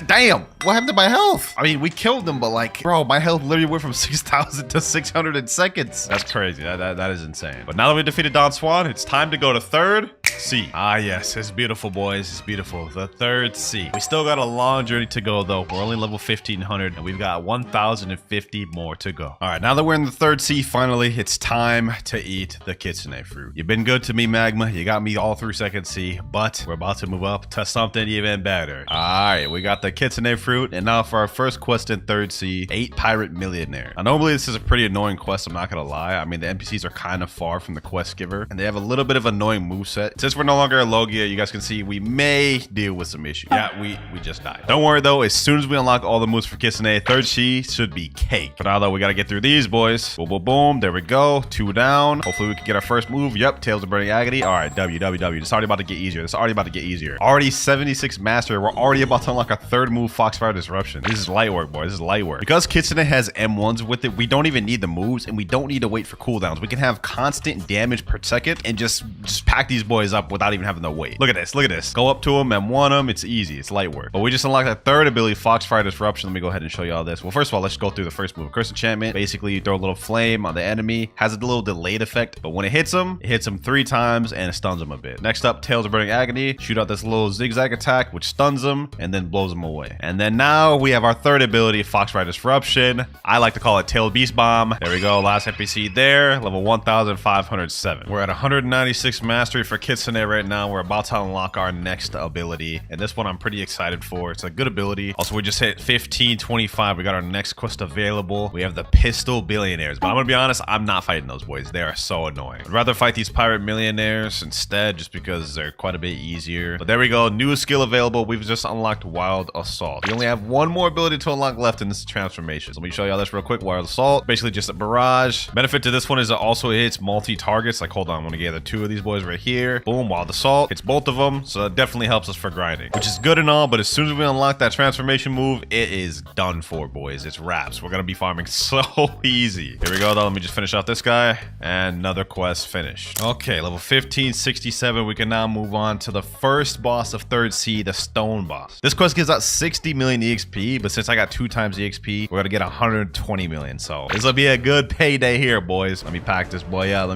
Damn. What happened to my health? I mean, we killed him, but like, bro, my health literally went from 6,000 to 600 in seconds. That's crazy. That is insane. But now that we defeated Don Swan, it's time to go to 3rd sea. Ah, yes. It's beautiful, boys. It's beautiful. The 3rd sea. We still got a long journey to go, though. We're only level 1,500, and we've got 1,050 more to go. All right, now that we're in the 3rd sea, finally, it's time to eat the kitsune fruit. You've been good to me, Magma. You got me all through 2nd sea, but we're about to move up to something even better. All right, we got the kitsune fruit, and now for our first quest in 3rd sea, 8 Pirate Millionaire. Now, normally, this is a pretty annoying quest, I'm not gonna lie. I mean, the NPCs are kind of far from the quest giver, and they have a little bit of annoying moveset. But since we're no longer a Logia, you guys can see we may deal with some issues. Yeah, we just died. Don't worry though, as soon as we unlock all the moves for Kitsune, third Chi should be cake. For now though, we gotta get through these boys. Boom, boom, boom. There we go. 2 down. Hopefully we can get our first move. Yep, Tails of Burning Agony. All right, W. It's already about to get easier. Already 76 mastery. We're already about to unlock our third move, Foxfire Disruption. This is light work, boys. This is light work. Because Kitsune has M1s with it, we don't even need the moves and we don't need to wait for cooldowns. We can have constant damage per second and just pack these boys up without even having to wait. Look at this. Look at this. Go up to them and M1 them. It's easy. It's light work. But we just unlocked a third ability, Foxfire Disruption. Let me go ahead and show you all this. Well, first of all, let's go through the first move. Curse Enchantment. Basically, you throw a little flame on the enemy. Has a little delayed effect, but when it hits them 3 times and it stuns them a bit. Next up, Tails of Burning Agony. Shoot out this little zigzag attack, which stuns them and then blows them away. And then now we have our third ability, Foxfire Disruption. I like to call it Tail Beast Bomb. There we go. Last NPC there. Level 1507. We're at 196 mastery for Kitsune right now. We're about to unlock our next ability. And this one I'm pretty excited for. It's a good ability. Also, we just hit 1525. We got our next quest available. We have the Pistol Billionaires. But I'm going to be honest, I'm not fighting those boys. They are so annoying. I'd rather fight these Pirate Millionaires instead just because they're quite a bit easier. But there we go. New skill available. We've just unlocked Wild Assault. We only have one more ability to unlock left in this transformation. So let me show y'all this real quick. Wild Assault. Basically just a barrage. Benefit to this one is it also hits multi-targets. Like, hold on. I'm going to gather 2 of these boys right here. Boom. Wild Assault. Hits both of them. So that definitely helps us for grinding, which is good and all. But as soon as we unlock that transformation move, it is done for, boys. It's wraps. We're going to be farming so easy. Here we go, though. Let me just finish off this guy. And another quest finished. Okay, level 1567. We can now move on to the first boss of third sea, the Stone Boss. This quest gives out 60 million EXP, but since I got 2 times EXP, we're gonna get 120 million. So this will be a good payday here, boys. Let me pack this boy up.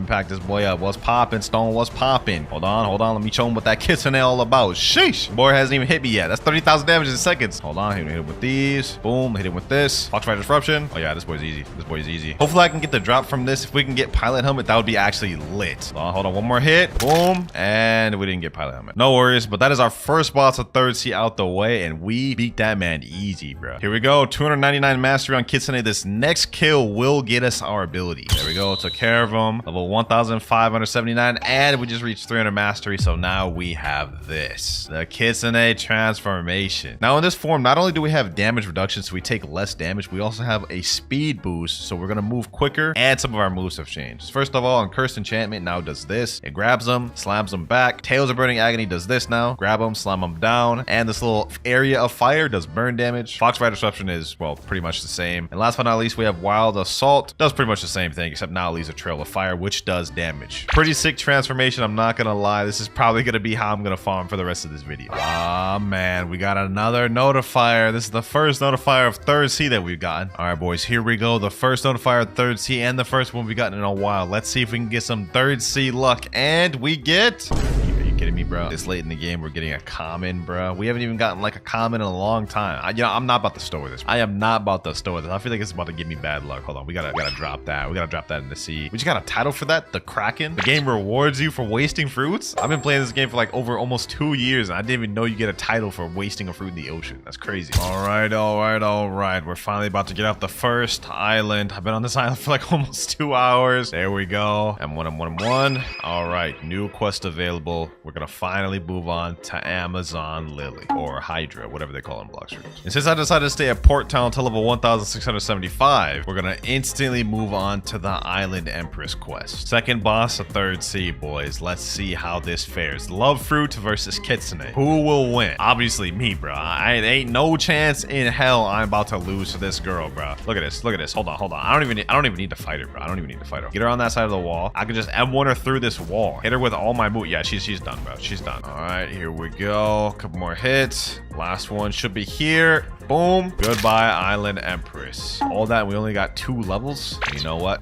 What's popping, Stone? What's popping? Hold on. Let me show him what that Kitsune all about. Sheesh. Boy hasn't even hit me yet. That's 30,000 damage in seconds. Hold on. Hit him with these. Boom. Hit him with this. Foxfire Disruption. Oh yeah, this boy's easy. Hopefully I can get the drop from this. If we can get Pilot Helmet, that would be actually lit. Hold on. One more hit. Boom. And we didn't get Pilot Helmet. No worries, but that is our first boss of third sea out the way, and we beat that man easy, bro. Here we go. 299 mastery on Kitsune. This next kill will get us our ability. There we go. Took care of him. Level 1579, and we just reached 300 mastery. So now we have this, the Kitsune transformation. Now in this form, not only do we have damage reduction, so we take less damage, we also have a speed boost, so we're gonna move quicker, and some of our moves have changed. First of all, on Cursed Enchantment now does this. It grabs them, slams them back. Tails of Burning Agony does this now. Grab them, slam them down, and this little area of fire does burn damage. Foxfire Disruption is, well, pretty much the same. And last but not least, we have Wild Assault. Does pretty much the same thing, except now it leaves a trail of fire, which does damage. Pretty sick transformation, I'm not gonna lie. This is probably gonna be how I'm gonna farm for the rest of this video. Ah, man, we got another notifier. This is the first notifier of third sea that we've gotten. All right, boys, here we go. The first notifier of third sea and the first one we've gotten in a while. Let's see if we can get some third sea luck. And we get... kidding me, bro? This late in the game, we're getting a common, bro. We haven't even gotten like a common in a long time. I'm not about to store this. I am not about to store this. I feel like it's about to give me bad luck. Hold on, we gotta drop that. We gotta drop that in the sea. We just got a title for that, the Kraken. The game rewards you for wasting fruits. I've been playing this game for like over almost 2 years, and I didn't even know you get a title for wasting a fruit in the ocean. That's crazy. All right. We're finally about to get off the first island. I've been on this island for like almost 2 hours. There we go. M1. All right, new quest available. We're gonna finally move on to Amazon Lily, or Hydra, whatever they call them, Blox. And since I decided to stay at Port Town till level 1675, we're gonna instantly move on to the Island Empress quest. Second boss of third sea, boys. Let's see how this fares. Love Fruit versus Kitsune. Who will win? Obviously me, bro. I ain't no chance in hell I'm about to lose to this girl, bro. Look at this. Hold on. I don't even need to fight her, bro. Get her on that side of the wall. I can just M1 her through this wall. Hit her with all my moves. Yeah, she's done, bro. She's done. All right, here we go. Couple more hits. Last one should be here. Boom. Goodbye, Island Empress. All that, we only got 2 levels. You know what?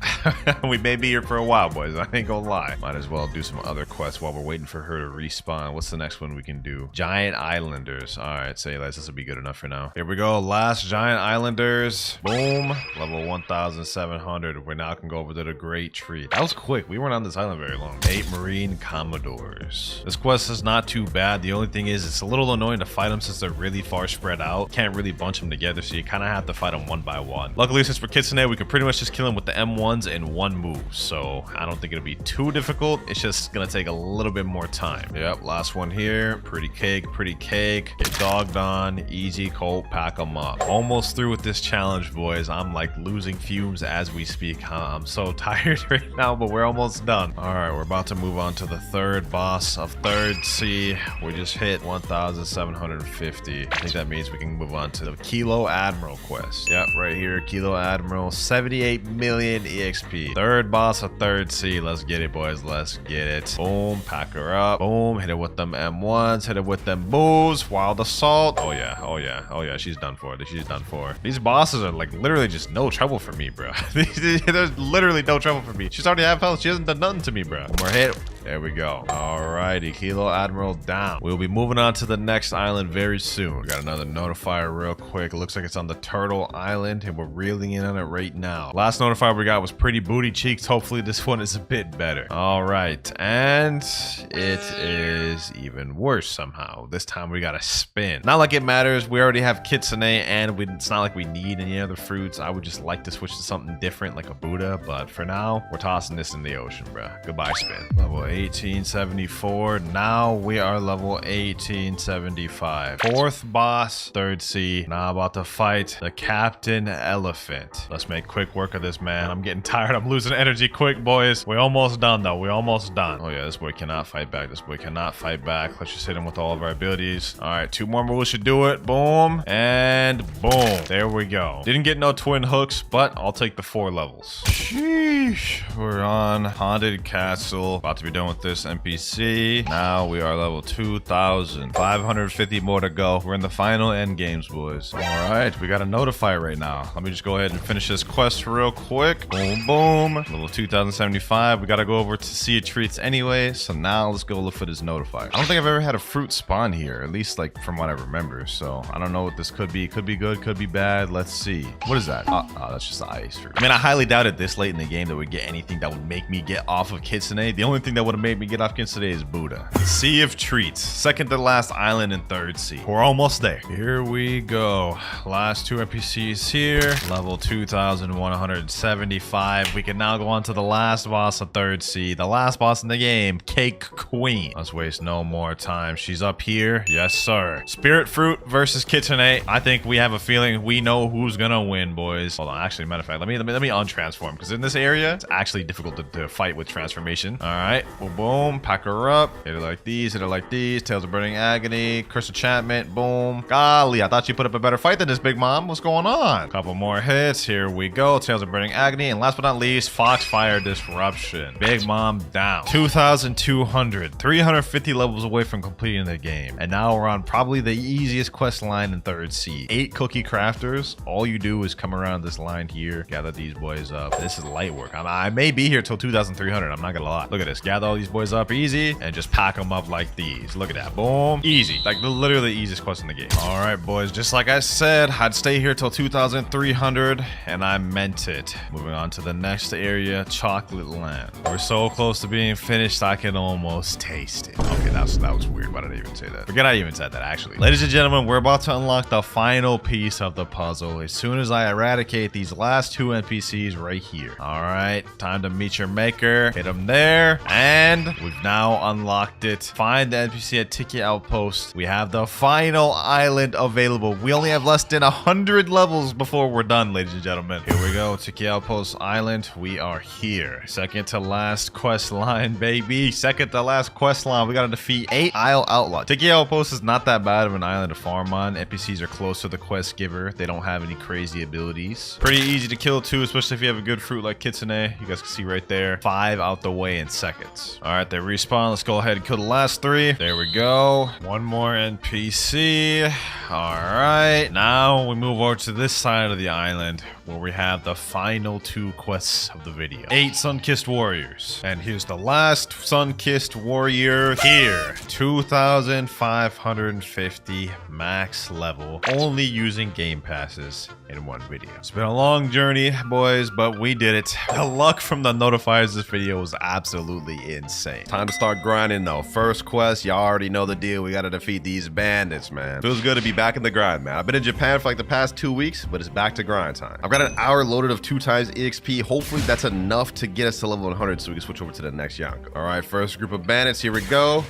We may be here for a while, boys. I ain't gonna lie. Might as well do some other quests while we're waiting for her to respawn. What's the next one we can do? Giant Islanders. All right, say less. This will be good enough for now. Here we go. Last Giant Islanders. Boom. Level 1700. We now can go over to the Great Tree. That was quick. We weren't on this island very long. 8 Marine Commodores. This quest is not too bad. The only thing is it's a little annoying to fight them since they're really far spread out. Can't really bunch them together, so you kind of have to fight them one by one. Luckily, since we're Kitsune, we can pretty much just kill them with the M1s in one move, so I don't think it'll be too difficult. It's just gonna take a little bit more time. Yep, last one here. Pretty cake, pretty cake. Get dogged on. Easy, Colt, pack them up. Almost through with this challenge, boys. I'm like losing fumes as we speak. I'm so tired right now, but we're almost done. All right, we're about to move on to the third boss of third C. We just hit 1,750. I think that means we can move on to the Kilo Admiral quest. Yep, right here, Kilo Admiral, 78 million EXP. Third boss of third C. Let's get it, boys. Let's get it. Boom, pack her up. Boom, hit it with them M1s, hit it with them boos. Wild assault. Oh yeah, oh yeah, oh yeah. She's done for. She's done for. These bosses are like literally just no trouble for me, bro. There's literally no trouble for me. She's already half health. She hasn't done nothing to me, bro. One more hit. There we go. Alrighty, Kilo Admiral down. We'll be moving on to the next island very soon. We got another notifier real quick. It looks like it's on the Turtle Island, and we're reeling in on it right now. Last notifier we got was pretty booty cheeks. Hopefully this one is a bit better. Alright, and it is even worse somehow. This time we gotta spin. Not like it matters. We already have Kitsune, and it's not like we need any other fruits. I would just like to switch to something different like a Buddha, but for now, we're tossing this in the ocean, bro. Goodbye, spin. Level 1874. Now we are level 1875. Fourth boss, third C. Now about to fight the Captain Elephant. Let's make quick work of this, man. I'm getting tired. I'm losing energy quick, boys. We're almost done, though. We're almost done. Oh, yeah, this boy cannot fight back. This boy cannot fight back. Let's just hit him with all of our abilities. All right, 2 more moves should do it. Boom. And boom. There we go. Didn't get no twin hooks, but I'll take the 4 levels. Sheesh. We're on Haunted Castle. About to be done with this NPC. Now we are level 2,000. 550 more to go. We're in the final end games, boys. All right, we got a notifier right now. Let me just go ahead and finish this quest real quick. Boom, boom. Level 2,075. We got to go over to Sea of Treats anyway. So now let's go look for this notifier. I don't think I've ever had a fruit spawn here, at least like from what I remember. So I don't know what this could be. Could be good, could be bad. Let's see. What is that? Oh, that's just the ice fruit. I mean, I highly doubted this late in the game that we'd get anything that would make me get off of Kitsune. The only thing that would have made me get off Kitsune is Buddha. Sea of Treats. Second to last island in third sea. We're almost there. Here we go. Last 2 NPCs here. Level 2,175. We can now go on to the last boss of third sea. The last boss in the game, Cake Queen. Let's waste no more time. She's up here. Yes, sir. Spirit Fruit versus Kitsune. I think we have a feeling we know who's gonna win, boys. Hold on. Actually, matter of fact, let me untransform, because in this area, it's actually difficult to fight with transformation. All right. Boom, boom. Pack her up. Hit her like these. Hit her like these. Tales of Burning Agony. Curse Enchantment. Boom. Golly, I thought you put up a better fight than this, Big Mom. What's going on? Couple more hits. Here we go. Tales of Burning Agony. And last but not least, Foxfire Disruption. Big Mom down. 2,200. 350 levels away from completing the game. And now we're on probably the easiest quest line in third sea. 8 cookie crafters. All you do is come around this line here, gather these boys up. This is light work. I may be here till 2,300. I'm not gonna lie. Look at this. Gather all these boys up easy and just pack them up like these. Look at that. Boom. Easy. Like literally the easiest quest in the game. All right, boys. Just like I said, I'd stay here till 2,300, and I meant it. Moving on to the next area, Chocolate Land. We're so close to being finished, I can almost taste it. Okay, that was weird, but I didn't even say that. Forget I even said that, actually. Ladies and gentlemen, we're about to unlock the final piece of the puzzle as soon as I eradicate these last 2 NPCs right here. All right, time to meet your maker. Hit them there, and we've now unlocked it. Find the NPC at Tiki Outpost. We have the final island available. We only have less than 100 levels before we're done, ladies and gentlemen. Here we go, Tiki Outpost Island. We are here. Second to last quest line, baby. Second to last quest line. We gotta defeat 8 Isle Outlaw. Tiki Outpost is not that bad of an island to farm on. NPCs are close to the quest giver. They don't have any crazy abilities. Pretty easy to kill too, especially if you have a good fruit like Kitsune. You guys can see right there. 5 out the way in seconds. All right, they respawn. Let's go ahead and kill the last 3. There we go. 1 more NPC. All right, now we move over to this side of the island where we have the final 2 quests of the video. 8 Sun-Kissed Warriors. And here's the last Sun-Kissed Warrior here. 2,550 max level, only using game passes in 1 video. It's been a long journey, boys, but we did it. The luck from the notifiers this video was absolutely insane.
Time to start grinding though. First quest, y'all already know the deal. We gotta defeat these bandits, man. Feels good to be back in the grind, man. I've been in Japan for like the past 2 weeks, but it's back to grind time. I've got an hour loaded of 2 times EXP. Hopefully that's enough to get us to level 100 so we can switch over to the next Yonko. All right, first group of bandits, here we go.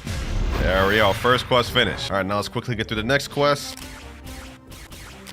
There we go, first quest finished. All right, now let's quickly get through the next quest.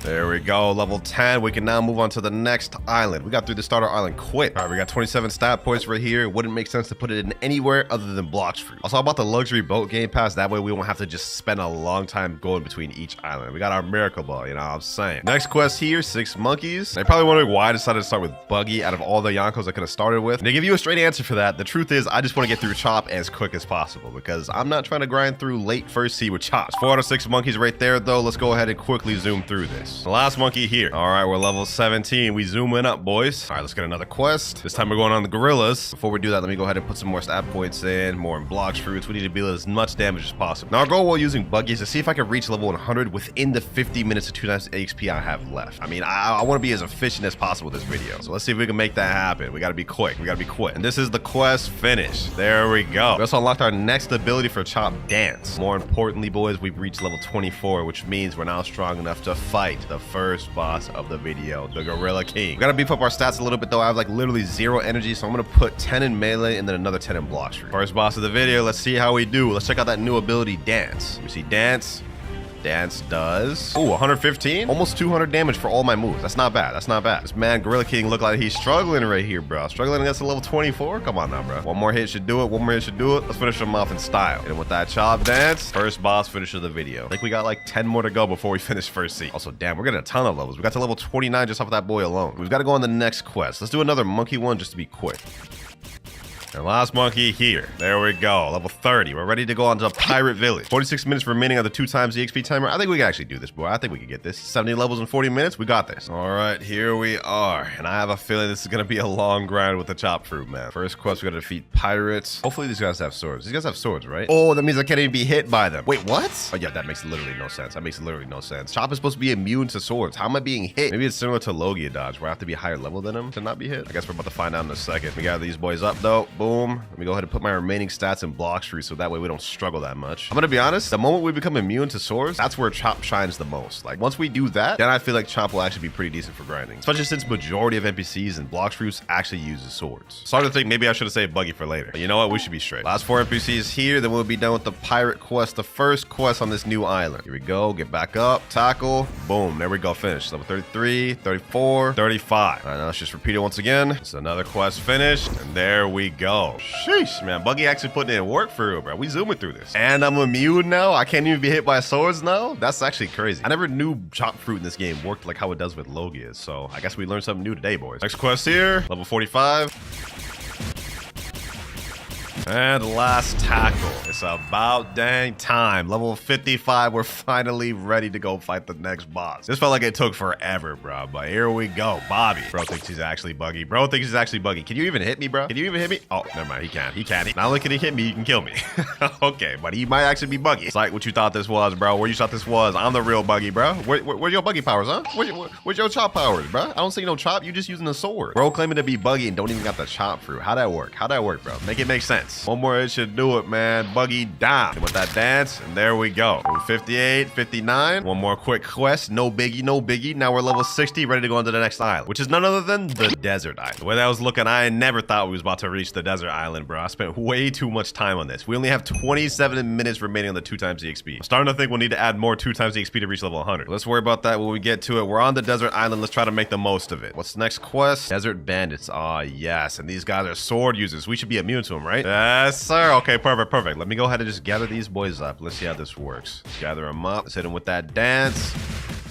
There we go, level 10. We can now move on to the next island. We got through the starter island quick. All right, we got 27 stat points right here. Wouldn't make sense to put it in anywhere other than Blox fruit. Also, about the luxury boat game pass. That way we won't have to just spend a long time going between each island. We got our miracle ball, you know what I'm saying? Next quest here, 6 monkeys. They're probably wondering why I decided to start with Buggy out of all the Yonkos I could have started with. And to give you a straight answer for that, the truth is I just want to get through Chop as quick as possible because I'm not trying to grind through late first seed with Chops. 4 out of 6 monkeys right there though. Let's go ahead and quickly zoom through this. The last monkey here. All right, we're level 17. We zooming up, boys. All right, let's get another quest. This time we're going on the gorillas. Before we do that, let me go ahead and put some more stat points in, more in Blox fruits. We need to deal as much damage as possible. Now our goal while using Buggy is to see if I can reach level 100 within the 50 minutes of 2 times XP I have left. I mean, I want to be as efficient as possible with this video. So let's see if we can make that happen. We got to be quick. We got to be quick. And this is the quest finish. There we go. We also unlocked our next ability for Chop Dance. More importantly, boys, we've reached level 24, which means we're now strong enough to fight the first boss of the video, the Gorilla King. We gotta beef up our stats a little bit though. I have like literally 0 energy, so I'm gonna put 10 in melee and then another 10 in Blox fruit. First boss of the video, let's see how we do. Let's check out that new ability, Dance. We see Dance. Dance does 115, almost 200 damage for all my moves. That's not bad. That's not bad. This man Gorilla King look like he's struggling right here, bro. Struggling against a level 24. Come on now, bro. One more hit should do it. One more hit should do it. Let's finish him off in style. And with that Chop Dance, first boss finish of the video. I think we got like 10 more to go before we finish first seed. Also, damn, we're getting a ton of levels. We got to level 29 just off of that boy alone. We've got to go on the next quest. Let's do another monkey one just to be quick. And last monkey here. There we go. Level 30. We're ready to go on to Pirate Village. 46 minutes remaining on the 2 times the XP timer. I think we can actually do this, boy. I think we can get this. 70 levels in 40 minutes. We got this. All right, here we are. And I have a feeling this is going to be a long grind with the Chop Fruit, man. First quest, we got to defeat pirates. Hopefully these guys have swords. These guys have swords, right? Oh, that means I can't even be hit by them. Wait, what? Oh, yeah, that makes literally no sense. That makes literally no sense. Chop is supposed to be immune to swords. How am I being hit? Maybe it's similar to Logia dodge, where I have to be higher level than him to not be hit. I guess we're about to find out in a second. We got these boys up, though. Boom. Let me go ahead to put my remaining stats in Blox fruit so that way we don't struggle that much. I'm gonna be honest, the moment we become immune to swords, that's where Chop shines the most. Like once we do that, then I feel like Chop will actually be pretty decent for grinding, especially since majority of NPCs and Blox fruits actually uses swords. Starting to think maybe I should have saved Buggy for later, but you know what, we should be straight. Last 4 NPCs here, then we'll be done with the pirate quest, the first quest on this new island. Here we go, get back up, tackle, boom, there we go, finish. Level 33, 34, 35. All right, now let's just repeat it once again. It's another quest finished, and there we go. Sheesh, man, Buggy actually putting in work for real, bro. We zooming through this. And I'm immune now. I can't even be hit by swords now. That's actually crazy. I never knew Chop Fruit in this game worked like how it does with Logias. So I guess we learned something new today, boys. Next quest here, level 45. And last tackle. It's about dang time. Level 55. We're finally ready to go fight the next boss. This felt like it took forever, bro. But here we go. Bobby. Bro thinks he's actually Buggy. Bro thinks he's actually Buggy. Can you even hit me, bro? Can you even hit me? Oh, never mind. He can't. He can't. Not only can he hit me, he can kill me. Okay, but he might actually be Buggy. It's like what you thought this was, bro. Where you thought this was. I'm the real Buggy, bro. Where's your Buggy powers, huh? Where's your Chop powers, bro? I don't see no Chop. You just using a sword. Bro claiming to be Buggy and don't even got the Chop Fruit. How'd that work? How'd that work, bro? Make it make sense. One more hit should do it, man. Buggy down. And with that dance, and there we go. 58, 59. One more quick quest. No biggie, no biggie. Now we're level 60, ready to go on to the next island, which is none other than the desert island. The way that was looking, I never thought we was about to reach the desert island, bro. I spent way too much time on this. We only have 27 minutes remaining on the 2 times the XP. I'm starting to think we'll need to add more 2 times the XP to reach level 100. Let's worry about that when we get to it. We're on the desert island. Let's try to make the most of it. What's the next quest? Desert bandits. Ah, yes. And these guys are sword users. We should be immune to them, right? Yes, sir. Okay, perfect. Perfect. Let me go ahead and just gather these boys up. Let's see how this works. Gather them up. Let's hit them with that dance.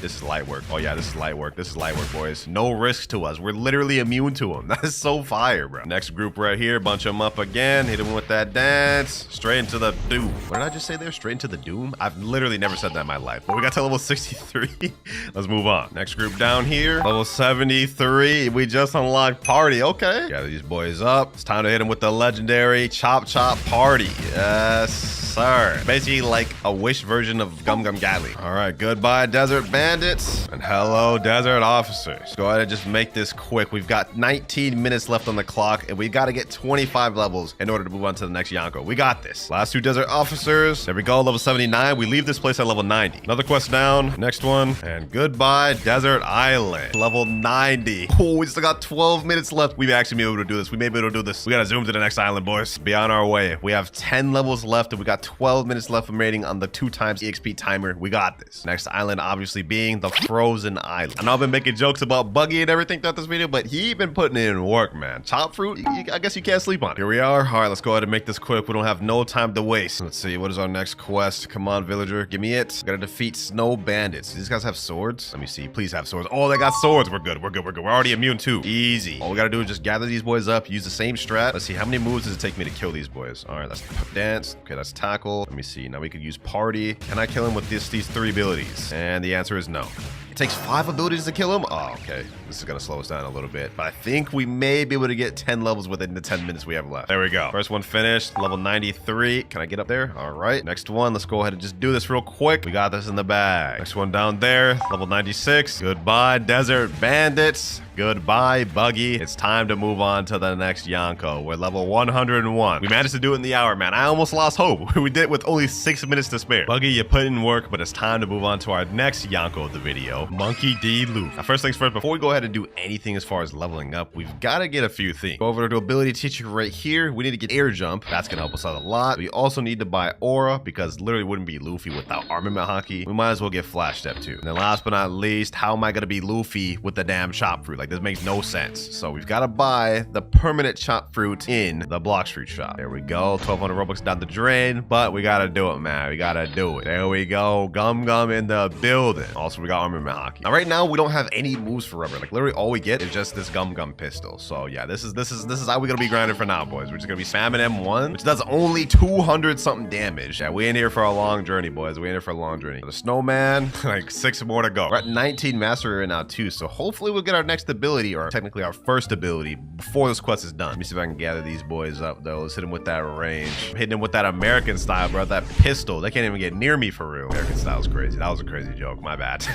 This is light work. Oh yeah, this is light work. This is light work, boys. No risk to us. We're literally immune to them. That is so fire, bro. Next group right here. Bunch them up again. Hit them with that dance. Straight into the doom. What did I just say there? Straight into the doom? I've literally never said that in my life. But we got to level 63. Let's move on. Next group down here. Level 73. We just unlocked party. Okay. Gather these boys up. It's time to hit them with the legendary Chop Chop Party. Yes, sir. Basically like a Wish version of Gum Gum Gatling. All right, goodbye, desert bandits. And hello, desert officers. Go ahead and just make this quick. We've got 19 minutes left on the clock, and we got to get 25 levels in order to move on to the next Yonko. We got this. Last 2 desert officers. There we go, level 79. We leave this place at level 90. Another quest down. Next one. And goodbye, desert island. Level 90. Oh, we still got 12 minutes left. We may actually be able to do this. We may be able to do this. We got to zoom to the next island, boys. Be on our way. We have 10 levels left, and we got 12 minutes left remaining on the 2x EXP timer. We got this. Next island obviously being the frozen island. I know I've been making jokes about Buggy and everything throughout this video, but he been putting in work, man. Chop fruit, I guess you can't sleep on it. Here we are. All right, let's go ahead and make this quick. We don't have no time to waste. Let's see, what is our next quest? Come on, villager, give me it. Gotta defeat snow bandits. These guys have swords? Let me see. Please have swords. Oh, they got swords. We're good. We're good. We're good. We're already immune too. Easy. All we gotta do is just gather these boys up, use the same strat. Let's see, how many moves does it take me to kill these boys? All right, let's dance. Okay, that's tackle. Let me see. Now we could use party. Can I kill him with these 3 abilities? And the answer is no. It takes 5 abilities to kill him? Oh, okay. This is going to slow us down a little bit. But I think we may be able to get 10 levels within the 10 minutes we have left. There we go. First one finished. Level 93. Can I get up there? All right. Next one. Let's go ahead and just do this real quick. We got this in the bag. Next one down there. Level 96. Goodbye, desert bandits. Goodbye, Buggy. It's time to move on to the next Yonko. We're level 101. We managed to do it in the hour, man. I almost lost hope. We did it with only 6 minutes to spare. Buggy, you put in work, but it's time to move on to our next Yonko of the video, Monkey D. Luke. Now, first things first, before we go ahead and do anything as far as leveling up, we've got to get a few things. Go over to ability teacher right here. We need to get air jump. That's going to help us out a lot. We also need to buy aura, because literally wouldn't be Luffy without armament hockey. We might as well get flash step too. And then last but not least, how am I going to be Luffy with the damn chop fruit? Like, this makes no sense. So we've got to buy the permanent chop fruit in the Blox fruit shop. There we go. 1,200 Robux down the drain, but we got to do it, man. We got to do it. There we go. Gum Gum in the building. Also, we got armament hockey. Now, right now, we don't have any moves for rubber. Like, literally all we get is just this Gum Gum pistol. So yeah, this is how we're going to be grinding for now, boys. We're just going to be spamming M1, which does only 200 something damage. Yeah, we in here for a long journey, boys. We in here for a long journey. The snowman, like 6 more to go. We're at 19 mastery right now too. So hopefully we'll get our next ability, or technically our first ability, before this quest is done. Let me see if I can gather these boys up though. Let's hit them with that range. I'm hitting them with that American style, bro. That pistol. They can't even get near me for real. American style is crazy. That was a crazy joke. My bad.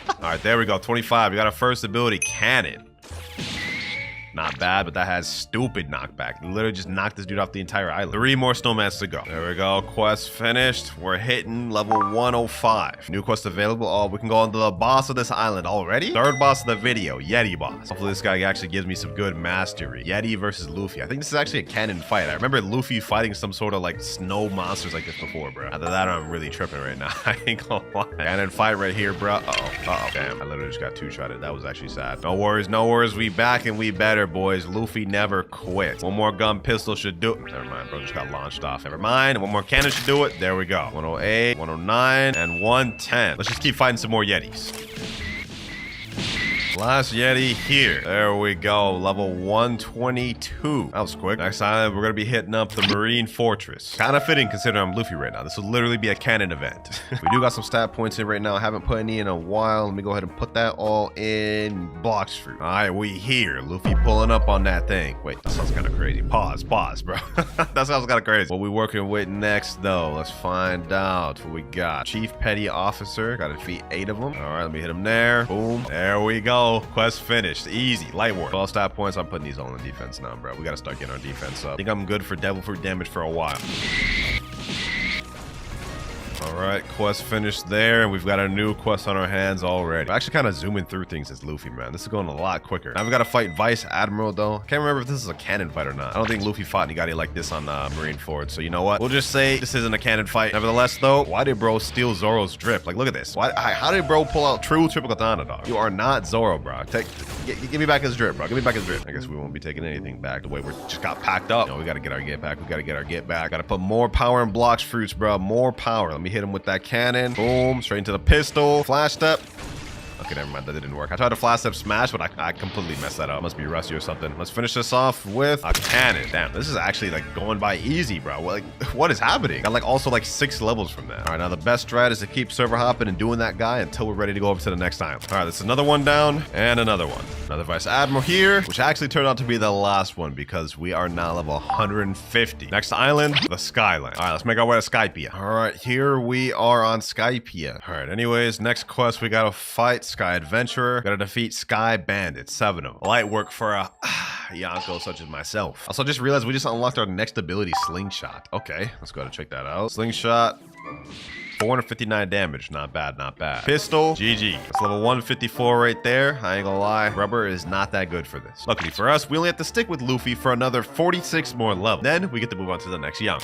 All right, there we go. 25. We got our first ability, cannon. Not bad, but that has stupid knockback. Literally just knocked this dude off the entire island. 3 more snowmans to go. There we go. Quest finished. We're hitting level 105. New quest available. Oh, we can go on to the boss of this island already. 3rd boss of the video, Yeti boss. Hopefully this guy actually gives me some good mastery. Yeti versus Luffy. I think this is actually a canon fight. I remember Luffy fighting some sort of like snow monsters like this before, bro. After that, I'm really tripping right now. I ain't gonna lie. Canon fight right here, bro. Uh-oh. Damn, I literally just got 2-shotted. That was actually sad. No worries, no worries. We back and we better, boys. Luffy never quits. One more gun pistol should do it. Never mind, bro. Just got launched off. Never mind. One more cannon should do it. There we go. 108, 109, and 110. Let's just keep fighting some more Yetis. Last Yeti here. There we go. Level 122. That was quick. Next time, we're going to be hitting up the Marine Fortress. Kind of fitting considering I'm Luffy right now. This will literally be a canon event. We do got some stat points in right now. I haven't put any in a while. Let me go ahead and put that all in Blox fruit. All right, we here. Luffy pulling up on that thing. Wait, that sounds kind of crazy. Pause, bro. That sounds kind of crazy. What we working with next, though? Let's find out what we got. Chief Petty Officer. Got to defeat 8 of them. All right, let me hit him there. Boom. There we go. Quest finished. Easy. Light work. 12 stat points. I'm putting these all in defense now, bro. We got to start getting our defense up. I think I'm good for devil fruit damage for a while. All right, quest finished there, and we've got a new quest on our hands already. We're actually kind of zooming through things as Luffy, man. This is going a lot quicker. Now we got to fight Vice Admiral, though. I can't remember if this is a canon fight or not. I don't think Luffy fought anybody like this on Marine Ford, so you know what? We'll just say this isn't a canon fight. Nevertheless, though, why did bro steal Zoro's drip? Like, look at this. How did bro pull out true triple katana, dog? You are not Zoro, bro. Give me back his drip, bro. Give me back his drip. I guess we won't be taking anything back the way we just got packed up. No, we got to get our get back. We got to get our get back. Got to put more power in Blox fruits, bro. More power. Let me hit him with that cannon. Boom. Straight into the pistol. Flash step. Okay, never mind. That didn't work. I tried to flash step smash, but I completely messed that up. Must be rusty or something. Let's finish this off with a cannon. Damn, this is actually like going by easy, bro. Like, what is happening? Got like also like 6 levels from that. All right, now the best strat is to keep server hopping and doing that guy until we're ready to go over to the next island. All right, that's another one down and another one. Another Vice Admiral here, which actually turned out to be the last one because we are now level 150. Next island, the Skyline. All right, let's make our way to Skypia. All right, here we are on Skypia. All right, anyways, next quest, we gotta fight Sky Adventurer. Gotta defeat Sky Bandit, 7 of them. Light work for a Yonko such as myself. Also, just realized we just unlocked our next ability, Slingshot. Okay, let's go ahead and check that out. Slingshot. 459 damage. Not bad, not bad. Pistol, GG. That's level 154 right there. I ain't gonna lie. Rubber is not that good for this. Luckily for us, we only have to stick with Luffy for another 46 more levels. Then we get to move on to the next young.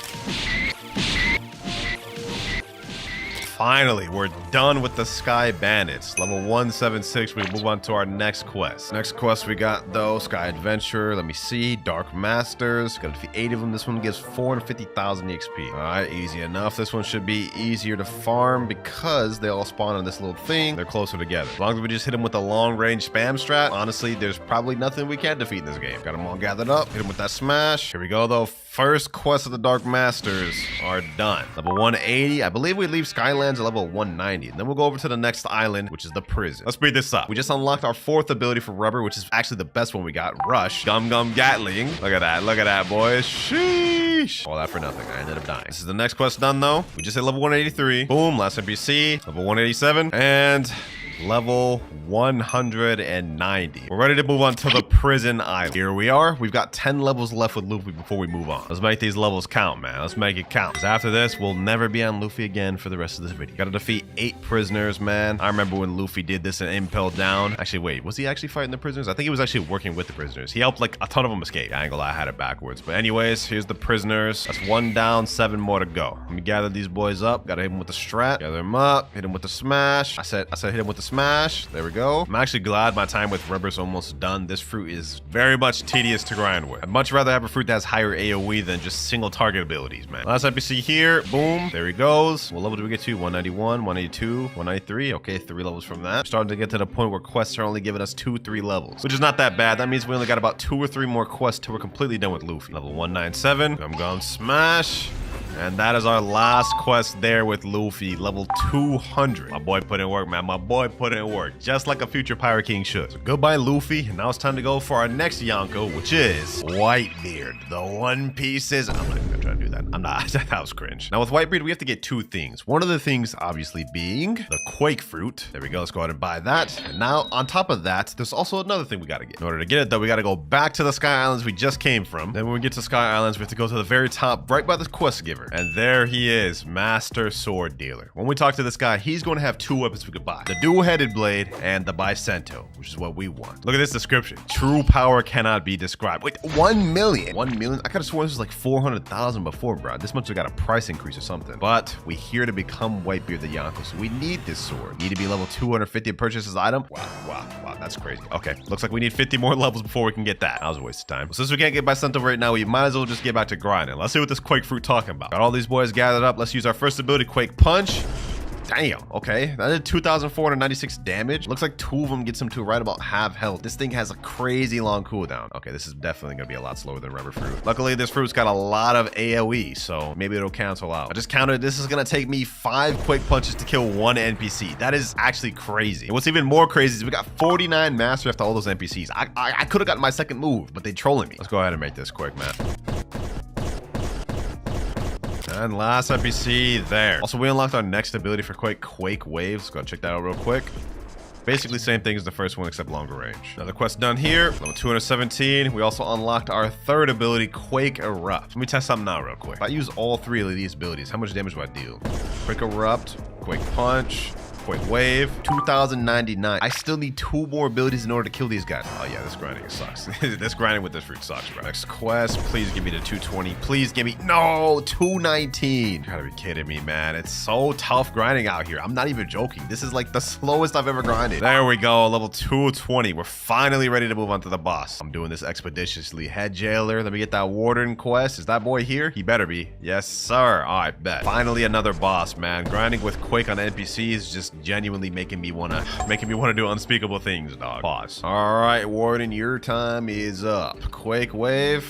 Finally, we're done with the Sky Bandits. Level 176, we move on to our next quest. Next quest we got, though, Sky Adventure. Let me see. Dark Masters. Gotta defeat 8 of them. This one gives 450,000 EXP. All right, easy enough. This one should be easier to farm because they all spawn on this little thing. They're closer together. As long as we just hit them with a long-range spam strat, honestly, there's probably nothing we can't defeat in this game. Got them all gathered up. Hit them with that smash. Here we go, though. First quest of the Dark Masters are done. Level 180. I believe we leave Skylands at level 190. And then we'll go over to the next island, which is the prison. Let's speed this up. We just unlocked our 4th ability for Rubber, which is actually the best one we got. Rush. Gum Gum Gatling. Look at that. Look at that, boys. Sheesh. All that for nothing. I ended up dying. This is the next quest done, though. We just hit level 183. Boom. Last NPC. Level 187. And level 190. We're ready to move on to the prison island. Here we are. We've got 10 levels left with Luffy before we move on. Let's make these levels count, man. Let's make it count. Because after this, we'll never be on Luffy again for the rest of this video. Gotta defeat 8 prisoners, man. I remember when Luffy did this in Impel Down. Actually, wait. Was he actually fighting the prisoners? I think he was actually working with the prisoners. He helped like a ton of them escape. I ain't gonna lie, I had it backwards. But anyways, here's the prisoners. That's 1 down, 7 more to go. Let me gather these boys up. Gotta hit them with the strat. Gather them up. Hit them with the smash. I said hit them with the smash. There we go. I'm actually glad my time with Rubber's almost done. This fruit is very much tedious to grind with. I'd much rather have a fruit that has higher AoE than just single target abilities, man. Last NPC here. Boom. There he goes. What level do we get to? 191, 182, 193. Okay, 3 levels from that. We're starting to get to the point where quests are only giving us 2-3 levels, which is not that bad. That means we only got about 2 or 3 more quests till we're completely done with Luffy. Level 197. Gum Gum Smash. And that is our last quest there with Luffy, level 200. My boy put in work, man. My boy put in work, just like a future Pirate King should. So goodbye, Luffy. And now it's time to go for our next Yonko, which is Whitebeard. The One Pieces. I'm not even gonna try to do that. I'm not. That was cringe. Now with Whitebeard, we have to get 2 things. One of the things, obviously, being the Quake Fruit. There we go. Let's go ahead and buy that. And now, on top of that, there's also another thing we gotta get. In order to get it, though, we gotta go back to the Sky Islands we just came from. Then when we get to Sky Islands, we have to go to the very top, right by the quest giver. And there he is, Master Sword Dealer. When we talk to this guy, he's going to have 2 weapons we could buy. The dual-headed blade and the Bicento, which is what we want. Look at this description. True power cannot be described. Wait, 1 million? 1 million? I could have sworn this was like 400,000 before, bro. This much we got a price increase or something. But we here to become Whitebeard the Yonko, so we need this sword. Need to be level 250 to purchase this item. Wow, that's crazy. Okay, looks like we need 50 more levels before we can get that. That was a waste of time. Well, since we can't get Bicento right now, we might as well just get back to grinding. Let's see what this Quake Fruit talking about. Got all these boys gathered up. Let's use our first ability, Quake Punch. Damn, okay. That did 2,496 damage. Looks like 2 of them gets him to right about half health. This thing has a crazy long cooldown. Okay, this is definitely gonna be a lot slower than Rubber Fruit. Luckily, this fruit's got a lot of AoE, so maybe it'll cancel out. I just counted, this is gonna take me 5 Quake Punches to kill 1 NPC. That is actually crazy. And what's even more crazy is we got 49 Mastery after all those NPCs. I could have gotten my second move, but they trolling me. Let's go ahead and make this quick, man. And last NPC there. Also, we unlocked our next ability for Quake Waves. Go check that out real quick. Basically same thing as the first one, except longer range. Another quest done here. Level 217. We also unlocked our 3rd ability, Quake Erupt. Let me test something out real quick. If I use all 3 of these abilities, how much damage do I deal? Quake Erupt, Quake Punch, Quake Wave, 2,099. I still need 2 more abilities in order to kill these guys. Oh yeah, this grinding sucks. This grinding with this fruit sucks, bro. Next quest, please give me the 220. Please give me, no, 219. You gotta be kidding me, man. It's so tough grinding out here. I'm not even joking. This is like the slowest I've ever grinded. There we go, level 220. We're finally ready to move on to the boss. I'm doing this expeditiously. Head Jailer, let me get that Warden quest. Is that boy here? He better be. Yes, sir. All right, bet. Finally another boss, man. Grinding with Quake on NPCs is just just genuinely making me wanna do unspeakable things, dog. Pause. All right, Warden, your time is up. Quake Wave.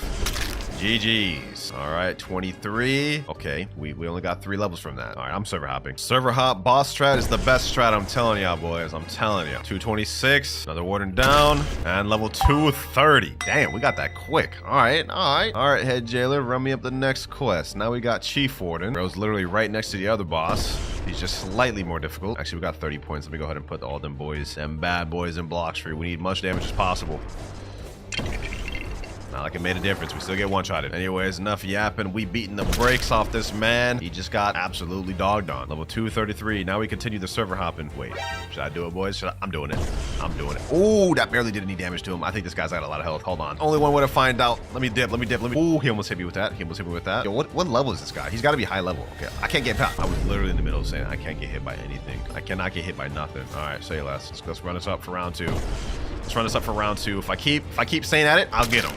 GG's. All right, 23. Okay, we only got 3 levels from that. All right, I'm server hopping. Server hop boss strat is the best strat, I'm telling y'all, boys. I'm telling you. 226. Another warden down. And level 230. Damn, we got that quick. All right, all right. All right, head jailer, run me up the next quest. Now we got Chief Warden. Bro's literally right next to the other boss. He's just slightly more difficult. Actually, we got 30 points. Let me go ahead and put all them boys, them bad boys in Blox free. We need much damage as possible. Not like it made a difference. We still get one-shotted. Anyways, enough yapping. We beating the brakes off this man. He just got absolutely dogged on. Level 233. Now we continue the server hopping. Wait, should I do it, boys? I'm doing it. I'm doing it. Ooh, that barely did any damage to him. I think this guy's got a lot of health. Hold on. Only one way to find out. Let me dip. Ooh, he almost hit me with that. Yo, what level is this guy? He's got to be high level. Okay, I can't get past. I was literally in the middle of saying I can't get hit by anything. I cannot get hit by nothing. All right, say less. Let's run this up for round 2. Let's run this up for round 2. If I keep saying at it, I'll get him.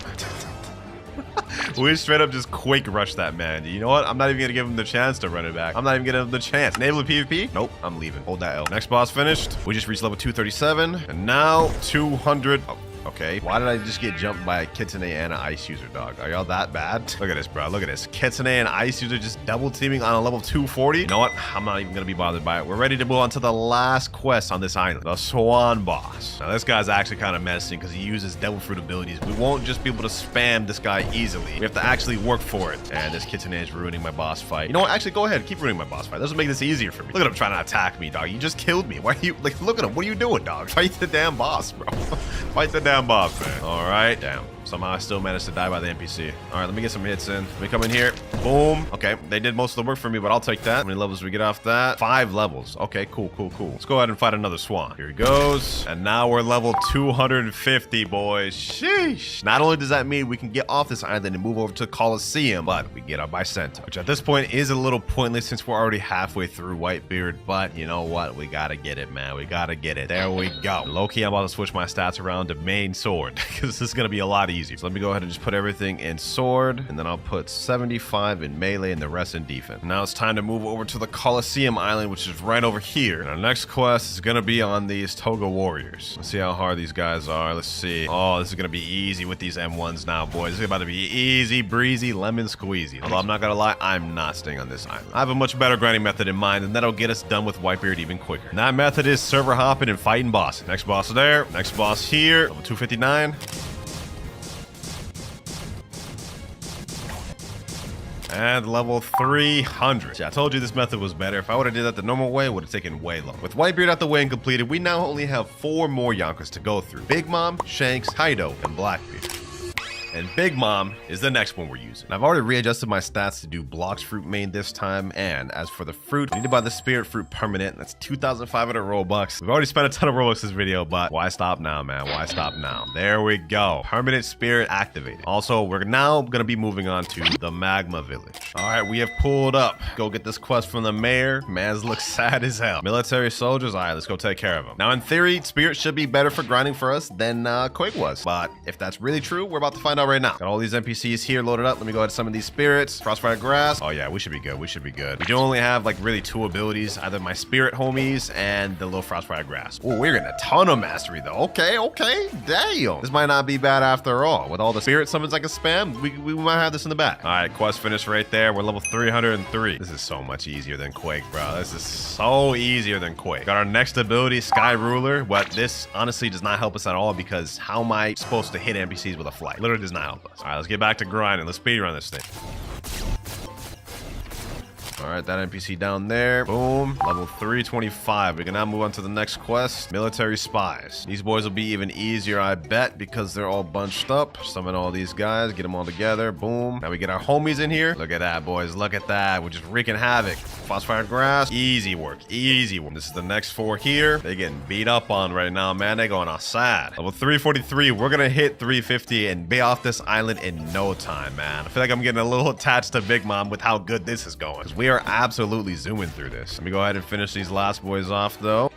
We straight up just quick rush that man. You know what? I'm not even gonna give him the chance to run it back. I'm not even gonna give him the chance. Enable the PvP? Nope, I'm leaving. Hold that L. Next boss finished. We just reached level 237. And now 200. Oh, okay. Why did I just get jumped by a Kitsune and an Ice User, dog? Are y'all that bad? Look at this, bro. Look at this. Kitsune and Ice User just double teaming on a level 240. You know what? I'm not even gonna be bothered by it. We're ready to move on to the last quest on this island. The Swan Boss. Now, this guy's actually kind of menacing because he uses Devil Fruit abilities. We won't just be able to spam this guy easily. We have to actually work for it. And this Kitsune is ruining my boss fight. You know what? Actually, go ahead. Keep ruining my boss fight. This will make this easier for me. Look at him trying to attack me, dog. You just killed me. Why are you, like, look at him. What are you doing, dog? Fight the damn boss, bro. Fight the damn boss, man. All right. Damn. Somehow I still managed to die by the NPC. All right, let me get some hits in. Let me come in here. Boom. Okay, they did most of the work for me, but I'll take that. How many levels do we get off that? 5 levels. Okay, cool. Let's go ahead and fight another swan. Here he goes. And now we're level 250, boys. Sheesh. Not only does that mean we can get off this island and move over to Coliseum, but we get our Bicenta, which at this point is a little pointless since we're already halfway through Whitebeard. But you know what? We gotta get it, man. We gotta get it. There we go. Low-key, I'm about to switch my stats around to main sword because this is gonna be a lot easier. So let me go ahead and just put everything in sword, and then I'll put 75 in melee and the rest in defense. Now it's time to move over to the Coliseum Island, which is right over here. And our next quest is gonna be on these Toga Warriors. Let's see how hard these guys are. Let's see. Oh, this is gonna be easy with these M1s now, boys. This is about to be easy breezy, lemon squeezy. Although I'm not gonna lie, I'm not staying on this island. I have a much better grinding method in mind, and that'll get us done with Whitebeard even quicker. And that method is server hopping and fighting bosses. Next boss there. Next boss here. Level 259. And level 300. See, I told you this method was better. If I would have did that the normal way, it would have taken way longer. With Whitebeard out the way and completed, we now only have 4 more Yonkers to go through. Big Mom, Shanks, Kaido, and Blackbeard. And Big Mom is the next one we're using. I've already readjusted my stats to do Blox fruit main this time. And as for the fruit, I need to buy the Spirit Fruit permanent. That's 2,500 Robux. We've already spent a ton of Robux this video, but why stop now, man? Why stop now? There we go. Permanent Spirit activated. Also, we're now going to be moving on to the Magma Village. All right, we have pulled up. Go get this quest from the mayor. Man's looks sad as hell. Military soldiers. All right, let's go take care of them. Now, in theory, Spirit should be better for grinding for us than Quake was. But if that's really true, we're about to find out right now. Got all these NPCs here loaded up. Let me go ahead and summon these spirits. Crossfire Grass. Oh yeah, we should be good. We should be good. We do only have like really 2 abilities, either my spirit homies and the little Frostfire Grass. Oh, we're getting a ton of mastery though. Okay. Damn. This might not be bad after all. With all the spirit summons I can spam, we might have this in the back. All right, quest finished right there. We're level 303. This is so much easier than Quake, bro. This is so easier than Quake. Got our next ability, Sky Ruler, but this honestly does not help us at all because how am I supposed to hit NPCs with a flight? Literally does not help us. All right, let's get back to grinding. Let's speedrun this thing. All right, that NPC down there. Boom. Level 325. We can now move on to the next quest. Military Spies. These boys will be even easier, I bet, because they're all bunched up. Summon all these guys. Get them all together. Boom. Now we get our homies in here. Look at that, boys. Look at that. We're just wreaking havoc. Frostfire Grass. Easy work. Easy work. This is the next 4 here. They're getting beat up on right now, man. They're going outside. Level 343. We're going to hit 350 and be off this island in no time, man. I feel like I'm getting a little attached to Big Mom with how good this is going. We are absolutely zooming through this. Let me go ahead and finish these last boys off, though.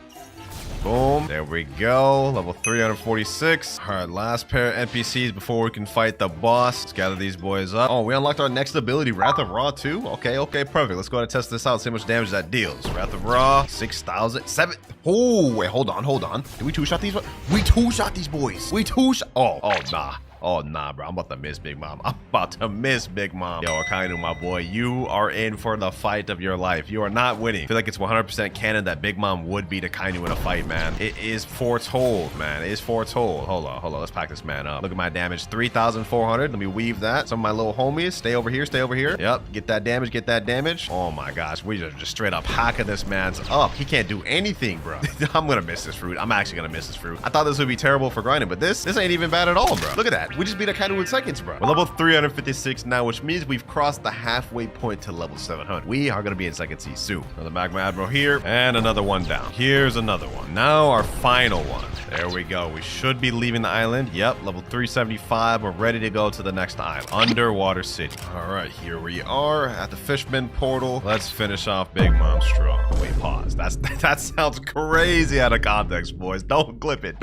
Boom. There we go. Level 346. All right, last pair of NPCs before we can fight the boss. Let's gather these boys up. Oh, we unlocked our next ability, Wrath of Ra too. Okay, perfect. Let's go ahead and test this out, see how much damage that deals. Wrath of Ra, 6,000, 7. Oh, wait, hold on. Did we two-shot these? We two-shot these boys. We two-shot. Oh, nah. Oh, nah, bro. I'm about to miss Big Mom. Yo, Akainu, my boy, you are in for the fight of your life. You are not winning. I feel like it's 100% canon that Big Mom would beat Akainu in a fight, man. It is foretold, man. It is foretold. Hold on. Let's pack this man up. Look at my damage, 3,400. Let me weave that. Some of my little homies, stay over here. Yep, get that damage. Oh, my gosh. We are just straight up hacking this man's up. He can't do anything, bro. I'm going to miss this fruit. I'm actually going to miss this fruit. I thought this would be terrible for grinding, but this ain't even bad at all, bro. Look at that. We just beat Akainu in seconds, bro. We're level 356 now, which means we've crossed the halfway point to level 700. We are going to be in second sea soon. Another Magma Admiral here, and another one down. Here's another one. Now our final one. There we go. We should be leaving the island. Yep, level 375. We're ready to go to the next island. Underwater City. All right, here we are at the Fishman Portal. Let's finish off Big Mom strong. Wait, pause. That sounds crazy out of context, boys. Don't clip it.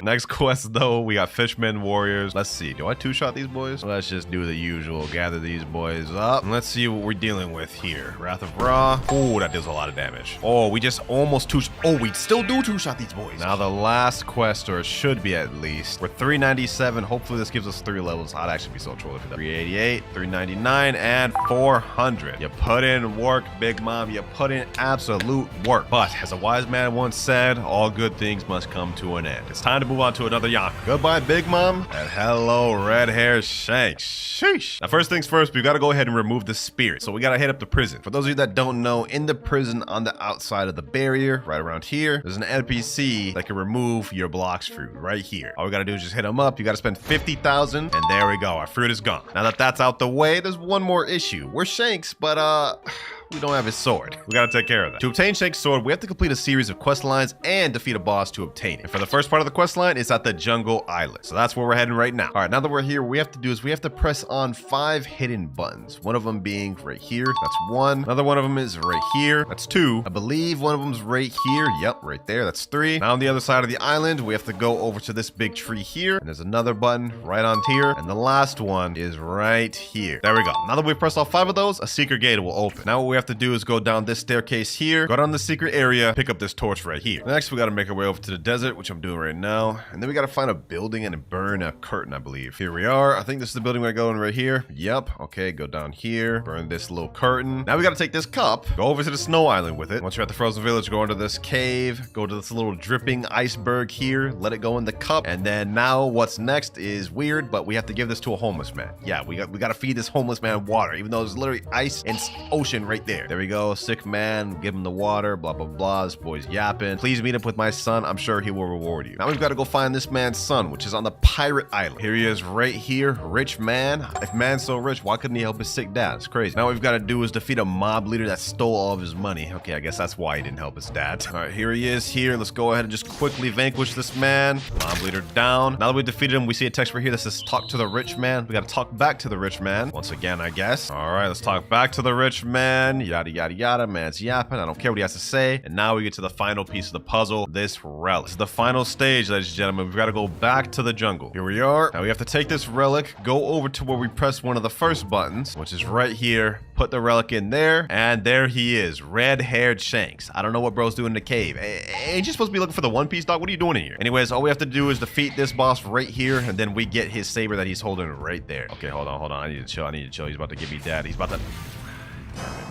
Next quest, though, we got Fishman Warriors. Let's see. Do I two-shot these boys? Let's just do the usual. Gather these boys up. And let's see what we're dealing with here. Wrath of Ra. Oh, that deals a lot of damage. Oh, we just almost two-shot. Oh, we still do two-shot these boys. Now the last quest, or it should be at least. We're 397. Hopefully this gives us 3 levels. I'd actually be so trolled if it does. 388, 399, and 400. You put in work, Big Mom. You put in absolute work. But as a wise man once said, all good things must come to an end. It's time to move on to another Yonk. Goodbye, Big Mom. And hello, red hair Shanks. Sheesh. Now, first things first, we got to go ahead and remove the spirit. So we got to hit up the prison. For those of you that don't know, in the prison on the outside of the barrier, right around here, there's an NPC that can remove your Blox fruit right here. All we got to do is just hit him up. You got to spend 50,000, and there we go. Our fruit is gone. Now that that's out the way, there's one more issue. We're Shanks, but we don't have his sword. We gotta take care of that. To obtain Shank's sword, we have to complete a series of quest lines and defeat a boss to obtain it. And for the first part of the quest line, it's at the Jungle Island. So that's where we're heading right now. All right, now that we're here, what we have to do is we have to press on 5 hidden buttons. One of them being right here. That's 1. Another one of them is right here. That's 2. I believe one of them's right here. Yep, right there. That's 3. Now on the other side of the island, we have to go over to this big tree here. And there's another button right on here. And the last one is right here. There we go. Now that we've pressed all 5 of those, a secret gate will open. Now what we have to do is go down this staircase here, go down the secret area, pick up this torch right here. Next, we got to make our way over to the desert, which I'm doing right now. And then we got to find a building and burn a curtain, I believe. Here we are. I think this is the building we're going right here. Yep. Okay, go down here, burn this little curtain. Now we got to take this cup, go over to the snow island with it. Once you're at the frozen village, go into this cave, go to this little dripping iceberg here, let it go in the cup. And then now what's next is weird, but we have to give this to a homeless man. Yeah, we got to feed this homeless man water, even though there's literally ice and ocean right there. There we go. Sick man, give him the water, blah blah blah. This boy's yapping. Please meet up with my son. I'm sure he will reward you. Now we've got to go find this man's son, which is on the pirate island. Here he is right here. Rich man. If man's so rich, why couldn't he help his sick dad? It's crazy. Now what we've got to do is defeat a mob leader that stole all of his money. Okay, I guess that's why he didn't help his dad. All right, here he is here. Let's go ahead and just quickly vanquish this man. Mob leader down. Now that we defeated him, we see a text right here that says talk to the rich man. We got to talk back to the rich man once again, I guess. All right, let's talk back to the rich man. Yada yada yada. Man's yapping. I don't care what he has to say. And now we get to the final piece of the puzzle, this relic. This is the final stage, ladies and gentlemen. We've got to go back to the jungle. Here we are. Now we have to take this relic, go over to where we press one of the first buttons, which is right here. Put the relic in there, and there he is, red-haired Shanks. I don't know what bro's doing in the cave. Ain't you supposed to be looking for the One Piece, dog? What are you doing in here? Anyways, all we have to do is defeat this boss right here, and then we get his saber that he's holding right there. Okay, hold on. I need to chill. He's about to give me dead. He's about to...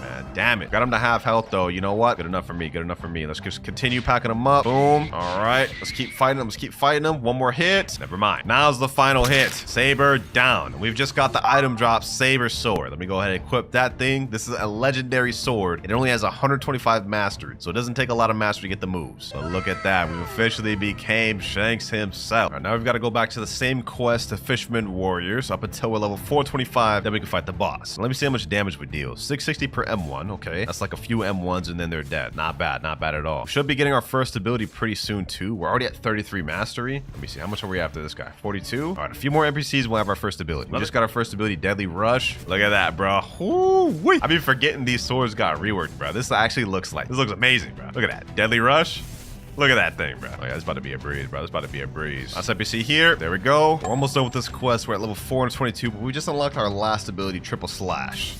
Man, damn it. Got him to half health though. You know what? Good enough for me. Let's just continue packing him up. Boom. All right. Let's keep fighting him. One more hit. Never mind. Now's the final hit. Saber down. We've just got the item drop, Saber Sword. Let me go ahead and equip that thing. This is a legendary sword. It only has 125 mastery, so it doesn't take a lot of mastery to get the moves. But look at that. We've officially became Shanks himself. All right, now we've got to go back to the same quest to Fisherman Warriors up until we're level 425. Then we can fight the boss. Let me see how much damage we deal. 660 per M1. Okay, that's like a few M1s and then they're dead. Not bad at all. Should be getting our first ability pretty soon too. We're already at 33 mastery. Let me see, how much are we after this guy? 42. All right, a few more NPCs, we'll have our first ability. We just got our first ability, Deadly Rush. Look at that, bro. Ooh-wee. I've been forgetting these swords got reworked, bro. This actually looks amazing, bro. Look at that, Deadly Rush.
Look at that thing, bro. Oh, yeah, it's about to be a breeze, bro. It's about to be a breeze. Last NPC here. There we go. We're almost done with this quest. We're at level 422, but we just unlocked our last ability, Triple Slash.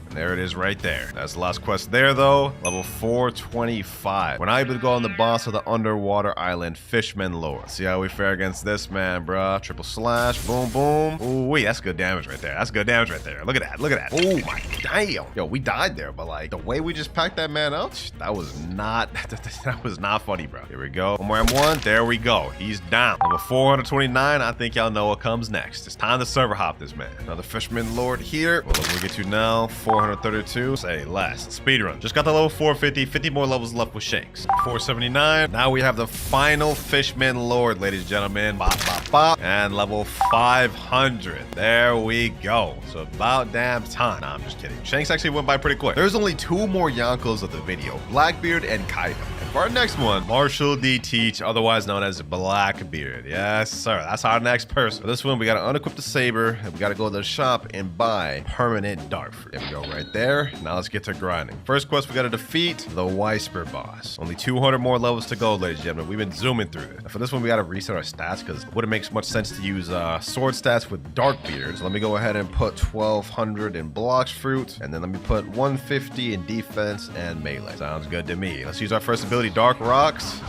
And there it is right there. That's the last quest there, though. Level 425. We're not able to go on the boss of the underwater island, Fishman Lord. Let's see how we fare against this man, bruh. Triple Slash. Boom, boom. Ooh, wait, that's good damage right there. That's good damage right there. Look at that. Look at that. Oh, my damn. Yo, we died there, but like the way we just packed that man up, that was not, that was not funny, bro. Here we go. One more M1. There we go. He's down. Level 429. I think y'all know what comes next. It's time to server hop this man. Another Fishman Lord here. What level we get to now? 432. Say less. Speedrun. Just got the level 450. 50 more levels left with Shanks. 479. Now we have the final Fishman Lord, ladies and gentlemen. Bop, bop, bop. And level 500. There we go. So about damn time. Nah, I'm just kidding. Shanks actually went by pretty quick. There's only 2 more Yonkos of the video. Blackbeard and Kaiba. And for our next one, Marshall D. Teach, otherwise known as Blackbeard. Yes, sir. That's our next person. For this one, we gotta unequip the saber, and we gotta go to the shop and buy permanent dark fruit. There we go, right there. Now let's get to grinding. First quest, we gotta defeat the Whisper boss. Only 200 more levels to go, ladies and gentlemen. We've been zooming through this. Now for this one, we gotta reset our stats because it wouldn't make much sense to use sword stats with Darkbeard. So let me go ahead and put 1200 in Blox fruit, and then let me put 150 in defense and melee. Sounds good to me. Let's use our first ability, Dark Rocks.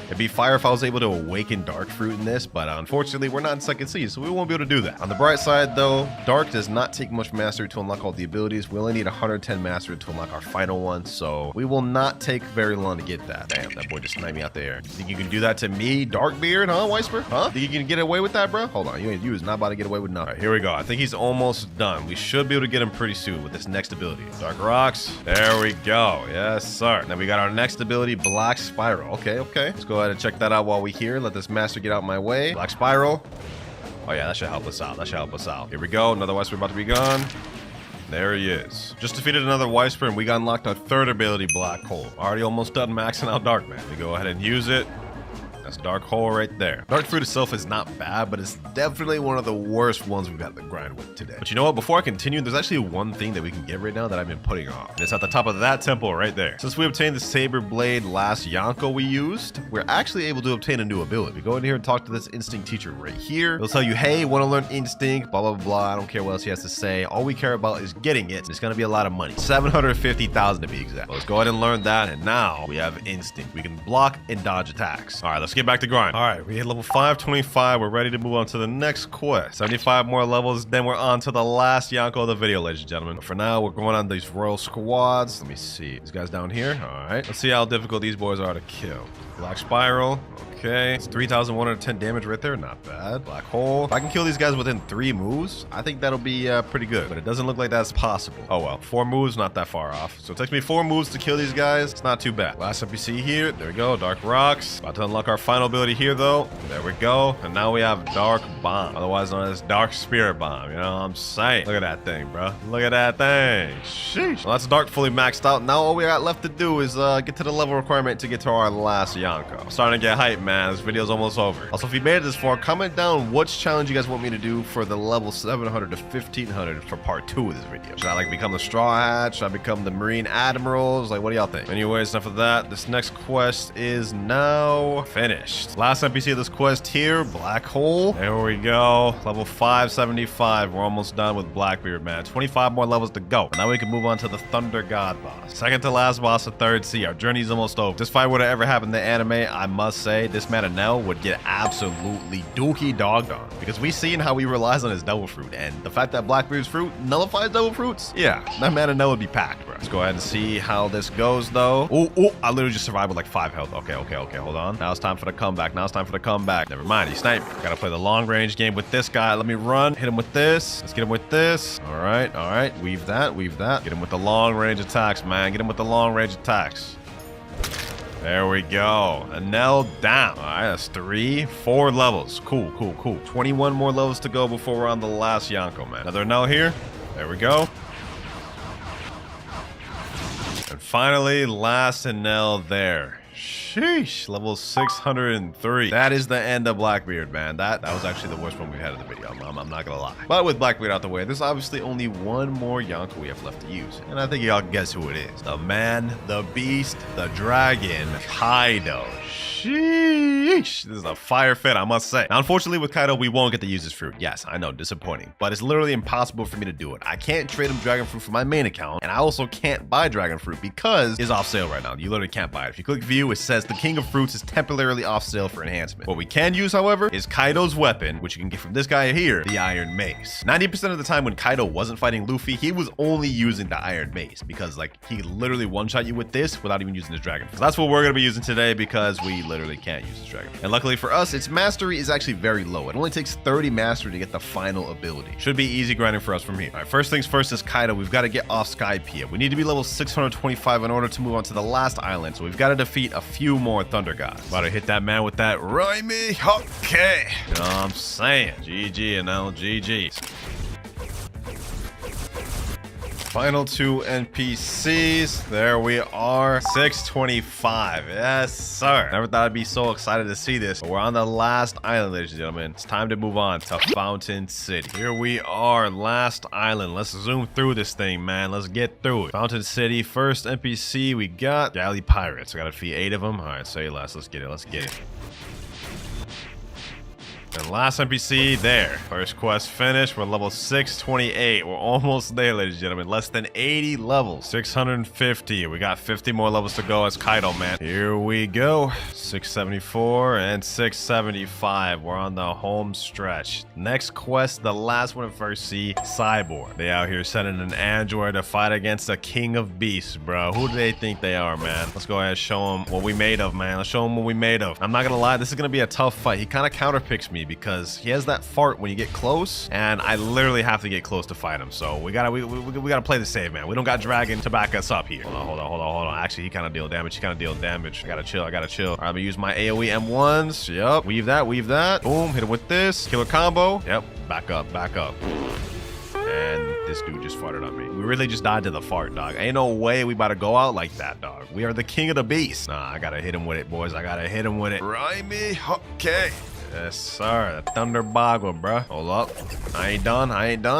It'd be fire if I was able to awaken Dark Fruit in this, but unfortunately we're not in second seed, so we won't be able to do that. On the bright side though, Dark does not take much mastery to unlock all the abilities. We only need 110 mastery to unlock our final one, so we will not take very long to get that. Damn, that boy just sniped me out there. You think you can do that to me, Darkbeard, huh, Whisper? Huh? Think you can get away with that, bro? Hold on, you is not about to get away with nothing. All right, here we go. I think he's almost done. We should be able to get him pretty soon with this next ability. Dark Rocks. There we go. Yes, sir. Then we got our next ability, Black Spiral. Okay. Let's go ahead and check that out while we here. Let this master get out my way. Black Spiral. Oh yeah, that should help us out. That should help us out. Here we go. Another Whisper about to be gone. There he is. Just defeated another Whisper and we got unlocked our third ability, Black Hole. Already almost done maxing out Dark Man. We go ahead and use it. That's Dark Hole right there. Dark Fruit itself is not bad, but it's definitely one of the worst ones we've got to grind with today. But you know what? Before I continue, there's actually one thing that we can get right now that I've been putting off. And it's at the top of that temple right there. Since we obtained the Saber Blade last Yonko we used, we're actually able to obtain a new ability. We go in here and talk to this Instinct teacher right here. He'll tell you, hey, want to learn Instinct, blah, blah, blah. I don't care what else he has to say. All we care about is getting it. It's going to be a lot of money. 750,000 to be exact. So let's go ahead and learn that. And now we have Instinct. We can block and dodge attacks. All right, let's get back to grind. All right. We hit level 525. We're ready to move on to the next quest. 75 more levels, then we're on to the last Yonko of the video, ladies and gentlemen. But for now, we're going on these royal squads. Let me see. These guys down here. All right. Let's see how difficult these boys are to kill. Black Spiral. Okay. It's 3,110 damage right there. Not bad. Black Hole. If I can kill these guys within 3 moves, I think that'll be pretty good. But it doesn't look like that's possible. Oh, well. 4 moves, not that far off. So it takes me 4 moves to kill these guys. It's not too bad. Last NPC here. There we go. Dark Rocks. About to unlock our final ability here, though. There we go. And now we have Dark Bomb. Otherwise known as Dark Spirit Bomb. You know what I'm saying? Look at that thing, bro. Look at that thing. Sheesh. Well, that's Dark fully maxed out. Now all we got left to do is get to the level requirement to get to our last Yonko. I'm starting to get hyped, man. This video's almost over. Also, if you made it this far, comment down which challenge you guys want me to do for the level 700 to 1500 for part 2 of this video. Should I like become the Straw Hat? Should I become the Marine Admirals? Like, what do y'all think? Anyways, enough of that. This next quest is now finished. Last NPC of this quest here, Black Hole. There we go. Level 575. We're almost done with Blackbeard, man. 25 more levels to go. And now we can move on to the Thunder God boss. Second to last boss of 3rd Sea. Our journey's almost over. This fight would have ever happened in the anime, I must say, this man Anel would get absolutely dookie dogged on. Because we've seen how he relies on his Devil Fruit. And the fact that Blackbeard's fruit nullifies Devil Fruits, yeah, that man Anel would be packed, bro. Let's go ahead and see how this goes, though. Oh, I literally just survived with like 5 health. Okay, hold on. Now it's time for the comeback. Never mind, he sniped me. Gotta play the long range game with this guy. Let me run. Hit him with this. Let's get him with this. All right. Weave that. Get him with the long range attacks, man. Get him with the long range attacks. There we go. Anel down. All right, that's 4 levels. Cool. 21 more levels to go before we're on the last Yonko, man. Another Anel here. There we go. And finally, last Anel there. Sheesh, level 603. That is the end of Blackbeard, man. That was actually the worst one we've had in the video. I'm not gonna lie. But with Blackbeard out the way, there's obviously only one more Yonko we have left to use. And I think y'all can guess who it is. The man, the beast, the dragon, Kaido. Sheesh. This is a fire fit, I must say. Now, unfortunately, with Kaido, we won't get to use his fruit. Yes, I know, disappointing. But it's literally impossible for me to do it. I can't trade him dragon fruit for my main account. And I also can't buy dragon fruit because it's off sale right now. You literally can't buy it. If you click view, it says the king of fruits is temporarily off sale for enhancement. What we can use, however, is Kaido's weapon, which you can get from this guy here, the Iron Mace. 90% of the time when Kaido wasn't fighting Luffy, he was only using the Iron Mace because like he literally one-shot you with this without even using his dragon. So that's what we're gonna be using today because we literally can't use his dragon. And luckily for us, its mastery is actually very low. It only takes 30 mastery to get the final ability. Should be easy grinding for us from here. All right, first things first is Kaido. We've got to get off Skypiea. We need to be level 625 in order to move on to the last island. So we've got to defeat a few more Thunder Gods. About to hit that man with that Raimi. Okay. You know what I'm saying? GG and LGG. Final two NPCs. There we are. 625. Yes, sir. Never thought I'd be so excited to see this. But we're on the last island, ladies and gentlemen. It's time to move on to Fountain City. Here we are. Last island. Let's zoom through this thing, man. Let's get through it. Fountain City. First NPC we got. Galley Pirates. I gotta defeat 8 of them. All right, say less. Let's get it. Let's get it. And last NPC there. First quest finished. We're level 628. We're almost there, ladies and gentlemen. Less than 80 levels. 650. We got 50 more levels to go as Kaido, man. Here we go. 674 and 675. We're on the home stretch. Next quest, the last one in First Sea, Cyborg. They out here sending an android to fight against the king of beasts, bro. Who do they think they are, man? Let's go ahead and show them what we made of, man. Let's show them what we made of. I'm not gonna lie, this is gonna be a tough fight. He kind of counterpicks me because he has that fart when you get close, and I literally have to get close to fight him. So we gotta play the save, man. We don't got dragon to back us up here. Hold on. Actually, he kind of deal damage. I gotta chill. All right, I'm gonna use my AoE M1s. Yep. Weave that. Boom. Hit him with this. Killer combo. Yep. Back up. And this dude just farted on me. We really just died to the fart, dog. Ain't no way we about to go out like that, dog. We are the king of the beast. Nah, I gotta hit him with it, boys. Raimi. Okay. Yes, sir. The Thunder Bagua, bro. Hold up. I ain't done.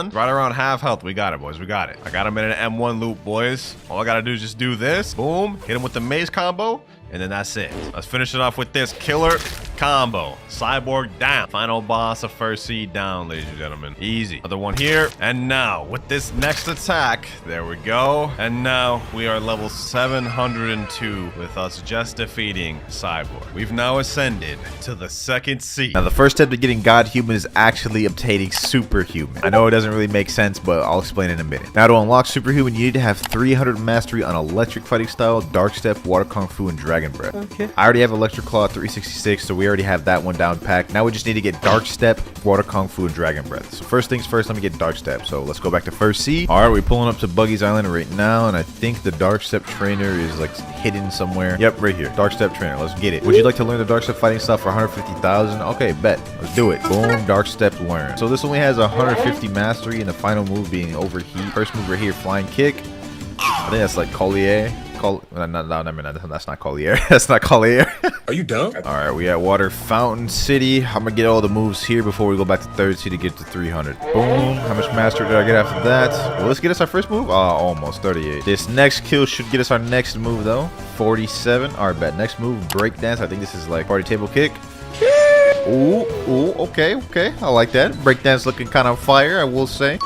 Right around half health. We got it, boys. We got it. I got him in an M1 loop, boys. All I gotta do is just do this. Boom. Hit him with the maze combo. And then that's it. Let's finish it off with this killer combo. Cyborg down. Final boss of First Sea down, ladies and gentlemen. Easy. Another one here. And now, with this next attack, there we go. And now, we are level 702 with us just defeating Cyborg. We've now ascended to the second sea.
Now, the first step to getting God Human is actually obtaining Superhuman. I know it doesn't really make sense, but I'll explain in a minute. Now, to unlock Superhuman, you need to have 300 mastery on Electric Fighting Style, Dark Step, Water Kung Fu, and Dragon Breath. Okay. I already have Electric Claw 366, so we already have that one down packed. Now we just need to get Dark Step, Water Kung Fu, and Dragon Breath. So first things first, let me get Dark Step. So let's go back to First Sea. All right, we're pulling up to Buggy's Island right now, and I think the Dark Step trainer is like hidden somewhere. Yep, right here. Dark Step trainer. Let's get it. Would you like to learn the Dark Step fighting style for 150,000? Okay, bet. Let's do it. Boom, Dark Step learn. So this only has 150 mastery, and the final move being Overheat. First move right here, Flying Kick. I think that's like Collier. That's not Collier. That's not Collier.
Are you dumb?
All right, we at Water Fountain City. I'm gonna get all the moves here before we go back to third sea to get to 300. Boom. How much mastery did I get after that? Will this get us our first move? Oh, almost 38. This next kill should get us our next move though. 47. All right, bet. Next move, Breakdance. I think this is like Party Table Kick. Ooh, okay. I like that. Breakdance looking kind of fire, I will say.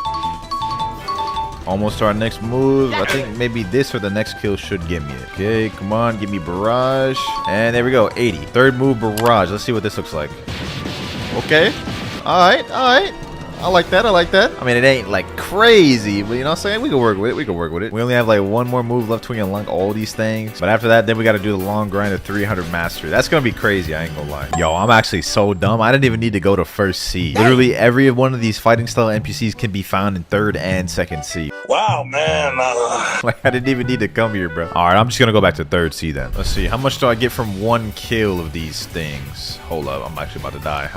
Almost to our next move. I think maybe this or the next kill should give me it. Okay, come on, give me Barrage. And there we go, 80. Third move, Barrage. Let's see what this looks like. Okay. All right. I like that. I mean, it ain't like crazy, but you know what I'm saying? We can work with it. We only have like one more move left to unlock all these things. But after that, then we got to do the long grind of 300 mastery. That's going to be crazy. I ain't going to lie. Yo, I'm actually so dumb. I didn't even need to go to First Sea. Literally every one of these fighting style NPCs can be found in third and second sea.
Wow, man.
Like, I didn't even need to come here, bro. All right, I'm just going to go back to third sea then. Let's see. How much do I get from one kill of these things? Hold up. I'm actually about to die.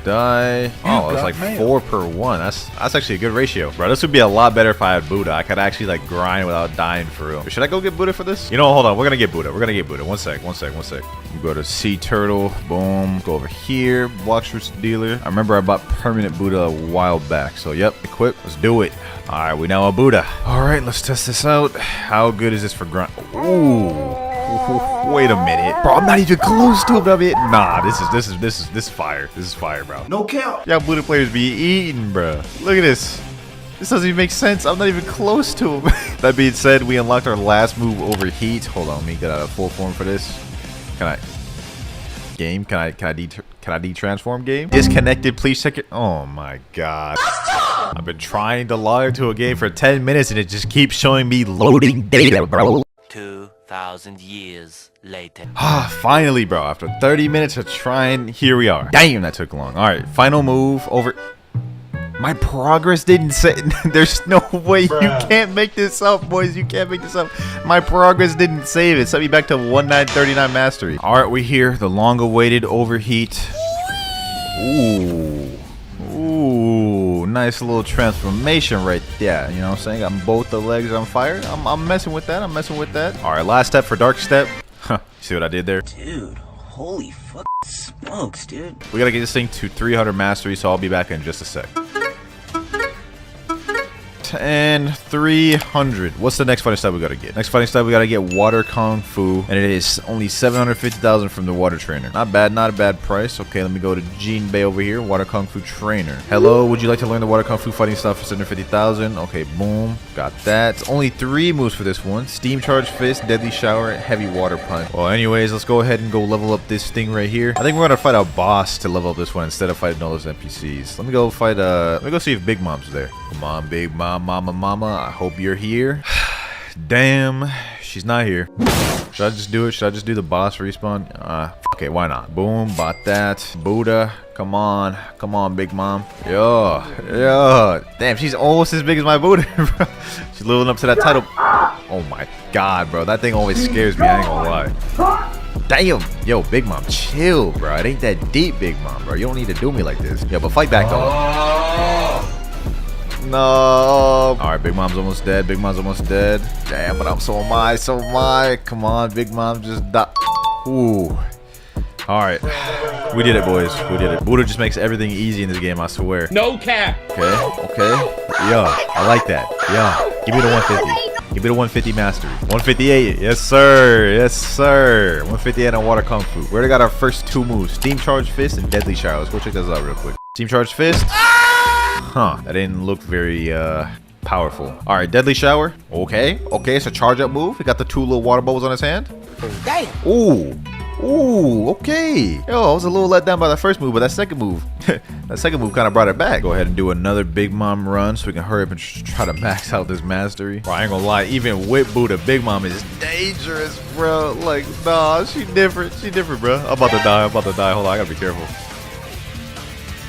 Die. Oh, it's like 4 4 per 1. That's actually a good ratio, bro. This would be a lot better if I had Buddha. I could actually like grind without dying for real. Should I go get Buddha for this? You know, hold on. We're gonna get Buddha. We're gonna get Buddha. One sec. You go to Sea Turtle. Boom. Go over here. Blox Roots Dealer. I remember I bought permanent Buddha a while back. So yep, equip. Let's do it. All right, we now a Buddha. All right, let's test this out. How good is this for grind? Ooh. Wait a minute, bro. I'm not even close to it. Nah, this is fire. This is fire, bro.
No count.
Yeah, Buddha players be eating, bro. Look at this. This doesn't even make sense. I'm not even close to him. That being said, we unlocked our last move, Overheat. Hold on, let me get out of full form for this. Can I de-transform game? Disconnected, please check it. Oh my god. I've been trying to log into a game for 10 minutes and it just keeps showing me loading data, bro.
2,000 years later.
Finally, bro. After 30 minutes of trying, here we are. Damn, that took long. All right, final move over. My progress didn't say. There's no way. You can't make this up, boys. You can't make this up. My progress didn't save it. Set me back to 1939 mastery. All right, we're here. The long-awaited Overheat. Ooh, nice little transformation right there. You know what I'm saying? Got both the legs on fire. I'm messing with that. All right, last step for Dark Step. See what I did there?
Dude, holy fuck smokes, dude.
We gotta get this thing to 300 mastery, so I'll be back in just a sec. And 300. What's the next fighting style we gotta get? Next fighting style we gotta get Water Kung Fu, and it is only 750,000 from the water trainer. Not bad, not a bad price. Okay, let me go to Jean Bay over here. Water Kung Fu trainer. Hello, would you like to learn the Water Kung Fu fighting style for 750,000? Okay, boom, got that. It's only 3 moves for this one: Steam Charge Fist, Deadly Shower, Heavy Water Punch. Well, anyways, let's go ahead and go level up this thing right here. I think we're gonna fight a boss to level up this one instead of fighting all those NPCs. Let me go fight. Let me go see if Big Mom's there. Come on, Big Mom. Mama, I hope you're here. Damn, she's not here. Should I just do it? Should I just do the boss respawn? Okay, why not? Boom, bought that. Buddha, come on, Big Mom. Yo. Damn, she's almost as big as my Buddha, bro. She's living up to that title. Oh my god, bro, that thing always scares me. I ain't gonna lie. Damn, yo, Big Mom, chill, bro. It ain't that deep, Big Mom, bro. You don't need to do me like this. Yo, but fight back though. No. All right, Big Mom's almost dead. Damn, but so am I. Come on, Big Mom, just die. Ooh. All right, we did it, boys. We did it. Buddha just makes everything easy in this game, I swear.
No cap.
Okay. Yeah, I like that. Yeah, give me the 150. Give me the 150 mastery. 158. Yes, sir. 158 on Water Kung Fu. We already got our first 2 moves: Steam Charge Fist and Deadly Shower. Let's go check those out real quick. Steam Charge Fist. That didn't look very powerful. All right, Deadly Shower. Okay, it's a charge up move. He got the 2 little water bubbles on his hand.
Damn.
Ooh, okay. Yo, I was a little let down by the first move, but that second move kind of brought it back. Go ahead and do another Big Mom run so we can hurry up and try to max out this mastery. Bro, I ain't gonna lie, even with Buddha, Big Mom is dangerous, bro. Like, nah, she different, bro. I'm about to die. Hold on, I gotta be careful.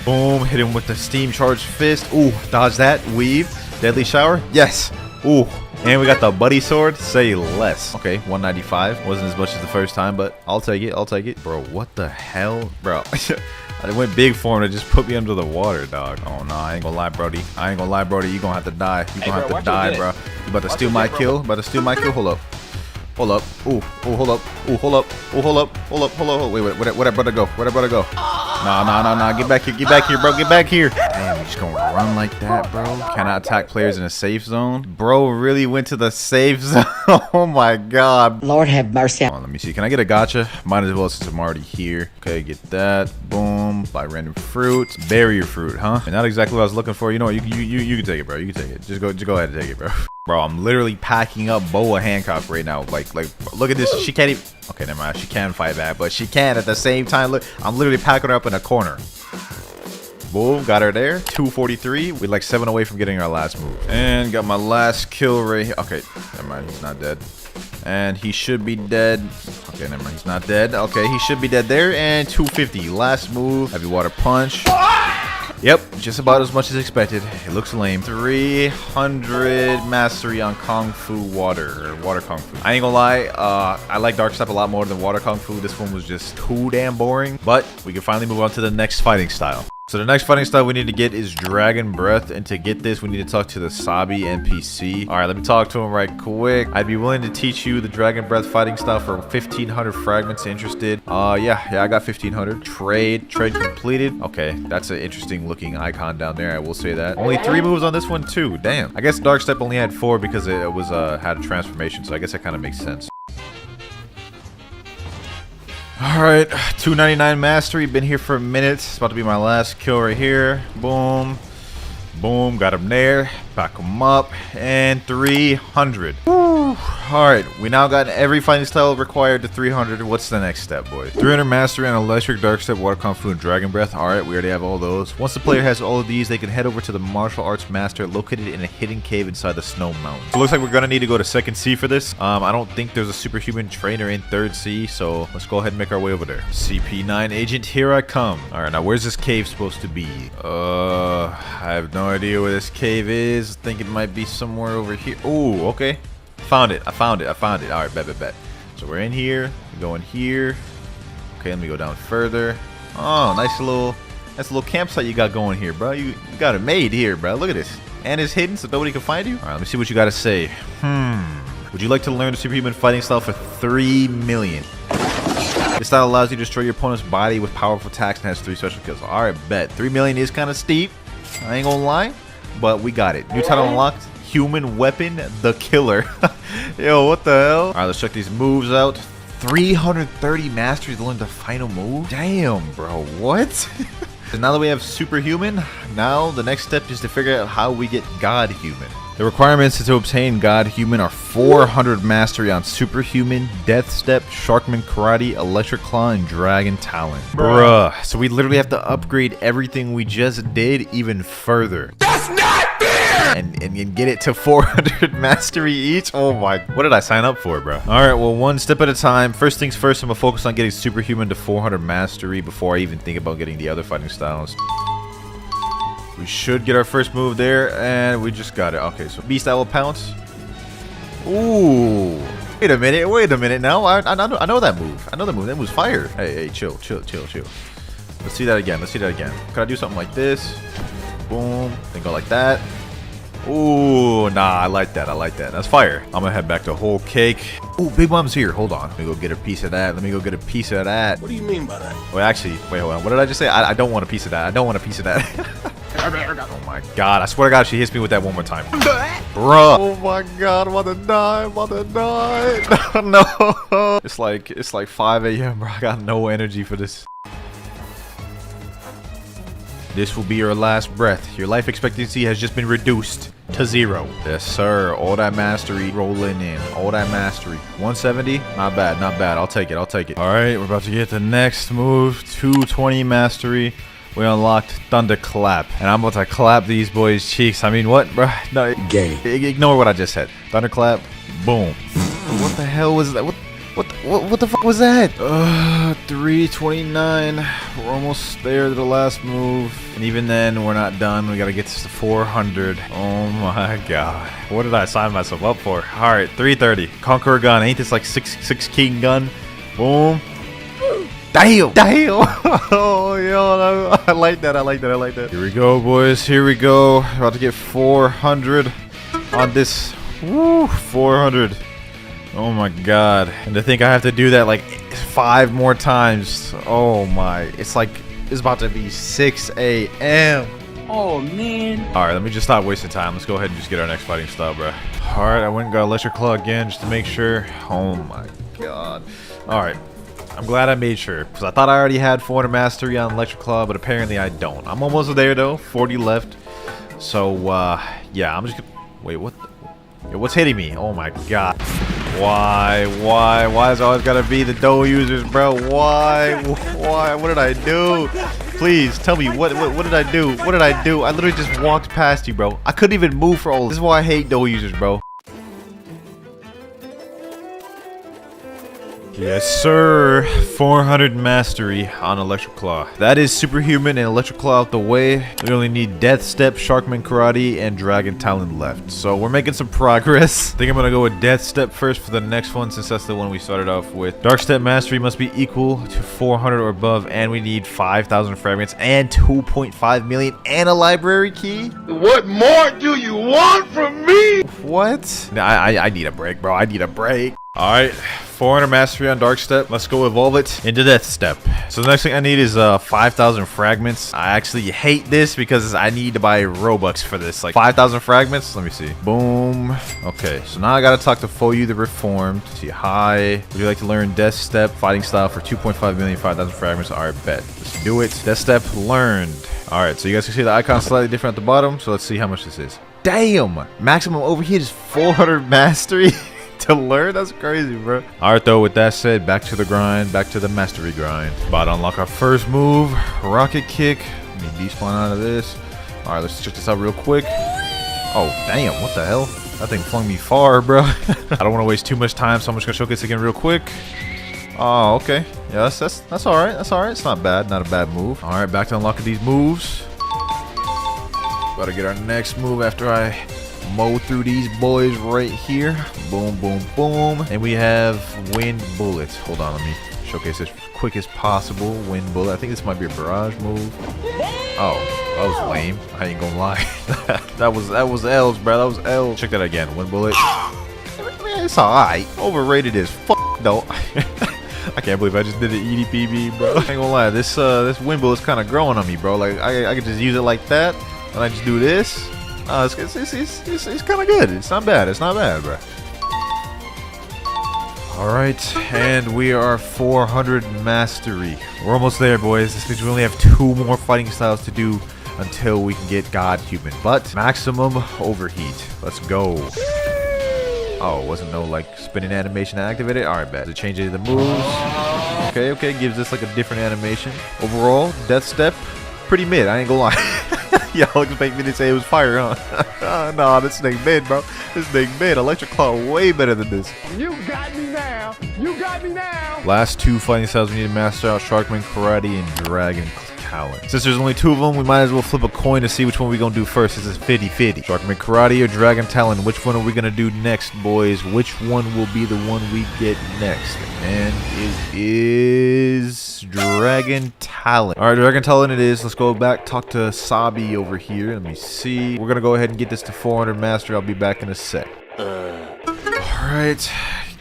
Boom, hit him with the Steam Charge Fist. Ooh, dodge that, weave, Deadly Shower. Yes. Ooh, and we got the Buddy Sword. Say less. Okay, 195. Wasn't as much as the first time, but I'll take it. Bro, what the hell? Bro, I went big for him to just put me under the water, dog. Oh, no, I ain't gonna lie, Brody. You gonna have to die. You gonna have to die, bro. You about to steal my kill? Hold up. Ooh, hold up. Wait, where'd that brother go? Nah. Get back here, bro. Get back here. Damn, you just gonna run like that, bro? Cannot attack players in a safe zone. Bro really went to the safe zone. Oh my god.
Lord have mercy.
Hold on, let me see. Can I get a gotcha? Might as well since I'm already here. Okay, get that. Boom. Buy random fruit. Barrier fruit, huh? And not exactly what I was looking for. You know what? You can take it, bro. You can take it. Just go ahead and take it, bro. Bro, I'm literally packing up Boa Hancock right now. Like, look at this. She can't even. Okay, never mind. She can fight back, but she can at the same time. Look, I'm literally packing her up in a corner. Boom, got her there. 243. We're like 7 away from getting our last move. And got my last kill right here. Okay, never mind. He's not dead. And he should be dead. Okay, never mind. He's not dead. Okay, he should be dead there. And 250. Last move. Heavy Water Punch. Yep, just about as much as expected. It looks lame. 300 mastery on Kung Fu Water, or Water Kung Fu. I ain't gonna lie, I like Dark Step a lot more than Water Kung Fu. This one was just too damn boring, but we can finally move on to the next fighting style. So the next fighting style we need to get is Dragon Breath, and to get this we need to talk to the Sabi NPC. All right, let me talk to him right quick. I'd be willing to teach you the Dragon Breath fighting style for 1,500 fragments. Interested? Yeah, I got 1,500. Trade completed. Okay, that's an interesting looking icon down there, I will say that. Only 3 moves on this one too. Damn. I guess Dark Step only had 4 because it was had a transformation, so I guess that kind of makes sense. Alright, 299 mastery, been here for a minute. It's about to be my last kill right here. Boom. Boom, got him there. Back him up. And 300. Alright, we now got every fighting style required to 300. What's the next step, boys? 300 mastery on Electric, Dark Step, Water Kung Fu, and Dragon Breath. Alright, we already have all those. Once the player has all of these, they can head over to the martial arts master located in a hidden cave inside the Snow Mountain. So it looks like we're gonna need to go to 2nd C for this. I don't think there's a superhuman trainer in 3rd C, so let's go ahead and make our way over there. CP9 agent, here I come. Alright, now where's this cave supposed to be? I have no idea where this cave is. I think it might be somewhere over here. Oh, okay. Found it. I found it. All right, bet. So we're in here. We go in here. Okay, let me go down further. Oh, nice little campsite you got going here, bro. You got it made here, bro. Look at this. And it's hidden, so nobody can find you. All right, let me see what you got to say. Would you like to learn the superhuman fighting style for 3 million? This style allows you to destroy your opponent's body with powerful attacks and has 3 special kills. All right, bet. 3 million is kind of steep. I ain't gonna lie, but we got it. New title unlocked. Human Weapon, the Killer. Yo, what the hell? All right, let's check these moves out. 330 mastery to learn the final move? Damn, bro, what? Now that we have Superhuman, now the next step is to figure out how we get God Human. The requirements to obtain God Human are 400 mastery on Superhuman, Death Step, Sharkman Karate, Electric Claw, and Dragon Talon. Bruh, so we literally have to upgrade everything we just did even further. That's not fair! And get it to 400 mastery each? Oh my, what did I sign up for, bro? Alright, well, one step at a time. First things first, I'm gonna focus on getting Superhuman to 400 mastery before I even think about getting the other fighting styles. We should get our first move there, and we just got it. Okay, so Beast Owl Pounce. Ooh. Wait a minute now. I know that move. I know that move. That move's fire. Hey, chill. Let's see that again. Could I do something like this? Boom. Then go like that. Ooh, nah, I like that. That's fire. I'm gonna head back to Whole Cake. Ooh, Big Mom's here. Hold on. Let me go get a piece of that.
What do you mean by that?
Wait, actually, wait, hold on. What did I just say? I don't want a piece of that. Oh my god, I swear to god, she hits me with that one more time. Bruh. Oh my god, I'm about to die. No. It's like 5 a.m, bro. I got no energy for this. This will be your last breath. Your life expectancy has just been reduced to 0. Yes, sir. All that mastery rolling in. All that mastery. 170? Not bad. I'll take it. All right, we're about to get the next move. 220 mastery. We unlocked Thunderclap, and I'm about to clap these boys' cheeks. I mean, what, bro? No,
gay.
Ignore what I just said. Thunderclap, boom. What the hell was that? What the fuck was that? 329. We're almost there to the last move, and even then, we're not done. We gotta get this to 400. Oh my god, what did I sign myself up for? All right, 330. Conqueror gun. Ain't this like six king gun? Boom. Damn! Oh, yo, I like that. Here we go, boys. About to get 400 on this. Woo, 400. Oh my god. And to think I have to do that like 5 more times. Oh my. It's about to be 6 a.m.
Oh, man.
Alright, let me just stop wasting time. Let's go ahead and just get our next fighting style, bro. Alright, I went and got Electric Claw again just to make sure. Oh my god. Alright. I'm glad I made sure, because I thought I already had 400 mastery on Electric Claw, but apparently I don't. I'm almost there though, 40 left. So, yeah, I'm just gonna... Wait, what? Yo, what's hitting me? Oh my god. Why is it always gotta be the Doe users, bro? Why? What did I do? Please, tell me, what did I do? I literally just walked past you, bro. I couldn't even move for all this. This is why I hate Doe users, bro. Yes, sir. 400 mastery on Electric Claw. That is superhuman and Electric Claw out the way. We only need Death Step, Sharkman Karate, and Dragon Talon left. So we're making some progress. I think I'm gonna go with Death Step first for the next one, since that's the one we started off with. Dark Step mastery must be equal to 400 or above, and we need 5,000 fragments and 2.5 million and a library key.
What more do you want from me?
What? I need a break, bro. I need a break. All right, 400 mastery on Dark Step. Let's go evolve it into Death Step. So the next thing I need is 5,000 fragments. I actually hate this because I need to buy Robux for this. Like 5,000 fragments. Let me see. Boom. Okay, so now I gotta talk to Foyu the Reformed. See, hi. Would you like to learn Death Step fighting style for 2.5 million, 5,000 fragments? All right, bet. Let's do it. Death Step learned. All right, so you guys can see the icon slightly different at the bottom. So let's see how much this is. Damn, maximum overheat is 400 mastery. To learn? That's crazy, bro. All right, though, with that said, back to the grind, back to the mastery grind. About to unlock our first move, rocket kick. Let me despawn out of this. All right, let's check this out real quick. Oh, damn, what the hell? That thing flung me far, bro. I don't want to waste too much time, so I'm just gonna showcase again real quick. Oh, okay. Yeah, that's all right. That's all right. It's not bad. Not a bad move. All right, back to unlocking these moves. About to get our next move after I mow through these boys right here. Boom, boom, boom. And we have wind bullets. Hold on, let me showcase this quick as possible. Wind bullet. I think this might be a barrage move. Oh, that was lame. I ain't gonna lie. that was L's, bro. That was L. Check that again. Wind bullet. It's alright. Overrated as fuck though. I can't believe I just did an EDPB, bro. I ain't gonna lie. This wind bullet's kind of growing on me, bro. Like I could just use it like that, and I just do this. It's kind of good. It's not bad. It's not bad, bro. All right, and we are 400 mastery. We're almost there, boys. This means we only have 2 more fighting styles to do until we can get God Human. But maximum overheat. Let's go. Oh, wasn't no like spinning animation activated? All right, bet. To change any of the moves. Okay, gives us like a different animation. Overall, Death Step, pretty mid. I ain't gonna lie. Y'all expect me to say it was fire, huh? Nah, this thing mid, bro. This thing mid. Electric Claw way better than this.
You got me now. You got me now.
Last 2 fighting styles we need to master out: Sharkman Karate and Dragon Talon. Since there's only 2 of them, we might as well flip a coin to see which one we're gonna do first. This is 50-50. Sharkman Karate or Dragon Talon? Which one are we gonna do next, boys? Which one will be the one we get next? And it is Dragon Talon. All right, Dragon Talon it is. Let's go back, talk to Sabi over here. Let me see. We're gonna go ahead and get this to 400 master. I'll be back in a sec. All right.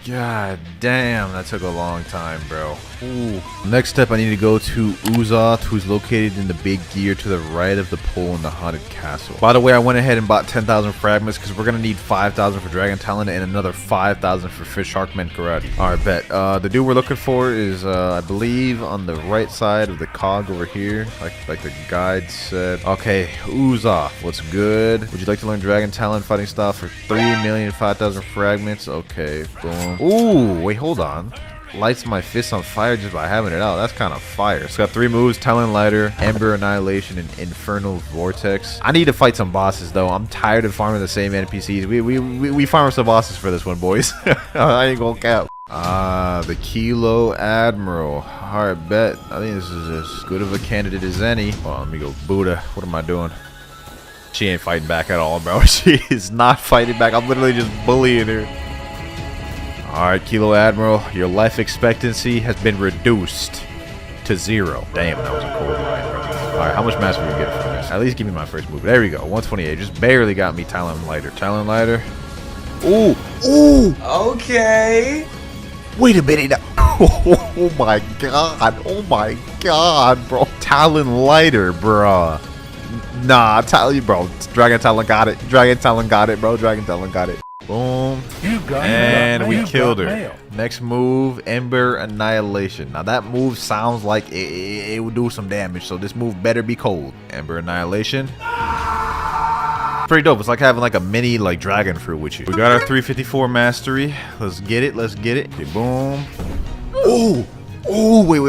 God damn, that took a long time, bro. Ooh. Next step, I need to go to Uzoth, who's located in the big gear to the right of the pole in the haunted castle. By the way, I went ahead and bought 10,000 fragments because we're gonna need 5,000 for Dragon Talon and another 5,000 for Sharkman Karate. All right, bet. The dude we're looking for is, I believe, on the right side of the cog over here, like the guide said. Okay, Uzoth, what's good? Would you like to learn Dragon Talon fighting style for 3,005,000 fragments? Okay, boom. Ooh, wait, hold on. Lights my fist on fire just by having it out. That's kind of fire. It's got 3 moves: Talon Lighter, Ember Annihilation, and Infernal Vortex. I need to fight some bosses though. I'm tired of farming the same NPCs. We farm some bosses for this one, boys. I ain't gonna cap. The Kilo Admiral. Alright, bet. I think this is as good of a candidate as any. Hold on, let me go. Buddha. What am I doing? She ain't fighting back at all, bro. She is not fighting back. I'm literally just bullying her. Alright, Kilo Admiral, your life expectancy has been reduced to 0. Damn, that was a cold line, bro. Alright, how much mastery we get from this? At least give me my first move. There we go, 128. Just barely got me Talon Lighter. Talon Lighter. Ooh! Ooh!
Okay.
Wait a minute. Oh my god. Oh my god, bro. Talon Lighter, bro. Nah, I tell you, bro. Dragon Talon got it. Dragon Talon got it, bro. Dragon Talon got it. Boom. And we killed her. Next move, Ember Annihilation. Now that move sounds like it will do some damage, so this move better be cold. Ember Annihilation. Pretty dope. It's like having like a mini like dragon fruit with you. We got our 354 mastery. Let's get it. Let's get it. Okay, boom. Oh. Oh, wait.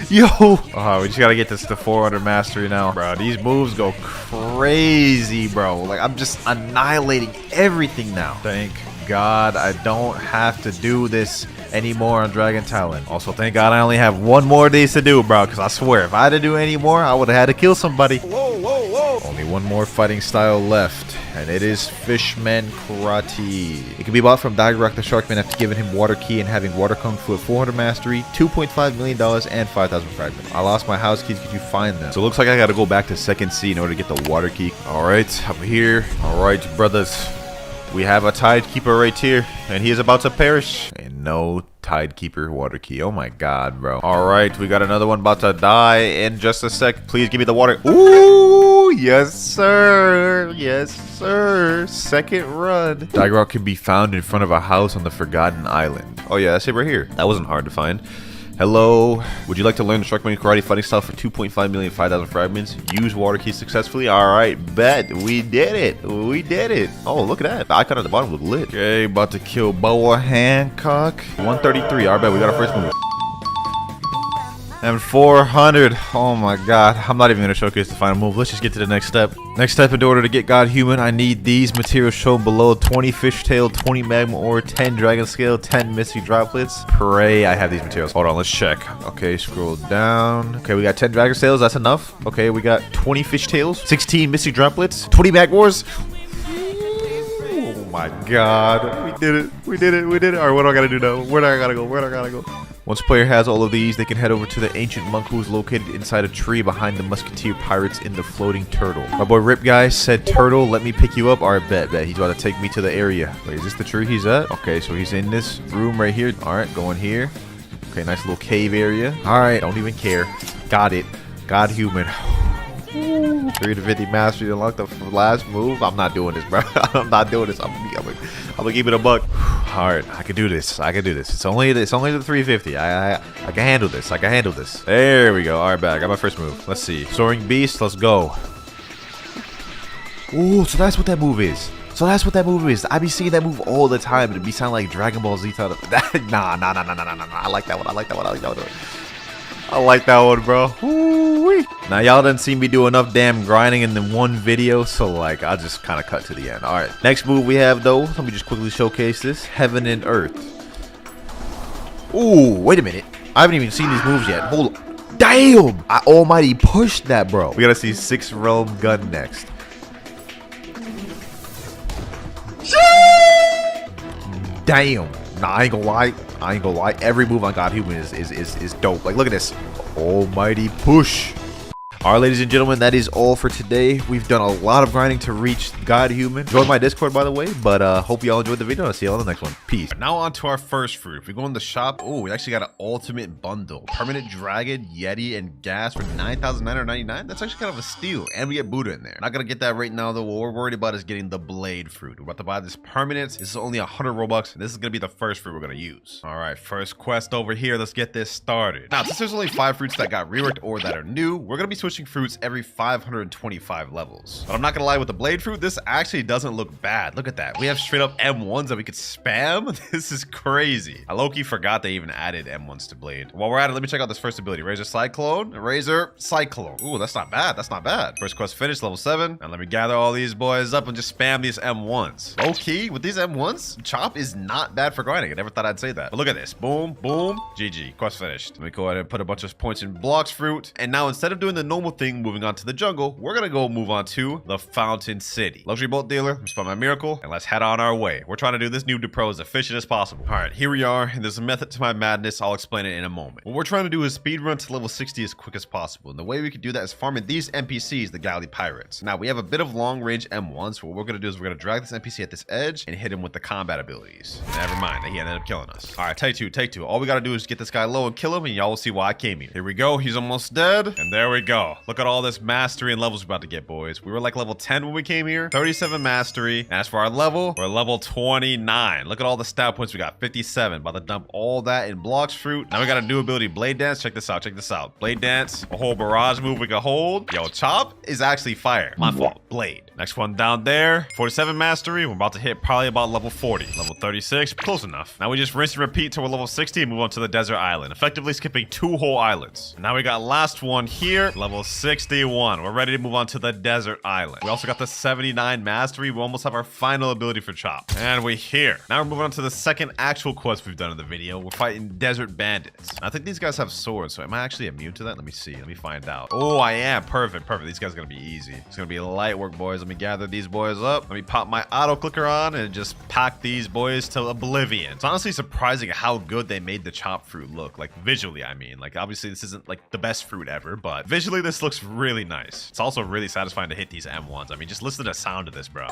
Yo. Oh, we just gotta get this to 400 mastery now. Bro, these moves go crazy, bro. Like, I'm just annihilating everything now. Thank God, I don't have to do this anymore on Dragon Talon. Also, thank God I only have one more days to do, bro, because I swear, if I had to do any more, I would have had to kill somebody. Only one more fighting style left, and it is Fishman Karate. It can be bought from Dagrok the Sharkman after giving him Water Key and having Water Kung Fu at 400 mastery, $2.5 million, and 5,000 fragments. I lost my house keys. Could you find them? So it looks like I got to go back to 2nd Sea in order to get the Water Key. All right, I'm here. All right, brothers. We have a Tidekeeper right here, and he is about to perish. And no Tidekeeper Water Key. Oh my God, bro. All right, we got another one about to die in just a sec. Please give me the water. Ooh, yes, sir. Yes, sir. 2nd run. Dagrok can be found in front of a house on the Forgotten Island. Oh yeah, that's it right here. That wasn't hard to find. Hello, would you like to learn the Sharkman Karate fighting style for 2.5 million, 5,000 fragments? Use Water Key successfully? Alright, bet. We did it. We did it. Oh, look at that. The icon at the bottom look lit. Okay, about to kill Boa Hancock. 133. Alright, bet. We got our first move. And 400. Oh my God. I'm not even going to showcase the final move. Let's just get to the next step. Next step, in order to get God Human, I need these materials shown below. 20 fishtail, 20 magma ore, 10 dragon scale, 10 misty droplets. Pray I have these materials. Hold on, let's check. Okay, scroll down. Okay, we got 10 dragon scales. That's enough. Okay, we got 20 fishtails, 16 misty droplets, 20 magma ores. Oh my God. We did it. We did it. We did it. All right, what do I got to do now? Where do I got to go? Where do I got to go? Once player has all of these, they can head over to the ancient monk who is located inside a tree behind the musketeer pirates in the floating turtle. My boy Rip Guy said, "Turtle, let me pick you up." Alright, bet. He's about to take me to the area. Wait, is this the tree he's at? Okay, so he's in this room right here. Alright, going here. Okay, nice little cave area. Alright, don't even care. Got it. God Human. 350 mastery to unlock the last move. I'm not doing this, bro. I'm not doing this. I'm gonna keep it a buck. Alright, I can do this. I can do this. It's only the 350. I can handle this. I can handle this. There we go. Alright, bet. I got my first move. Let's see. Soaring Beast. Let's go. Ooh, so that's what that move is. So that's what that move is. I be seeing that move all the time. It'd be sound like Dragon Ball Z. Nah. I like that one. I like that one. I like that one. I like that one, bro. Ooh-wee. Now, y'all done seen me do enough damn grinding in the one video, so, like, I'll just kind of cut to the end. All right. Next move we have, though, let me just quickly showcase this. Heaven and Earth. Ooh, wait a minute. I haven't even seen these moves yet. Hold on. Damn! I almighty pushed that, bro. We gotta see 6 Realm Gun next. Damn. Nah, I ain't gonna lie. I ain't gonna lie. Every move on God Human is dope. Like, look at this. Almighty push. All right, ladies and gentlemen, that is all for today. We've done a lot of grinding to reach God Human. Join my Discord, by the way, but hope y'all enjoyed the video. I'll see y'all on the next one. Peace.
Now on to our first fruit. If we go in the shop, oh, we actually got an ultimate bundle. Permanent Dragon, Yeti, and Gas for 9,999. That's actually kind of a steal. And we get Buddha in there. Not gonna get that right now, though. What we're worried about is getting the Blade fruit. We're about to buy this permanent. This is only 100 Robux, and this is gonna be the first fruit we're gonna use. All right, first quest over here. Let's get this started. Now, since there's only 5 fruits that got reworked or that are new, we're gonna be switching fruits every 525 levels. But I'm not gonna lie, with the Blade fruit, this actually doesn't look bad. Look at that. We have straight up M1s that we could spam. This is crazy. I low-key forgot they even added M1s to Blade. While we're at it, let me check out this first ability. Razor Cyclone, Razor Cyclone. Ooh, that's not bad. That's not bad. First quest finished, level 7. And let me gather all these boys up and just spam these M1s. Low-key, with these M1s, Chop is not bad for grinding. I never thought I'd say that. But look at this. Boom, boom, GG. Quest finished. Let me go ahead and put a bunch of points in Blox fruit. And now, instead of doing the normal thing, moving on to the jungle, we're gonna go move on to the Fountain City. Luxury bolt dealer, respond my miracle, and let's head on our way. We're trying to do this noob to pro as efficient as possible. All right, here we are, and there's a method to my madness. I'll explain it in a moment. What we're trying to do is speed run to level 60 as quick as possible, and the way we can do that is farming these NPCs, the Galley Pirates. Now, we have a bit of long range M1, so what we're gonna do is we're gonna drag this NPC at this edge and hit him with the combat abilities. Never mind, he ended up killing us. All right, take two. All we gotta do is get this guy low and kill him, and y'all will see why I came here. Here we go, he's almost dead, and there we go. Look at all this mastery and levels we're about to get, boys. We were like level 10 when we came here. 37 mastery. And as for our level, we're level 29. Look at all the stat points we got. 57. About to dump all that in Blox fruit. Now we got a new ability, Blade Dance. Check this out. Check this out. Blade Dance. A whole barrage move we can hold. Yo, Chop is actually fire. My fault. Blade. Next one down there. 47 mastery. We're about to hit probably about level 40. Level 36. Close enough. Now we just rinse and repeat till we're level 60 and move on to the desert island. Effectively skipping 2 whole islands. And now we got last one here. Level
Level 61. We're ready to move on to the desert island. We also got the 79 mastery. We almost have our final ability for chop. And we're here. Now we're moving on to the second actual quest we've done in the video. We're fighting desert bandits. I think these guys have swords, so am I actually immune to that? Let me see. Let me find out. Oh, I am. Perfect. Perfect. These guys are going to be easy. It's going to be light work, boys. Let me gather these boys up. Let me pop my auto clicker on and just pack these boys to oblivion. It's honestly surprising how good they made the chop fruit look. Like visually, I mean. Like obviously this isn't like the best fruit ever, but visually this looks really nice. It's also really satisfying to hit these M1s. I mean, just listen to the sound of this, bro.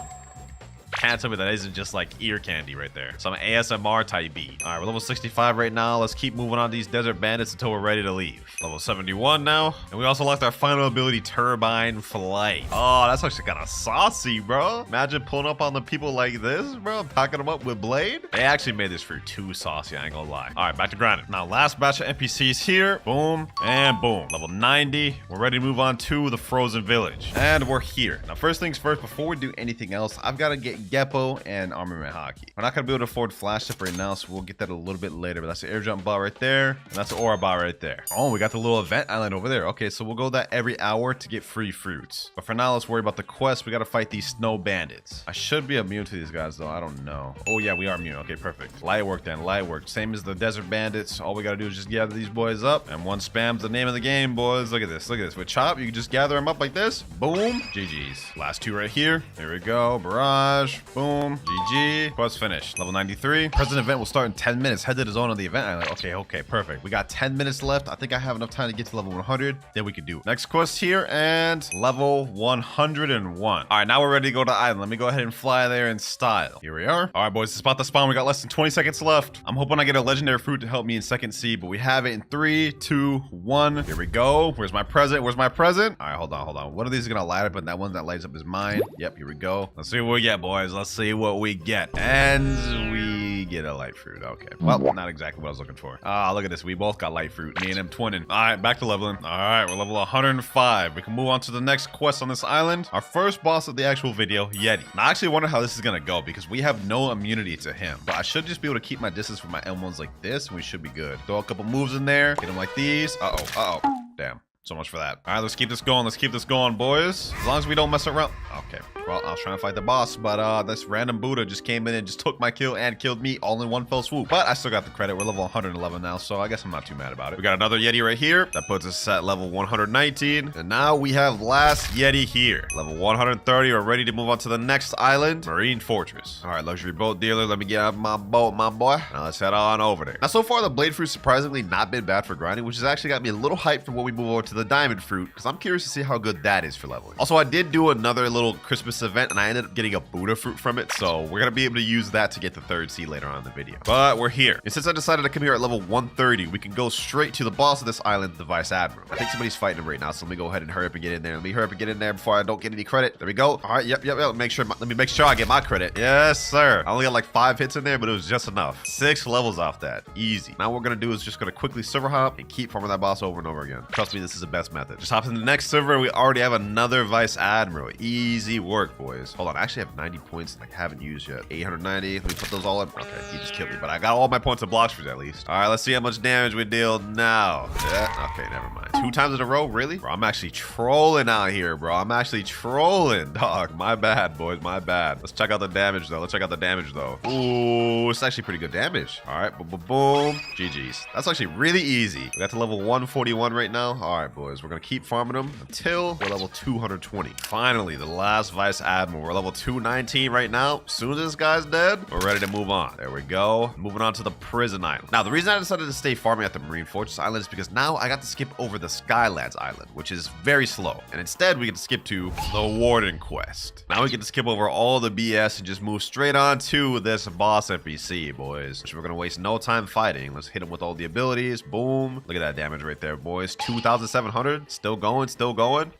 Can't tell me that isn't just like ear candy right there. Some ASMR type beat. All right, we're level 65 right now. Let's keep moving on these desert bandits until we're ready to leave. Level 71 now. And we also locked our final ability, Turbine Flight. Oh, that's actually kind of saucy, bro. Imagine pulling up on the people like this, bro. Packing them up with blade. They actually made this fruit too saucy, I ain't gonna lie. All right, back to grinding. Now, last batch of NPCs here. Boom and boom. Level 90. We're ready to move on to the frozen village. And we're here. Now, first things first, before we do anything else, I've got to get Geppo and Armament Hockey. We're not going to be able to afford Flash Tip right now, so we'll get that a little bit later. But that's the air jump bot right there. And that's the aura bot right there. Oh, we got the little event island over there. Okay, so we'll go that every hour to get free fruits. But for now, let's worry about the quest. We got to fight these snow bandits. I should be immune to these guys, though. I don't know. Oh, yeah, we are immune. Okay, perfect. Light work then. Light work. Same as the desert bandits. All we got to do is just gather these boys up. And one spam's the name of the game, boys. Look at this. Look at this. With Chop, you can just gather them up like this. Boom. GG's. Last two right here. There we go. Barrage. Boom. GG. Quest finished. Level 93. Present event will start in 10 minutes. Head to the zone of the event island. Okay, perfect. We got 10 minutes left. I think I have enough time to get to level 100. Then we can do it. Next quest here and level 101. All right, now we're ready to go to the island. Let me go ahead and fly there in style. Here we are. All right, boys, it's about to spawn. We got less than 20 seconds left. I'm hoping I get a legendary fruit to help me in second C, but we have it in 3, 2, 1. Here we go. Where's my present? Where's my present? All right, hold on. One of these is gonna light up, and that one that lights up is mine. Yep, here we go. Let's see what we get, boys. Let's see what we get. And we get a light fruit. Okay. Well, not exactly what I was looking for. Ah, look at this. We both got light fruit. Me and him twinning. All right, back to leveling. All right, we're level 105. We can move on to the next quest on this island. Our first boss of the actual video, Yeti. Now, I actually wonder how this is gonna go because we have no immunity to him. But I should just be able to keep my distance from my M1s like this, and we should be good. Throw a couple moves in there. Get him like these. Uh-oh. Damn. So much for that. All right, let's keep this going. Let's keep this going, boys. As long as we don't mess around. Okay. Well, I was trying to fight the boss, but this random Buddha just came in and just took my kill and killed me all in one fell swoop. But I still got the credit. We're level 111 now, so I guess I'm not too mad about it. We got another Yeti right here. That puts us at level 119. And now we have last Yeti here. Level 130. We're ready to move on to the next island, Marine Fortress. All right, luxury boat dealer. Let me get out of my boat, my boy. Now let's head on over there. Now, so far, the blade fruit surprisingly not been bad for grinding, which has actually got me a little hyped for when we move over to the diamond fruit, because I'm curious to see how good that is for leveling. Also, I did do another little Christmas event, and I ended up getting a Buddha fruit from it, so we're gonna be able to use that to get the third C later on in the video. But we're here, and since I decided to come here at level 130, we can go straight to the boss of this island, the Vice Admiral. I think somebody's fighting him right now, so let me go ahead and hurry up and get in there. Let me hurry up and get in there before I don't get any credit. There we go. All right, yep. Let me make sure I get my credit. Yes, sir. I only got like 5 hits in there, but it was just enough. 6 levels off that. Easy. Now what we're gonna do is just gonna quickly server hop and keep farming that boss over and over again. Trust me, this is the best method. Just hop in the next server. We already have another Vice Admiral. Easy work, boys. Hold on, I actually have 90 points that I haven't used yet. 890. Let me put those all in. Okay, he just killed me, but I got all my points of Blox for at least. All right, let's see how much damage we deal now. Yeah, okay, never mind. 2 times in a row, really? Bro, I'm actually trolling out here, bro. I'm actually trolling, dog. My bad, boys, my bad. Let's check out the damage, though. Ooh, it's actually pretty good damage. All right, boom. GG's. That's actually really easy. We got to level 141 right now. All right, boys, we're gonna keep farming them until we're level 220. Finally, the last Vice Admiral. We're level 219 right now. As soon as this guy's dead, we're ready to move on. There we go. Moving on to the prison island. Now, the reason I decided to stay farming at the Marine Fortress Island is because now I got to skip over the Skylands Island, which is very slow. And instead, we get to skip to the Warden Quest. Now we get to skip over all the BS and just move straight on to this boss NPC, boys. Which we're going to waste no time fighting. Let's hit him with all the abilities. Boom. Look at that damage right there, boys. 2,700. Still going.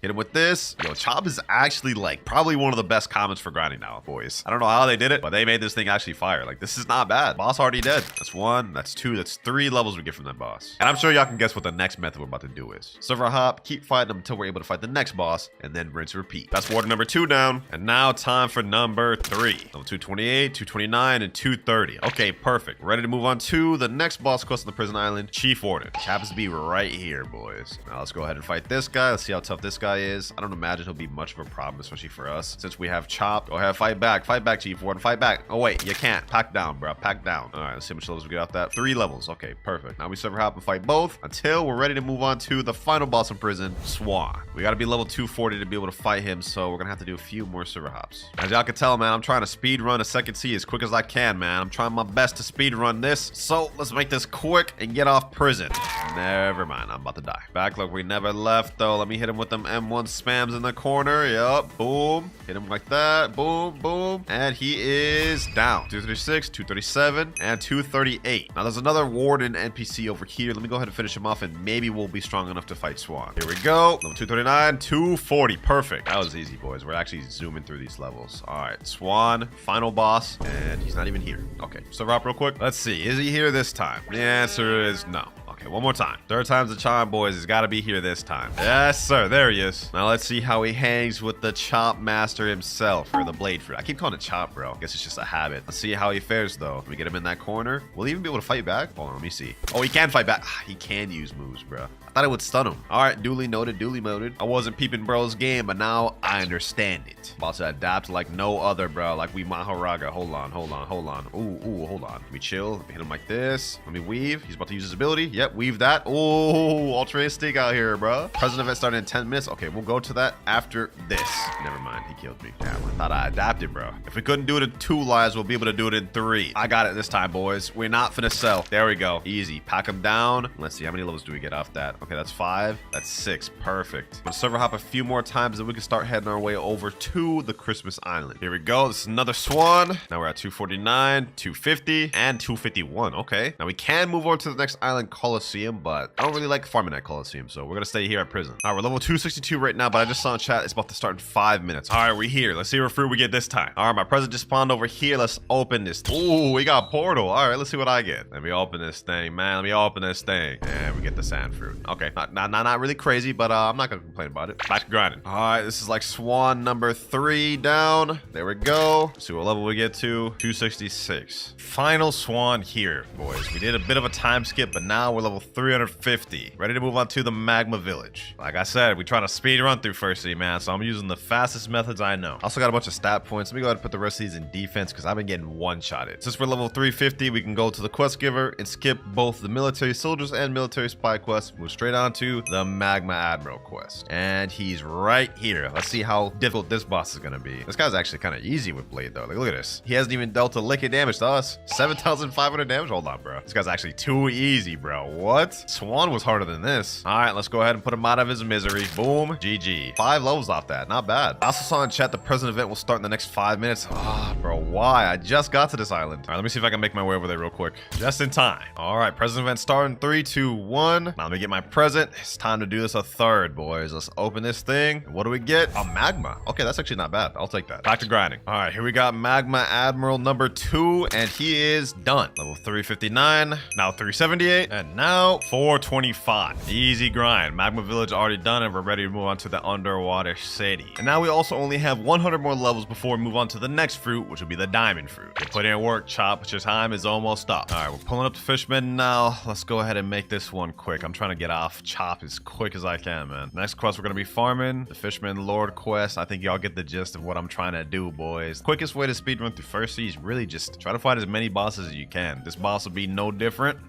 Hit him with this. Yo, Chop is actually like probably one of the best comments for grinding now, boys. I don't know how they did it, but they made this thing actually fire. Like, this is not bad. Boss already dead. That's 1, that's 2, that's 3 levels we get from that boss. And I'm sure y'all can guess what the next method we're about to do is. Server hop, keep fighting them until we're able to fight the next boss, and then rinse and repeat. That's warden number 2 down. And now time for number 3. Level 228, 229, and 230. Okay, perfect. Ready to move on to the next boss quest on the prison island, Chief Warden. Which happens to be right here, boys. Now
let's go ahead and fight this guy. Let's see how tough this guy is. I don't imagine he'll be much of a problem, especially for us, since we have Chop. Go ahead, fight back, Chief Warden, fight back. Oh wait, you can't. Pack down, bro, pack down. All right, let's see how much levels we get off that. 3 levels. Okay, perfect. Now we server hop and fight both until we're ready to move on to the final boss in prison, Swan. We got to be level 240 to be able to fight him, so we're gonna have to do a few more server hops. As y'all can tell, man, I'm trying to speed run a second C as quick as I can, man. I'm trying my best to speed run this, so let's make this quick and get off prison. Never mind, I'm about to die. Back, look, we never left though. Let me hit him with them M1 spams in the corner. Yup, boom. Hit him like that. Boom, boom. And he is down. 236, 237, and 238. Now there's another warden NPC over here. Let me go ahead and finish him off, and maybe we'll be strong enough to fight Swan. Here we go. Level 239, 240. Perfect. That was easy, boys. We're actually zooming through these levels. All right, Swan, final boss, and he's not even here. Okay, server hop real quick. Let's see. Is he here this time? The answer is no. Okay, one more time. 3rd time's the charm, boys. He's got to be here this time. Yes, sir. There he is. Now let's see how he hangs with the Chop Master himself, or the Blade Fruit. I keep calling it Chop, bro. I guess it's just a habit. Let's see how he fares, though. Can we get him in that corner? Will he even be able to fight back? Hold on, let me see. Oh, he can fight back. He can use moves, bro. I thought it would stun him. All right, duly noted, duly noted. I wasn't peeping bro's game, but now I understand it. About to adapt like no other, bro. Like we Maharaga. Hold on, hold on, hold on. Ooh, hold on. Let me chill. Let me hit him like this. Let me weave. He's about to use his ability. Yep, weave that. Oh, altruistic out here, bro. Present event started in 10 minutes. Okay, we'll go to that after this. Never mind, he killed me. Damn, I thought I adapted, bro. If we couldn't do it in 2 lives, we'll be able to do it in 3. I got it this time, boys. We're not finna sell. There we go. Easy. Pack him down. Let's see, how many levels do we get off that? Okay, that's 5. That's 6. Perfect. I'm gonna server hop a few more times, and we can start heading our way over to the Christmas Island. Here we go. This is another Swan. Now we're at 249, 250, and 251. Okay. Now we can move on to the next island, Coliseum, but I don't really like farming at Coliseum, so we're gonna stay here at prison. All right, we're level 262 right now, but I just saw in chat it's about to start in 5 minutes. All right, we're here. Let's see what fruit we get this time. All right, my present just spawned over here. Let's open this. Ooh, we got portal. All right, let's see what I get. Let me open this thing, man. Let me open this thing. And we get the sand fruit. Okay, not really crazy, but I'm not gonna complain about it. Back to grinding. All right, this is like Swan number 3 down. There we go. Let's see what level we get to. 266. Final Swan here, boys. We did a bit of a time skip, but now we're level 350. Ready to move on to the Magma Village. Like I said, we trying to speed run through First City, man, so I'm using the fastest methods I know. Also got a bunch of stat points. Let me go ahead and put the rest of these in defense because I've been getting one-shotted. Since we're level 350, we can go to the quest giver and skip both the military soldiers and military spy quests. Move straight on to the Magma Admiral quest. And he's right here. Let's see how difficult this boss is gonna be. This guy's actually kind of easy with Blade, though. Like, look at this. He hasn't even dealt a lick of damage to us. 7,500 damage? Hold on, bro. This guy's actually too easy, bro. What? Swan was harder than this. All right, let's go ahead and put him out of his misery. Boom. GG. 5 levels off that. Not bad. I also saw in chat the present event will start in the next 5 minutes. Ah, bro, why? I just got to this island. All right, let me see if I can make my way over there real quick. Just in time. All right, present event starting. 3, 2, 1. Now let me get my present. It's time to do this a third, boys. Let's open this thing. What do we get? A magma. Okay, that's actually not bad. I'll take that. Back to grinding. All right, here we got Magma Admiral number 2, and he is done. Level 359, now 378, and now 425. Easy grind. Magma Village already done, and we're ready to move on to the underwater city. And now we also only have 100 more levels before we move on to the next fruit, which will be the diamond fruit. You put in work, Chop, but your time is almost up. All right, we're pulling up the Fishman now. Let's go ahead and make this one quick. I'm trying to get off Chop as quick as I can, man. Next quest we're gonna be farming the Fishman Lord quest. I think y'all get the gist of what I'm trying to do, boys. Quickest way to speedrun through First Sea is really just try to fight as many bosses as you can. This boss will be no different.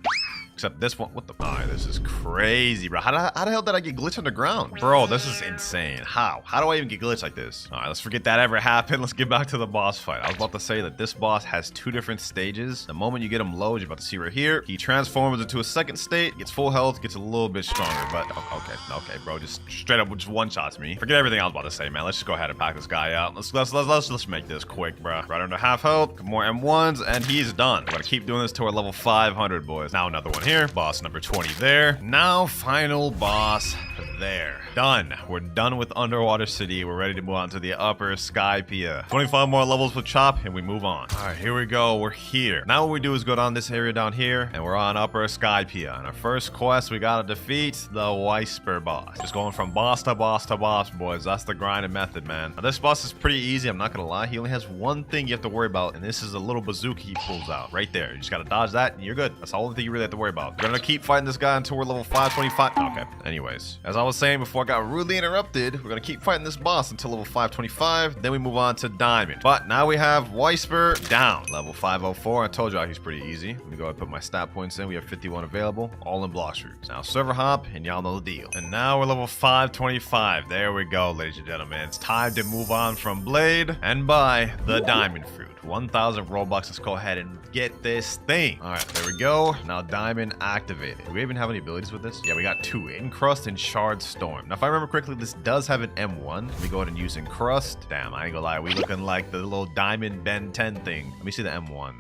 Except this one, what the? Alright, this is crazy, bro. How the hell did I get glitched underground? Bro, this is insane. How do I even get glitched like this? Alright, let's forget that ever happened. Let's get back to the boss fight. I was about to say that this boss has 2 different stages. The moment you get him low, you're about to see right here, he transforms into a second state, gets full health, gets a little bit stronger, but okay, bro, just straight up just one-shots me. Forget everything I was about to say, man. Let's just go ahead and pack this guy out. Let's make this quick, bro. Right under half health, more M1s, and he's done. We're gonna keep doing this till we're level 500, boys. Now another one here. Boss number 20 there. Now final boss there. Done. We're done with Underwater City. We're ready to move on to the Upper Skypea. 25 more levels with Chop, and we move on. All right, here we go. We're here. Now what we do is go down this area down here, and we're on Upper Skypea. And our first quest, we gotta defeat the Whisper boss. Just going from boss to boss to boss, boys. That's the grinding method, man. Now, this boss is pretty easy. I'm not gonna lie. He only has one thing you have to worry about, and this is a little bazooka he pulls out right there. You just gotta dodge that, and you're good. That's the only thing you really have to worry about. We're gonna keep fighting this guy until we're level 525. Okay. Anyways, as I was
was saying before I got rudely interrupted, we're gonna keep fighting this boss until level 525. Then we move on to Diamond. But now we have Whisper down. Level 504. I told y'all he's pretty easy. Let me go ahead and put my stat points in. We have 51 available, all in Blox fruits. Now server hop, and y'all know the deal. And now we're level 525. There we go, ladies and gentlemen. It's time to move on from Blade and buy the Diamond fruit. 1,000 Robux. Let's go ahead and get this thing. All right, there we go. Now Diamond activated. Do we even have any abilities with this? Yeah, we got 2, Encrust and Shard Storm. Now, if I remember correctly, this does have an M1. Let me go ahead and use Encrust. Damn, I ain't gonna lie. We looking like the little Diamond Ben 10 thing. Let me see the M1.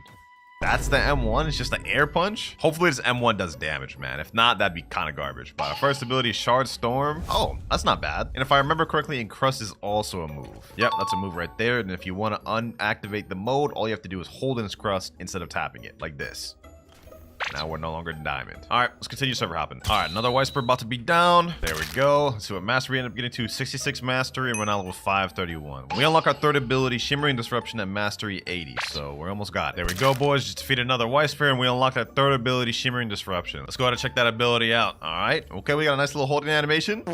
That's the M1. It's just an air punch. Hopefully this M1 does damage, man. If not, that'd be kind of garbage. But our first ability, Shard Storm. Oh, that's not bad. And if I remember correctly, Encrust is also a move. Yep, that's a move right there. And if you want to unactivate the mode, all you have to do is hold Encrust instead of tapping it, like this. Now we're no longer in Diamond. All right, let's continue server hopping. All right, another Whisper about to be down. There we go. Let's see what mastery we end up getting to. 66 mastery, and we're now level 531. We unlock our third ability, Shimmering Disruption, at mastery 80. So we're almost got it. There we go, boys. Just defeat another Whisper, and we unlock that third ability, Shimmering Disruption. Let's go ahead and check that ability out. All right. Okay, we got a nice little holding animation.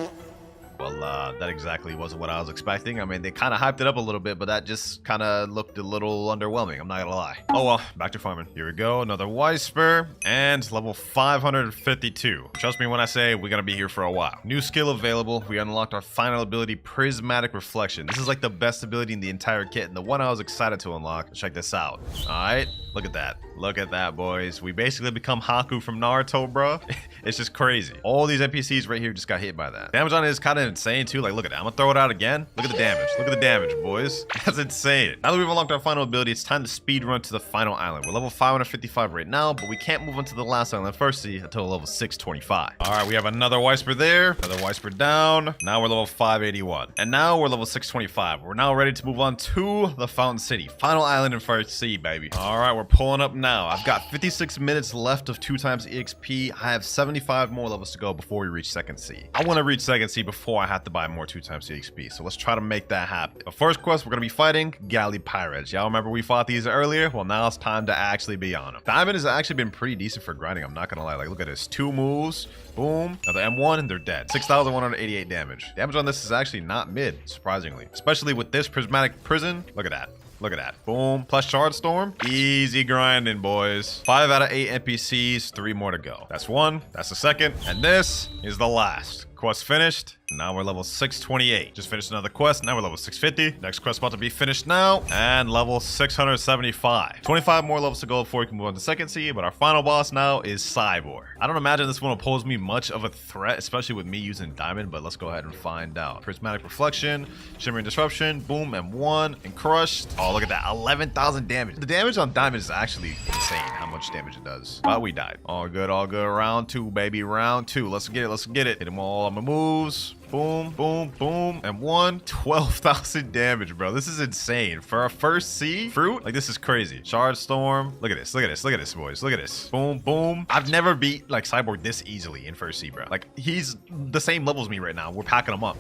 Well, that exactly wasn't what I was expecting. I mean, they kind of hyped it up a little bit, but that just kind of looked a little underwhelming. I'm not gonna lie. Oh well, back to farming. Here we go, another Whisper, and level 552. Trust me when I say we're gonna be here for a while. New skill available. We unlocked our final ability, Prismatic Reflection. This is like the best ability in the entire kit, and the one I was excited to unlock. Check this out. All right, look at that. Look at that, boys. We basically become Haku from Naruto, bro. It's just crazy. All these NPCs right here just got hit by that. Damage on it is kind of insane too. Like, look at that. I'm gonna throw it out again. Look at the damage. Look at the damage, boys. That's insane. Now that we've unlocked our final ability, it's time to speed run to the final island. We're level 555 right now, but we can't move on to the last island first until level 625. All right, we have another Whisper there. Another Whisper down. Now we're level 581. And now we're level 625. We're now ready to move on to the Fountain City. Final island in First Sea, baby. All right, we're pulling up now. I've got 56 minutes left of 2 times EXP. I have 75 more levels to go before we reach Second Sea. I want to reach Second Sea before I have to buy more 2 times EXP. So let's try to make that happen. The first quest, we're going to be fighting Galley Pirates. Y'all remember we fought these earlier? Well, now it's time to actually be on them. Diamond has actually been pretty decent for grinding. I'm not going to lie. Like, look at this. 2 moves. Boom. Now the M1, and they're dead. 6,188 damage. Damage on this is actually not mid, surprisingly. Especially with this Prismatic Prison. Look at that. Look at that. Boom. Plus Shard Storm. Easy grinding, boys. 5 out of 8 NPCs. 3 more to go. That's 1. That's the second. And this is the last. Quest finished. Now we're level 628. Just finished another quest. Now we're level 650. Next quest about to be finished now. And level 675. 25 more levels to go before we can move on to Second Sea. But our final boss now is Cyborg. I don't imagine this one will pose me much of a threat, especially with me using Diamond. But let's go ahead and find out. Prismatic Reflection. Shimmering Disruption. Boom. M1. And Crushed. Oh, look at that. 11,000 damage. The damage on Diamond is actually insane how much damage it does. But we died. All good. All good. Round 2, baby. Round 2. Let's get it. Let's get it. Hit them all on my moves. Boom, boom, boom, and 12,000 damage, bro. This is insane. For our first sea fruit, like, this is crazy. Shard Storm. Look at this, look at this, look at this, boys. Look at this. Boom, boom. I've never beat, like, Cyborg this easily in first sea, bro. Like, he's the same level as me right now. We're packing him up.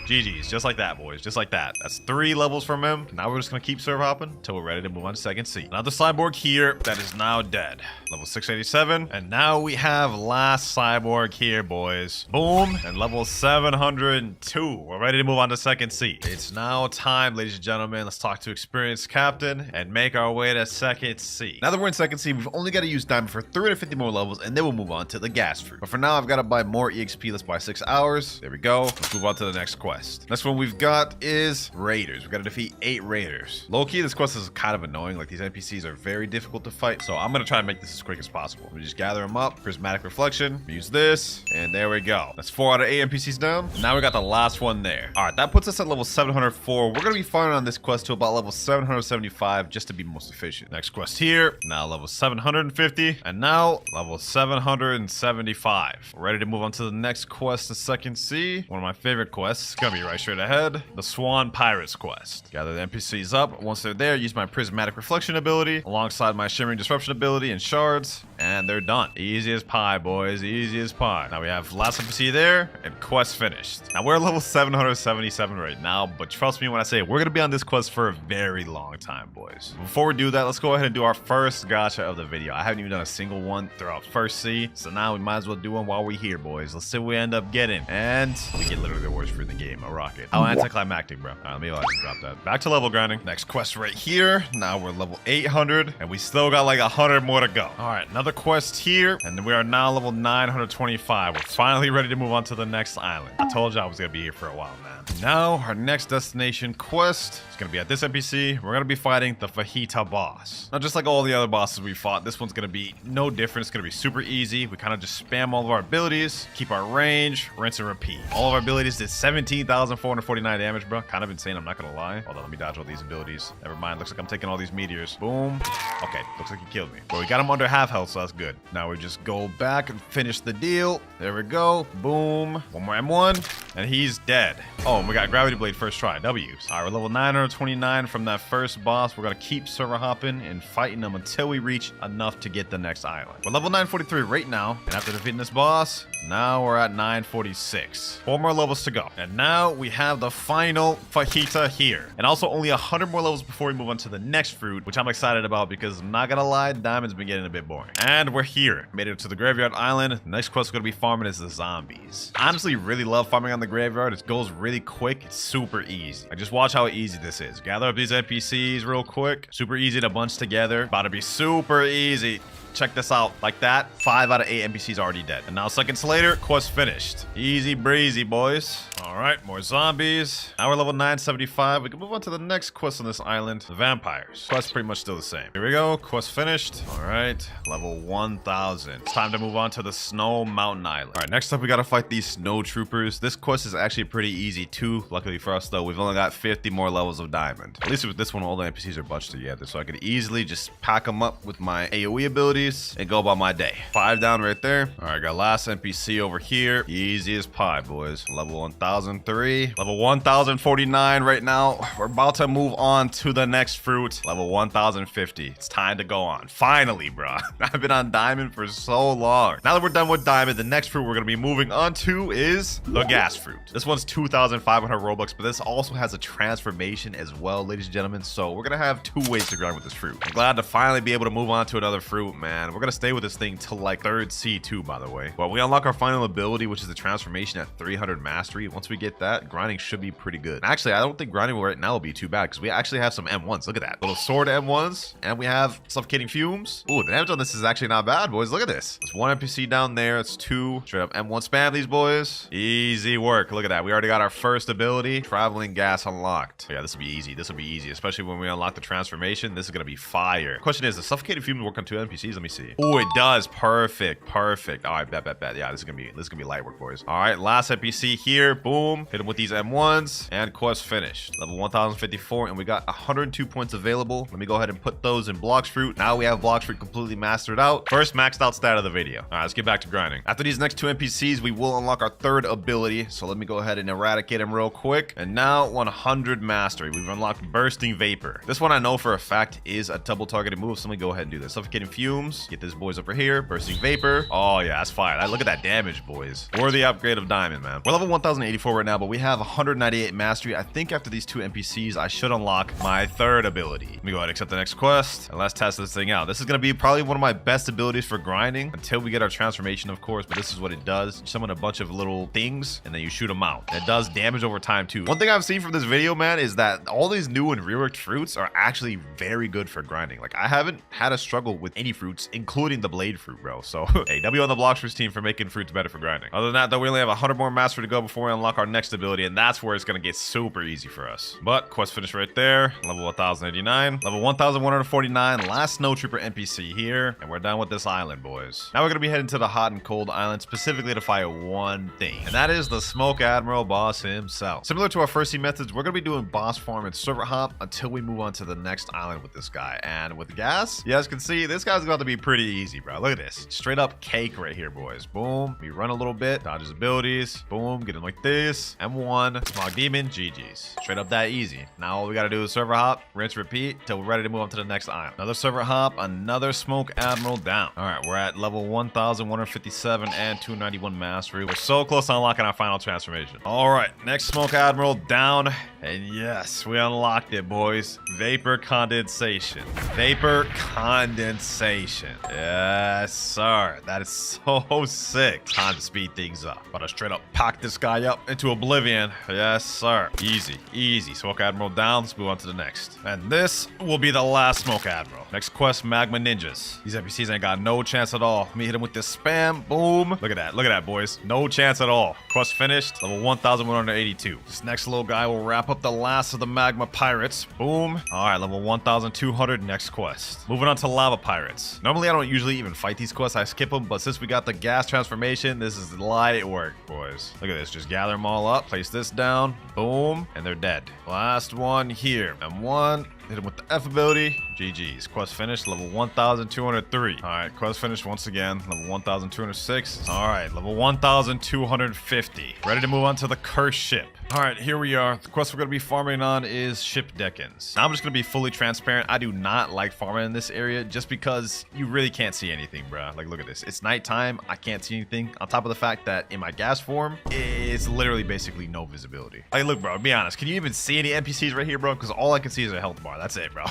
GG's, just like that, boys, just like that. That's 3 levels from him. Now we're just gonna keep server hopping until we're ready to move on to Second Sea. Another Cyborg here that is now dead. Level 687, and now we have last Cyborg here, boys. Boom, and level 702. We're ready to move on to Second Sea. It's now time, ladies and gentlemen. Let's talk to experienced captain and make our way to Second Sea. Now that we're in Second Sea, we've only got to use Diamond for 350 more levels, and then we'll move on to the gas fruit. But for now, I've got to buy more EXP. Let's buy 6 hours. There we go. Let's move on to the next quest. Next one we've got is Raiders. We've got to defeat 8 Raiders. Low-key, this quest is kind of annoying. Like, these NPCs are very difficult to fight, so I'm going to try and make this as quick as possible. We just gather them up. Prismatic Reflection. Use this, and there we go. That's 4 out of 8 NPCs down. And now we got the last one there. All right, that puts us at level 704. We're going to be farming on this quest to about level 775 just to be most efficient. Next quest here. Now level 750, and now level 775. We're ready to move on to the next quest, the Second Sea. One of my favorite quests. Let's gonna be right straight ahead. The Swan Pirates quest. Gather the NPCs up. Once they're there, use my Prismatic Reflection ability alongside my Shimmering Disruption ability and shards, and they're done. Easy as pie, boys. Easy as pie. Now we have last NPC there, and quest finished. Now we're level 777 right now, but trust me when I say we're gonna be on this quest for a very long time, boys. Before we do that, let's go ahead and do our first gacha of the video. I haven't even done a single one throughout first sea, so now we might as well do one while we're here, boys. Let's see what we end up getting. And we get literally the worst fruit in the game, a rocket. How anticlimactic, bro. All right, let me go ahead and drop that. Back to level grinding. Next quest right here. Now we're level 800, and we still got like 100 more to go. All right, another quest here, and we are now level 925. We're finally ready to move on to the next island. I told you I was gonna be here for a while, man. Now, our next destination quest is gonna be at this NPC. We're gonna be fighting the Fajita boss. Now, just like all the other bosses we fought, this one's gonna be no different. It's gonna be super easy. We kind of just spam all of our abilities, keep our range, rinse and repeat. All of our abilities did 17,449 damage, bro. Kind of insane, I'm not gonna lie. Hold on, let me dodge all these abilities. Never mind, looks like I'm taking all these meteors. Boom. Okay, looks like he killed me. But we got him under half health, so that's good. Now we just go back and finish the deal. There we go. Boom. One more M1, and he's dead. Oh, and we got Gravity Blade first try. W's. All right, we're level 929 from that first boss. We're gonna keep server hopping and fighting them until we reach enough to get the next island. We're level 943 right now, and after defeating this boss, now we're at 946. 4 more levels to go. And now we have the final Fajita here. And also only 100 more levels before we move on to the next fruit, which I'm excited about because I'm not gonna lie, Diamond's been getting a bit boring. And we're here. Made it to the Graveyard Island. The next quest we're gonna be farming is the zombies. I honestly really love farming on the Graveyard. It goes really quick. It's super easy. Like, just watch how easy this is. Gather up these NPCs real quick. Super easy to bunch together. About to be super easy. Check this out. Like that, 5 out of 8 NPCs already dead. And now seconds later, quest finished. Easy breezy, boys. All right, more zombies. Now we're level 975. We can move on to the next quest on this island, the vampires. Quest pretty much still the same. Here we go, quest finished. All right, level 1000. It's time to move on to the Snow Mountain Island. All right, next up we gotta fight these snow troopers. This quest is actually pretty easy too. Luckily for us though, we've only got 50 more levels of diamond. At least with this one, all the NPCs are bunched together, so I could easily just pack them up with my AoE abilities and go about my day. 5 down right there. All right, got last NPC over here. Easy as pie, boys. Level 1003. Level 1049 right now. We're about to move on to the next fruit. Level 1050. It's time to go on. Finally, bro. I've been on diamond for so long. Now that we're done with diamond, the next fruit we're going to be moving on to is the gas fruit. This one's 2,500 Robux, but this also has a transformation as well, ladies and gentlemen. So we're going to have 2 ways to grind with this fruit. I'm glad to finally be able to move on to another fruit, man. We're gonna stay with this thing till like 3rd C2, by the way. But we unlock our final ability, which is the transformation at 300 mastery. Once we get that, grinding should be pretty good. Actually, I don't think grinding right now will be too bad because we actually have some M1s. Look at that. Little sword M1s, and we have suffocating fumes. Ooh, the damage on this is actually not bad, boys. Look at this. There's 1 NPC down there. It's 2. Straight up M1 spam these boys. Easy work. Look at that. We already got our first ability. Traveling gas unlocked. Yeah, this will be easy. This will be easy, especially when we unlock the transformation. This is gonna be fire. Question is, does suffocating fumes work on 2 NPCs? Let me see. Oh, it does. Perfect. Perfect. All right, bet. Yeah, this is gonna be light work, boys. All right, last NPC here. Boom. Hit him with these M1s, and quest finished. Level 1054, and we got 102 points available. Let me go ahead and put those in Blox fruit. Now we have Blox fruit completely mastered out. First maxed out stat of the video. All right, let's get back to grinding. After these next 2 NPCs, we will unlock our 3rd ability. So let me go ahead and eradicate him real quick. And now 100 mastery. We've unlocked Bursting Vapor. This one I know for a fact is a double targeted move. So let me go ahead and do this. Suffocating fumes. Get this boys over here. Bursting Vapor. Oh yeah, that's fire. Look at that damage, boys. Worthy upgrade of diamond, man. We're level 1084 right now, but we have 198 mastery. I think after these 2 NPCs, I should unlock my 3rd ability. Let me go ahead and accept the next quest, and let's test this thing out. This is gonna be probably one of my best abilities for grinding until we get our transformation, of course, but this is what it does. You summon a bunch of little things, and then you shoot them out. And it does damage over time, too. One thing I've seen from this video, man, is that all these new and reworked fruits are actually very good for grinding. Like, I haven't had a struggle with any fruits, including the blade fruit, bro. So, hey, W on the Blox fruits team for making fruits better for grinding. Other than that, though, we only have 100 more mastery to go before we unlock our next ability, and that's where it's gonna get super easy for us. But quest finished right there. Level 1089. Level 1149. Last snow trooper NPC here, and we're done with this island, boys. Now we're gonna be heading to the hot and cold island, specifically to fight one thing, and that is the Smoke Admiral boss himself. Similar to our first sea methods, we're gonna be doing boss farm and server hop until we move on to the next island with this guy. And with gas, you guys can see this guy's about to be pretty easy, bro. Look at this. Straight up cake right here, boys. Boom. We run a little bit. Dodge his abilities. Boom. Get him like this. M1. Smog Demon. GG's. Straight up that easy. Now all we got to do is server hop, rinse, repeat till we're ready to move on to the next island. Another server hop, another Smoke Admiral down. All right, we're at level 1,157 and 291 mastery. We're so close to unlocking our final transformation. All right, next Smoke Admiral down. And yes, we unlocked it, boys. Vapor condensation. Vapor condensation. Yes, sir. That is so sick. Time to speed things up. But I straight up pack this guy up into oblivion. Yes, sir. Easy, easy. Smoke Admiral down. Let's move on to the next. And this will be the last Smoke Admiral. Next quest, Magma Ninjas. These NPCs ain't got no chance at all. Let me hit him with this spam. Boom. Look at that. Look at that, boys. No chance at all. Quest finished. Level 1,182. This next little guy will wrap up the last of the Magma Pirates. Boom. All right, level 1,200. Next quest. Moving on to Lava Pirates. Normally, I don't usually even fight these quests. I skip them, but since we got the gas transformation, this is light work, boys. Look at this. Just gather them all up. Place this down. Boom. And they're dead. Last one here. M1. Hit him with the F ability. GG's. Quest finished. Level 1,203. All right. Quest finished once again. Level 1,206. All right. Level 1,250. Ready to move on to the cursed ship. All right. Here we are. The quest we're going to be farming on is Ship Deckens. Now, I'm just going to be fully transparent. I do not like farming in this area just because you really can't see anything, bro. Like, look at this. It's nighttime. I can't see anything. On top of the fact that in my gas form, it's literally basically no visibility. Like, look, bro. Be honest. Can you even see any NPCs right here, bro? Because all I can see is a health bar. That's it, bro.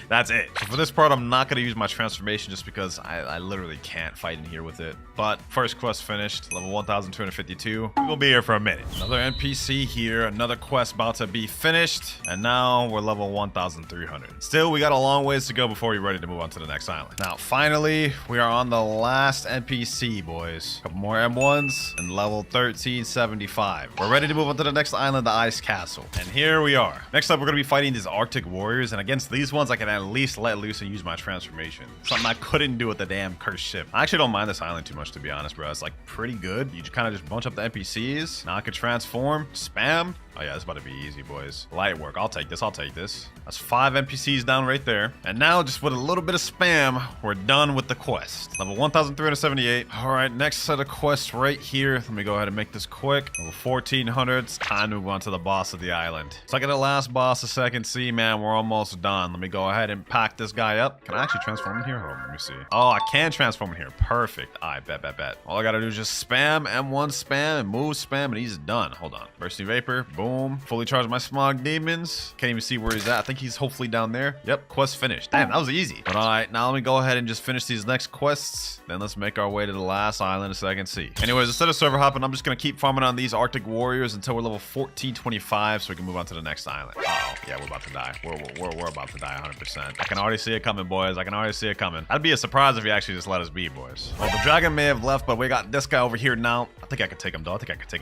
That's it. So for this part, I'm not going to use my transformation just because I literally can't fight in here with it. But first quest finished. Level 1,252. We're going to be here for a minute. Another NPC here. Another quest about to be finished. And now we're level 1,300. Still, we got a long ways to go before we're ready to move on to the next island. Now, finally, we are on the last NPC, boys. A couple more M1s and level 1375. We're ready to move on to the next island, the Ice Castle. And here we are. Next up, we're going to be fighting these Arctic Warriors. And against these ones, I can at least let loose and use my transformation. Something I couldn't do with the damn cursed ship. I actually don't mind this island too much, to be honest, bro. It's like pretty good. You kind of just bunch up the NPCs. Now I can transform, spam. Oh yeah, it's about to be easy, boys. Light work. I'll take this. I'll take this. That's 5 NPCs down right there. And now, just with a little bit of spam, we're done with the quest. Level 1,378. All right, next set of quests right here. Let me go ahead and make this quick. Level 1,400. It's time to move on to the boss of the island. Second to last boss of Second Sea, man. We're almost done. Let me go ahead and pack this guy up. Can I actually transform in here? Hold on, let me see. Oh, I can transform in here. Perfect. I bet. All I gotta do is just spam, M1 spam, and move spam, and he's done. Hold on. Bursting Vapor. Boom. Fully charged my Smog Demons. Can't even see where he's at. I think he's hopefully down there. Yep, quest finished. Damn, that was easy. But all right, now let me go ahead and just finish these next quests. Then let's make our way to the last island of Second Sea. Anyways, instead of server hopping, I'm just going to keep farming on these Arctic Warriors until we're level 1425 so we can move on to the next island. Uh-oh. Yeah, we're about to die. We're about to die 100%. I can already see it coming, boys. I can already see it coming. That'd be a surprise if you actually just let us be, boys. Well, the dragon may have left, but we got this guy over here now. I think I can take him,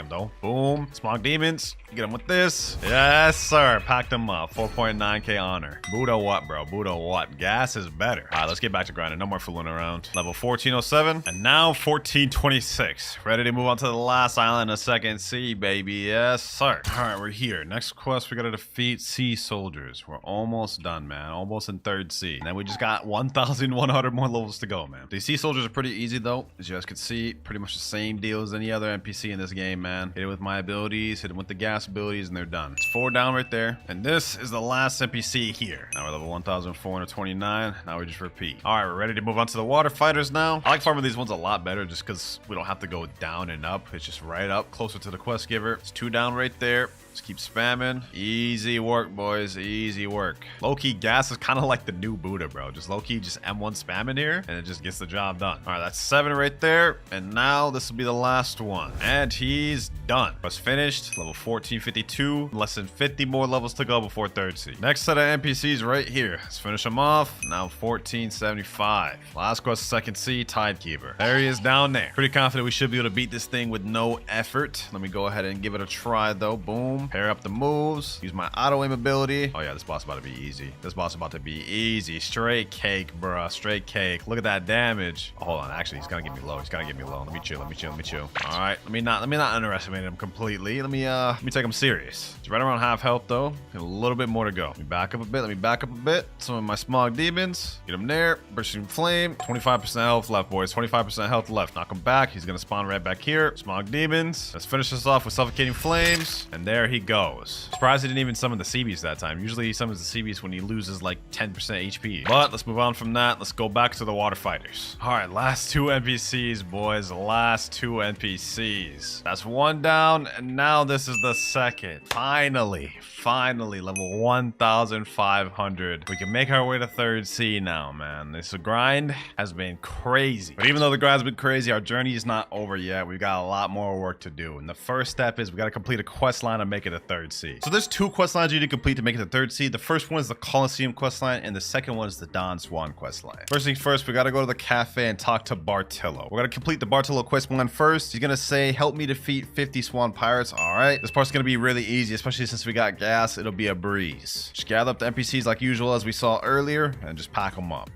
though. Boom. Smog Demons. Get him with this. Yes, sir. Packed him up. 4.9k honor. Buddha what, bro? Buddha what? Gas is better. All right, let's get back to grinding. No more fooling around. Level 1407. And now 1426. Ready to move on to the last island of Second Sea, baby. Yes, sir. All right, we're here. Next quest, we got to defeat sea soldiers. We're almost done, man. Almost in Third Sea. And then we just got 1,100 more levels to go, man. These sea soldiers are pretty easy, though. As you guys can see, pretty much the same deal as any other NPC in this game, man. Hit it with my abilities, hit it with the gas abilities, and they're done. It's 4 down right there. And this is the last NPC here. Now we're level 1,429. Now we just repeat. All right, we're ready to move on to the water fighters now. I like farming these ones a lot better just because we don't have to go down and up. It's just right up, closer to the quest giver. It's 2 down right there. Just keep spamming. Easy work, boys. Easy work. Low-key gas is kind of like the new Buddha, bro. Just low-key just M1 spamming here, and it just gets the job done. All right, that's 7 right there. And now this will be the last one. And he's done. Quest finished. Level 1452. Less than 50 more levels to go before Third Sea. Next set of NPCs right here. Let's finish them off. Now 1475. Last quest, Second Sea, Tidekeeper. There he is down there. Pretty confident we should be able to beat this thing with no effort. Let me go ahead and give it a try, though. Boom. fume. Pair up the moves. Use my auto aim ability. Oh yeah, this boss is about to be easy. This boss is about to be easy. Straight cake, bruh. Straight cake. Look at that damage. Oh, hold on. Actually, he's gonna get me low. He's gonna get me low. Let me chill. Let me chill. Let me chill. All right. Let me not underestimate him completely. Let me take him serious. He's right around half health though. Got a little bit more to go. Let me back up a bit. Let me back up a bit. Some of my smog demons. Get him there. Bursting flame. 25% health left, boys. 25% health left. Knock him back. He's gonna spawn right back here. Smog demons. Let's finish this off with suffocating flames. And there he goes. Surprised he didn't even summon the Seabeast that time. Usually he summons the Seabeast when he loses like 10% HP. But let's move on from that. Let's go back to the water fighters. All right, last two NPCs, boys. Last two NPCs. That's one down, and now this is the second. Finally, level 1,500. We can make our way to third sea now, man. This grind has been crazy. But even though the grind's been crazy, our journey is not over yet. We've got a lot more work to do. And the first step is we got to complete a quest line and make it a third sea. So there's two quest lines you need to complete to make it the third sea. The first one is the Colosseum quest line, and the second one is the Don Swan quest line. First things first, we got to go to the cafe and talk to Bartillo. We're going to complete the Bartillo quest line first. He's going to say, help me defeat 50 Swan Pirates. All right. This part's going to be really easy, especially since we got gas. It'll be a breeze. Just gather up the NPCs like usual as we saw earlier and just pack them up.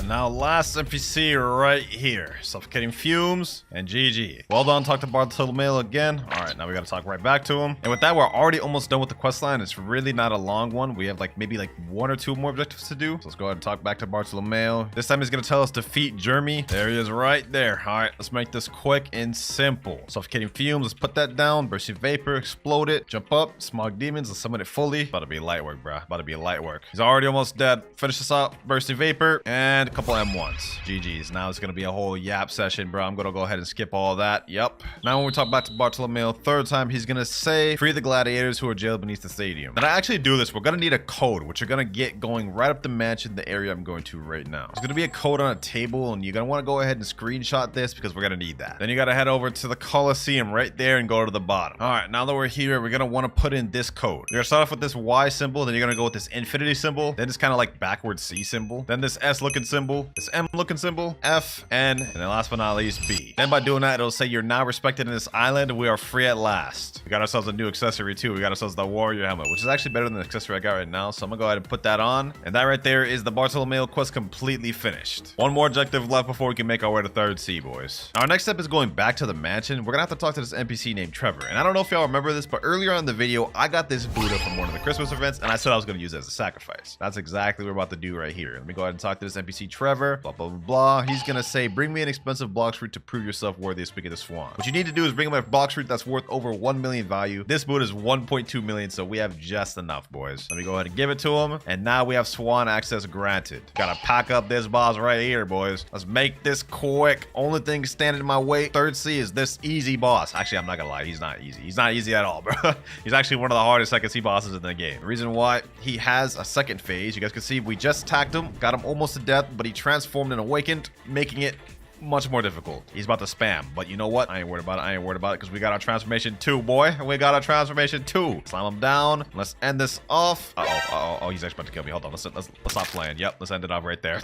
Now last NPC right here. Suffocating fumes and GG. Well done, talk to Bartolomeo again. All right, now we gotta talk right back to him. And with that, we're already almost done with the quest line. It's really not a long one. We have like maybe like one or two more objectives to do. So let's go ahead and talk back to Bartolomeo. This time he's gonna tell us defeat Jeremy. There he is right there. All right, let's make this quick and simple. Suffocating fumes, let's put that down. Bursting vapor, explode it. Jump up, smog demons, let's summon it fully. About to be light work, bruh. About to be light work. He's already almost dead. Finish this up. Bursting vapor and couple M1s. GG's. Now it's gonna be a whole yap session, bro. I'm gonna go ahead and skip all that. Yep. Now when we talk back to Bartolomeo third time, he's gonna say free the gladiators who are jailed beneath the stadium. And I actually do this, we're gonna need a code, which you're gonna get going right up the mansion, the area I'm going to right now. There's gonna be a code on a table, and you're gonna want to go ahead and screenshot this because we're gonna need that. Then you gotta head over to the Colosseum right there and go to the bottom. All right, now that we're here, we're gonna want to put in this code. You're gonna start off with this Y symbol, then you're gonna go with this infinity symbol, then this kind of like backward C symbol, then this S looking symbol, this M looking symbol, F, N, and then last but not least, B. Then by doing that, it'll say you're now respected in this island. We are free at last. We got ourselves a new accessory too. We got ourselves the warrior helmet, which is actually better than the accessory I got right now. So I'm gonna go ahead and put that on. And that right there is the Bartolomeo quest completely finished. One more objective left before we can make our way to third sea, boys. Our next step is going back to the mansion. We're gonna have to talk to this NPC named Trevor. And I don't know if y'all remember this, but earlier on in the video, I got this Buddha from one of the Christmas events, and I said I was gonna use it as a sacrifice. That's exactly what we're about to do right here. Let me go ahead and talk to this NPC Trevor. Blah, blah, blah, blah. He's gonna say, bring me an expensive Blox fruit to prove yourself worthy of speaking to Swan. What you need to do is bring him a Blox fruit that's worth over 1 million value. This boot is 1.2 million, so we have just enough, boys. Let me go ahead and give it to him, and now we have Swan access granted. Gotta pack up this boss right here, boys. Let's make this quick. Only thing standing in my way, third sea, is this easy boss. Actually, I'm not gonna lie, he's not easy. He's not easy at all, bro. He's actually one of the hardest second sea bosses in the game. The reason why, he has a second phase. You guys can see we just attacked him, got him almost to death, but he transformed and awakened, making it much more difficult. He's about to spam, but you know what? I ain't worried about it. I ain't worried about it because we got our transformation 2, boy. We got our transformation 2. Slam him down. Let's end this off. Oh, he's actually about to kill me. Hold on. Let's stop playing. Yep, let's end it off right there.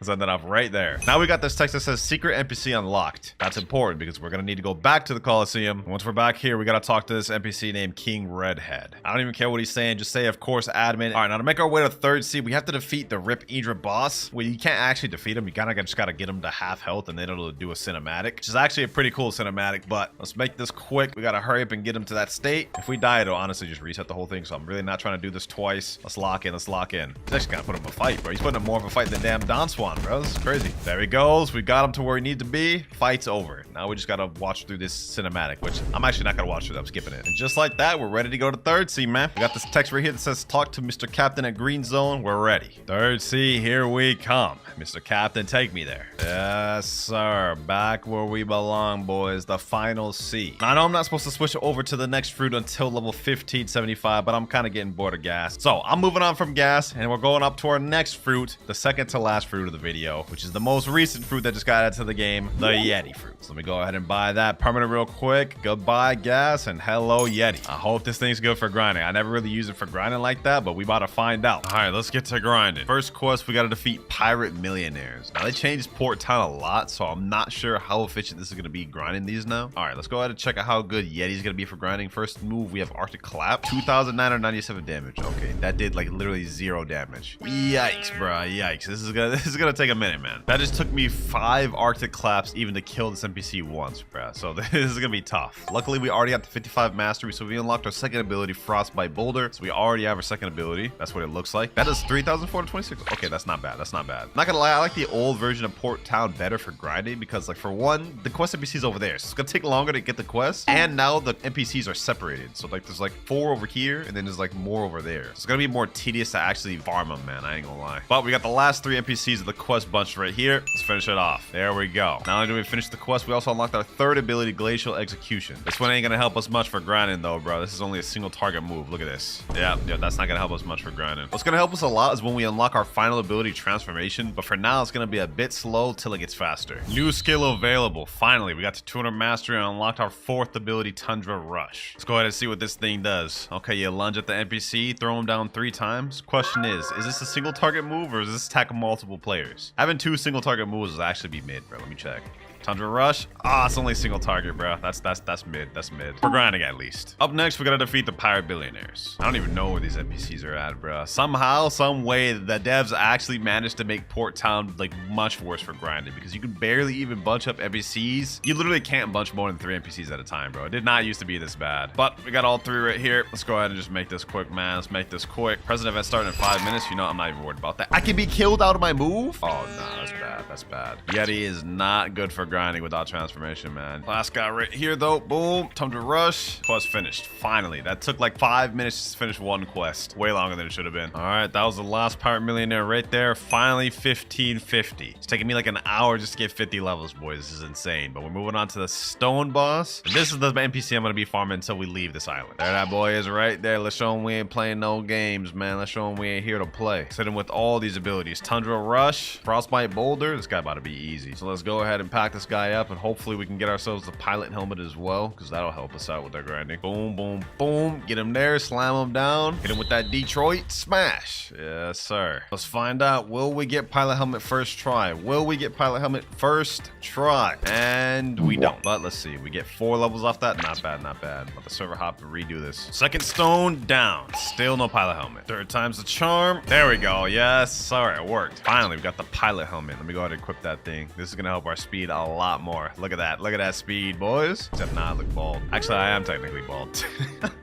Let's end it off right there. Now we got this text that says secret NPC unlocked. That's important because we're gonna need to go back to the Colosseum. Once we're back here, we gotta talk to this NPC named King Redhead. I don't even care what he's saying. Just say, of course, admin. All right, now to make our way to third sea, we have to defeat the Rip Idra boss. Well, you can't actually defeat him. You kind of just gotta get him to half health, and then it'll do a cinematic, which is actually a pretty cool cinematic. But let's make this quick. We gotta hurry up and get him to that state. If we die, it'll honestly just reset the whole thing. So I'm really not trying to do this twice. Let's lock in. Let's lock in. He's actually gotta put him in a fight, bro. He's putting him more of a fight than damn Don Swan, bro. This is crazy. There he goes. We got him to where he needs to be. Fight's over. Now we just gotta watch through this cinematic, which I'm actually not gonna watch through. I'm skipping it. And just like that, we're ready to go to third sea, man. We got this text right here that says talk to Mr. Captain at Green Zone. We're ready. Third sea, here we come. Mr. Captain, take me there. Yes, sir. Back where we belong, boys. The final sea. Now, I know I'm not supposed to switch over to the next fruit until level 1575, but I'm kind of getting bored of gas. So I'm moving on from gas, and we're going up to our next fruit, the second to last last fruit of the video, which is the most recent fruit that just got added to the game, the Yeti fruit. So let me go ahead and buy that permanent real quick. Goodbye, gas, and hello, Yeti. I hope this thing's good for grinding. I never really use it for grinding like that, but we about to find out. All right, let's get to grinding. First quest, we got to defeat pirate millionaires. Now, they changed Port Town a lot, so I'm not sure how efficient this is going to be grinding these now. All right, let's go ahead and check out how good Yeti's going to be for grinding. First move, we have Arctic Clap, 2,997 damage. Okay, that did like literally 0 damage. Yikes, bro. Yikes. This is gonna take a minute, man. That just took me 5 Arctic Claps even to kill this NPC once, bro. So this is gonna be tough. Luckily, we already got the 55 mastery, so we unlocked our second ability, Frostbite Boulder. So we already have our second ability. That's what it looks like. That is 3,426. Okay, that's not bad. That's not bad. Not gonna lie, I like the old version of Port Town better for grinding because, like, for one, the quest NPCs over there, so it's gonna take longer to get the quest, and now the NPCs are separated. So like, there's like 4 over here, and then there's like more over there. So it's gonna be more tedious to actually farm them, man. I ain't gonna lie. But we got the last 3 NPCs of the quest bunch right here. Let's finish it off. There we go. Not only do we finish the quest, we also unlocked our third ability, Glacial Execution. This one ain't gonna help us much for grinding though, bro. This is only a single target move. Look at this. Yeah, that's not gonna help us much for grinding. What's gonna help us a lot is when we unlock our final ability, Transformation. But for now, it's gonna be a bit slow till it gets faster. New skill available. Finally, we got to 200 mastery and unlocked our 4th ability, Tundra Rush. Let's go ahead and see what this thing does. Okay, you lunge at the NPC, throw him down 3 times. Question is this a single target move or is this attack multiple players? Having 2 single target moves will actually be mid, bro. Let me check. Tundra Rush. It's only a single target, bro. That's mid. That's mid. For grinding, at least. Up next, we gotta defeat the pirate billionaires. I don't even know where these NPCs are at, bro. Somehow, some way, the devs actually managed to make Port Town like much worse for grinding because you can barely even bunch up NPCs. You literally can't bunch more than 3 NPCs at a time, bro. It did not used to be this bad. But we got all 3 right here. Let's go ahead and just make this quick, man. Let's make this quick. President event starting in 5 minutes. You know, I'm not even worried about that. I can be killed out of my move. Oh, nah, that's bad. That's bad. Yeti is not good for grinding without transformation, man. Last guy right here, though. Boom. Tundra Rush. Quest finished. Finally. That took like 5 minutes to finish one quest. Way longer than it should have been. All right, that was the last pirate millionaire right there. Finally, 1550. It's taking me like an hour just to get 50 levels, boys. This is insane. But we're moving on to the stone boss. And this is the NPC I'm going to be farming until we leave this island. There that boy is right there. Let's show him we ain't playing no games, man. Let's show him we ain't here to play. Let's hit him with all these abilities. Tundra Rush, Frostbite Boulder. This guy about to be easy. So let's go ahead and pack this guy up, and hopefully we can get ourselves the pilot helmet as well, because that'll help us out with our grinding. Boom, boom, boom. Get him there. Slam him down. Hit him with that Detroit smash. Yes, sir. Let's find out. Will we get pilot helmet first try? Will we get pilot helmet first try? And we don't. But let's see. We get 4 levels off that. Not bad, not bad. Let the server hop and redo this. Second stone down. Still no pilot helmet. Third time's the charm. There we go. Yes, sir. It worked. Finally, we got the pilot helmet. Let me go ahead and equip that thing. This is going to help our speed a lot more. Look at that. Look at that speed, boys. Except now I look bald. Actually, I am technically bald.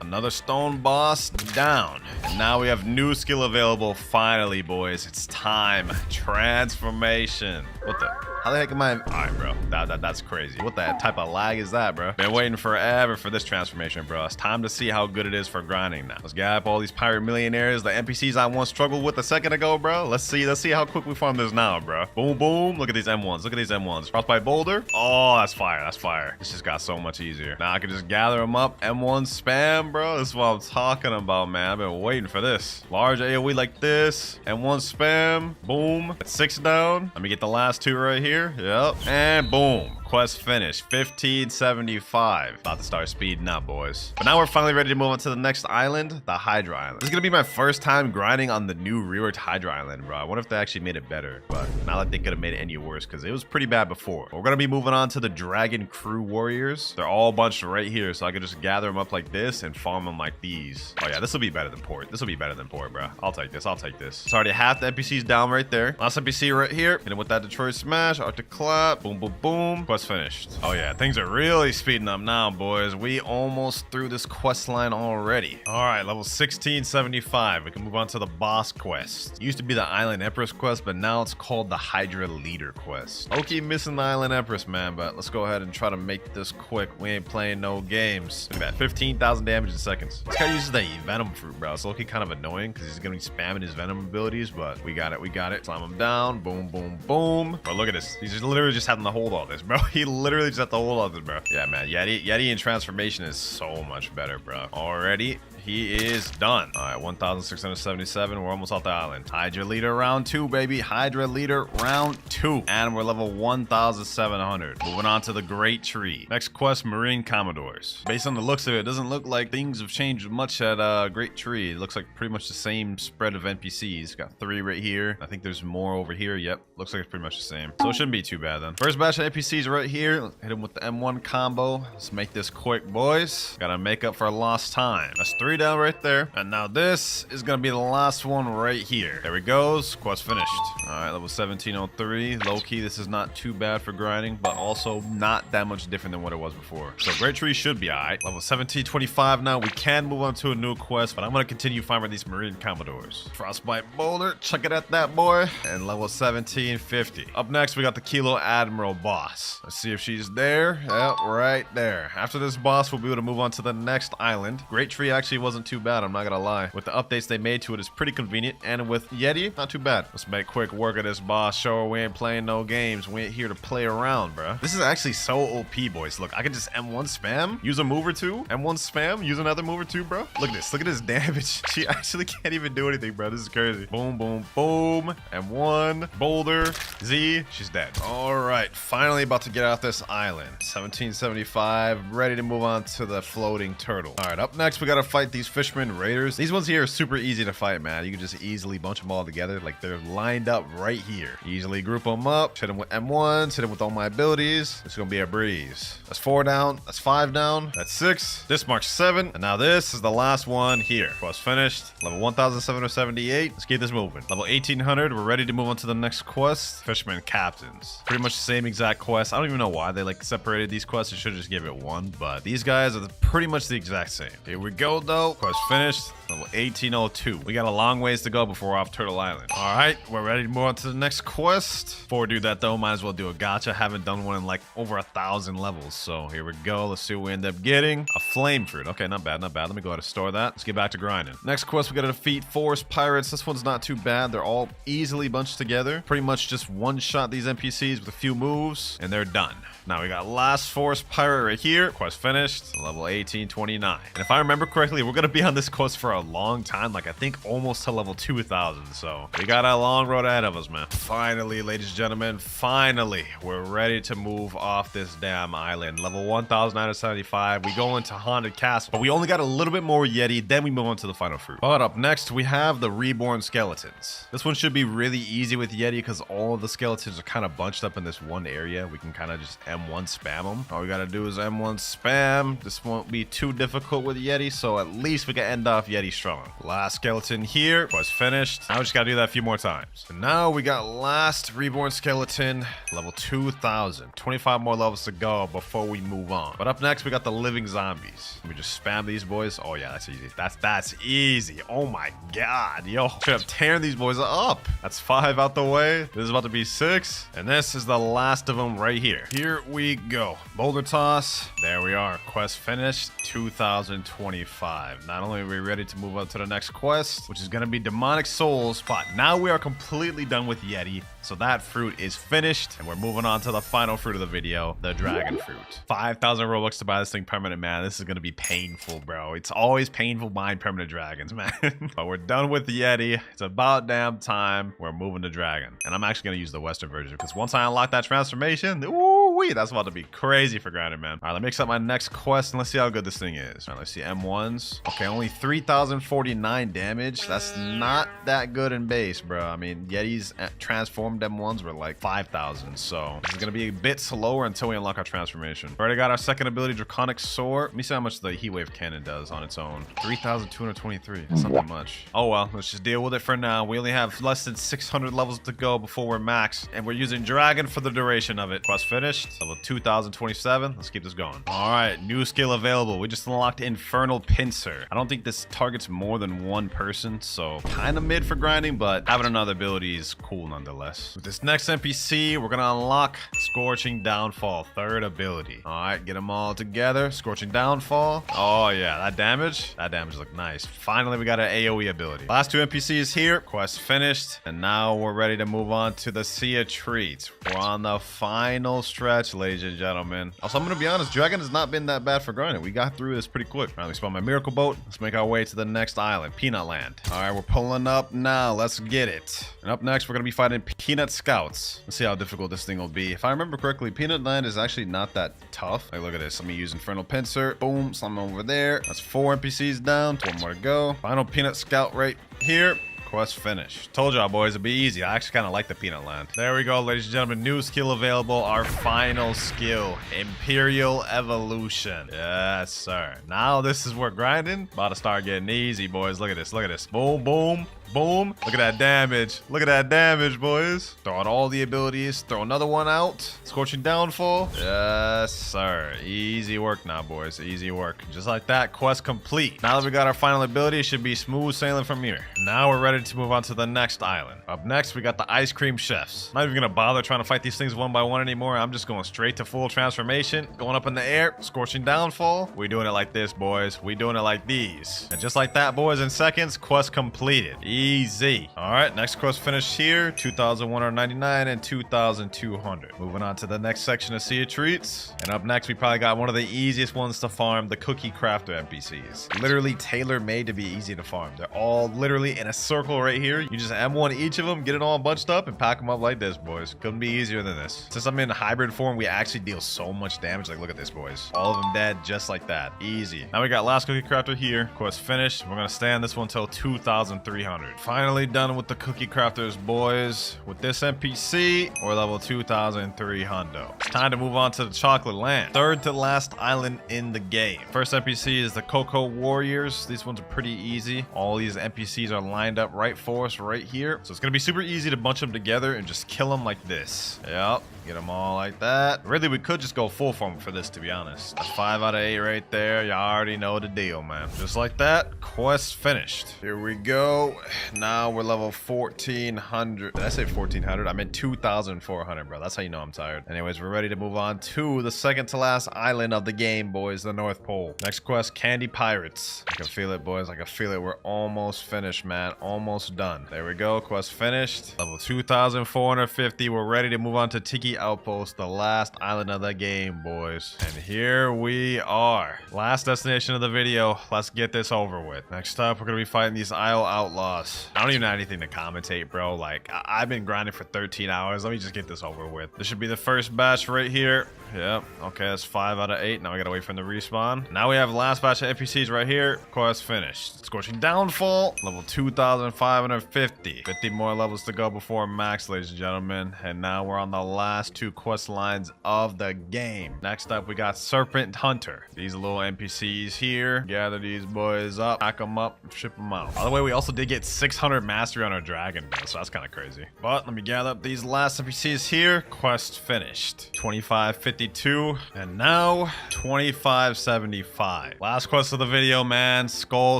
Another stone boss down. And now we have new skill available. Finally, boys. It's time. Transformation. What the? How the heck am I? All right, bro. That's crazy. What the type of lag is that, bro? Been waiting forever for this transformation, bro. It's time to see how good it is for grinding now. Let's get up all these pirate millionaires, the NPCs I once struggled with a second ago, bro. Let's see how quick we farm this now, bro. Boom, boom. Look at these M1s. Look at these M1s. Frostbite Boulder. Oh, that's fire. That's fire. This just got so much easier. Now I can just gather them up. M1 spam, bro. This is what I'm talking about, man. I've been waiting for this. Large AoE like this. M1 spam. Boom. That's 6 down. Let me get the last 2 right here. Yep. And boom. Quest finished. 1575. About to start speeding up, boys. But now we're finally ready to move on to the next island, the Hydra Island. This is gonna be my first time grinding on the new reworked Hydra Island, bro. I wonder if they actually made it better, but not like they could have made it any worse because it was pretty bad before. We're gonna be moving on to the Dragon Crew Warriors. They're all bunched right here, so I can just gather them up like this and farm them like these. Oh yeah, this will be better than Port. This will be better than Port, bro. I'll take this. I'll take this. It's already half the NPCs down right there. Last NPC right here. Hit him with that Detroit smash. Arctic clap. Boom, boom, boom. Quest finished. Oh yeah, things are really speeding up now, boys. We almost through this quest line already. All right, level 1675. We can move on to the boss quest. It used to be the Island Empress quest, but now it's called the Hydra Leader quest. Okay, missing the Island Empress, man, but let's go ahead and try to make this quick. We ain't playing no games. Look at that, 15,000 damage in seconds. This guy uses the Venom fruit, bro. It's looking kind of annoying because he's gonna be spamming his Venom abilities, but we got it. We got it. Slam him down. Boom, boom, boom. Bro, look at this. He's just literally just having to hold all this, bro. He literally just have to hold all this, bro. Yeah, man. Yeti in transformation is so much better, bro. Already. he is done. All right, 1,677. We're almost off the island. Hydra leader round 2, baby. Hydra leader round 2. And we're level 1,700. Moving on to the Great Tree. Next quest, Marine Commodores. Based on the looks of it, it doesn't look like things have changed much at Great Tree. It looks like pretty much the same spread of NPCs. Got 3 right here. I think there's more over here. Yep, looks like it's pretty much the same. So it shouldn't be too bad then. First batch of NPCs right here. Hit them with the M1 combo. Let's make this quick, boys. Gotta make up for lost time. That's 3 down right there. And now this is gonna be the last one right here. There we goes. Quest finished. All right, level 1703. Low-key, this is not too bad for grinding, but also not that much different than what it was before. So Great Tree should be all right. Level 1725 now. We can move on to a new quest, but I'm gonna continue farming these Marine Commodores. Frostbite Boulder. Chuck it at that boy. And level 1750. Up next, we got the Kilo Admiral boss. Let's see if she's there. Yep, right there. After this boss, we'll be able to move on to the next island. Great Tree actually wasn't too bad, I'm not gonna lie. With the updates they made to it, it's pretty convenient. And with Yeti, not too bad. Let's make quick work of this boss. Show her we ain't playing no games. We ain't here to play around, bro. This is actually so OP, boys. Look, I can just M1 spam, use a move or two, M1 spam, use another move or two, bro. Look at this. Look at this damage. She actually can't even do anything, bro. This is crazy. Boom, boom, boom. M1, Boulder, Z. She's dead. All right. Finally about to get out this island. 1775. Ready to move on to the floating turtle. All right. Up next, we got to fight these fisherman raiders. These ones here are super easy to fight, man. You can just easily bunch them all together. Like they're lined up right here. Easily group them up. Hit them with M1s. Hit them with all my abilities. It's going to be a breeze. That's 4 down. That's 5 down. That's 6. This marks 7. And now this is the last one here. Quest finished. Level 1,778. Let's keep this moving. Level 1800. We're ready to move on to the next quest. Fisherman captains. Pretty much the same exact quest. I don't even know why they like separated these quests. They should have just give it one. But these guys are pretty much the exact same. Here we go though. Quest finished. Level 1802. We got a long ways to go before we're off Turtle Island. All right, we're ready to move on to the next quest. Before we do that though, might as well do a gacha. Haven't done one in like over 1,000 levels. So here we go. Let's see what we end up getting. A flame fruit. Okay, not bad, not bad. Let me go ahead and store that. Let's get back to grinding. Next quest, we gotta defeat forest pirates. This one's not too bad. They're all easily bunched together. Pretty much just one-shot these NPCs with a few moves, and they're done. Now we got last forest pirate right here. Quest finished. Level 1829. And if I remember correctly, we're gonna be on this quest for a long time. Like I think almost to level 2,000. So we got a long road ahead of us, man. Finally, ladies and gentlemen, finally, we're ready to move off this damn island. Level 1,975. We go into Haunted Castle, but we only got a little bit more Yeti. Then we move on to the final fruit. But up next, we have the reborn skeletons. This one should be really easy with Yeti because all of the skeletons are kind of bunched up in this one area. We can kind of just M1 spam them. All we gotta do is M1 spam. This won't be too difficult with Yeti, so at least we can end off Yeti strong. Last skeleton here was finished. Now we just gotta do that a few more times. And now we got last reborn skeleton, level 2,000. 25 more levels to go before we move on. But up next, we got the living zombies. Let me just spam these boys. Oh yeah, that's easy. That's easy. Oh my god, yo. Should have tearing these boys up. That's 5 out the way. This is about to be 6. And this is the last of them right here. Here we go. Boulder toss. There we are. Quest finished. 2025. Not only are we ready to move on to the next quest, which is going to be demonic souls, but now we are completely done with Yeti. So that fruit is finished, and we're moving on to the final fruit of the video, the dragon fruit. 5,000 Robux to buy this thing permanent, man. This is going to be painful, bro. It's always painful buying permanent dragons, man. But we're done with the Yeti. It's about damn time. We're moving to dragon. And I'm actually going to use the Western version because once I unlock that transformation, ooh-wee, that's about to be crazy for grinding, man. All right, let me mix up my next quest and let's see how good this thing is. All right, let's see M1s. Okay, only 3,049 damage. That's not that good in base, bro. I mean, Yetis transformed M1s were like 5,000, so this is gonna be a bit slower until we unlock our transformation. We already got our second ability, Draconic Sword. Let me see how much the Heat Wave Cannon does on its own. 3,223. That's not that much. Oh well, let's just deal with it for now. We only have less than 600 levels to go before we're max, and we're using Dragon for the duration of it. Quest finished. Level 2,027. Let's keep this going. All right, new skill available. We just unlocked Infernal Pincer. I don't think this targets more than one person, so kind of mid for grinding, but having another ability is cool nonetheless. With this next NPC, we're gonna unlock Scorching Downfall, third ability. All right, get them all together. Scorching Downfall. Oh yeah, that damage look nice. Finally, we got an AoE ability. Last two NPCs here. Quest finished, and now we're ready to move on to the Sea of Treats. We're on the final stretch stretch, ladies and gentlemen. Also, I'm gonna be honest, Dragon has not been that bad for grinding. We got through this pretty quick. All right, we spawn my miracle boat. Let's make our way to the next island, Peanut Land. All right, we're pulling up now. Let's get it. And up next, we're gonna be fighting Peanut Scouts. Let's see how difficult this thing will be. If I remember correctly, Peanut Land is actually not that tough. Like, look at this. Let me use Infernal Pincer. Boom, slime over there. That's 4 NPCs down. 1 more to go. Final Peanut Scout right here. Quest finished. Told y'all boys it'd be easy. I actually kind of like the Peanut Land. There we go, ladies and gentlemen. New skill available. Our final skill, Imperial Evolution. Yes, sir. Now this is where grinding about to start getting easy, boys. Look at this. Look at this. Boom, boom. Boom. Look at that damage. Look at that damage, boys. Throw out all the abilities. Throw another one out. Scorching Downfall. Yes, sir. Easy work now, boys. Easy work. Just like that, quest complete. Now that we got our final ability, it should be smooth sailing from here. Now we're ready to move on to the next island. Up next, we got the Ice Cream Chefs. Not even gonna bother trying to fight these things one by one anymore. I'm just going straight to full transformation. Going up in the air. Scorching Downfall. We doing it like this, boys. We doing it like these. And just like that, boys, in seconds, quest completed. Easy. All right, next quest finished here. 2,199 and 2,200. Moving on to the next section of Sea of Treats. And up next, we probably got one of the easiest ones to farm, the Cookie Crafter NPCs. Literally tailor-made to be easy to farm. They're all literally in a circle right here. You just M1 each of them, get it all bunched up, and pack them up like this, boys. Couldn't be easier than this. Since I'm in hybrid form, we actually deal so much damage. Like, look at this, boys. All of them dead just like that. Easy. Now we got last Cookie Crafter here. Quest finished. We're gonna stay on this one until 2,300. Finally done with the Cookie Crafters, boys. With this NPC, we're level 2,300. It's time to move on to the Chocolate Land. Third to last island in the game. First NPC is the Cocoa Warriors. These ones are pretty easy. All these NPCs are lined up right for us right here. So it's gonna be super easy to bunch them together and just kill them like this. Yep. Get them all like that. Really, we could just go full form for this, to be honest. That's 5 out of 8 right there. You already know the deal, man. Just like that, quest finished. Here we go. Now we're level 1,400. Did I say 1,400? I meant 2,400, bro. That's how you know I'm tired. Anyways, we're ready to move on to the second to last island of the game, boys. The North Pole. Next quest, Candy Pirates. I can feel it, boys. I can feel it. We're almost finished, man. Almost done. There we go. Quest finished. Level 2,450. We're ready to move on to Tiki Outpost, the last island of the game, boys. And here we are. Last destination of the video. Let's get this over with. Next up, we're gonna be fighting these Isle Outlaws. I don't even have anything to commentate, bro. Like, I've been grinding for 13 hours. Let me just get this over with. This should be the first batch right here. Yep. Okay, that's 5 out of 8. Now we gotta wait for them to respawn. Now we have last batch of NPCs right here. Quest finished. Scorching Downfall. Level 2,550. 50 more levels to go before max, ladies and gentlemen. And now we're on the last 2 quest lines of the game. Next up, we got Serpent Hunter. These little NPCs here. Gather these boys up, pack them up, ship them out. By the way, we also did get 600 mastery on our dragon, bro, so that's kind of crazy. But let me gather up these last NPCs here. Quest finished. 2552. And now 2575. Last quest of the video, man. Skull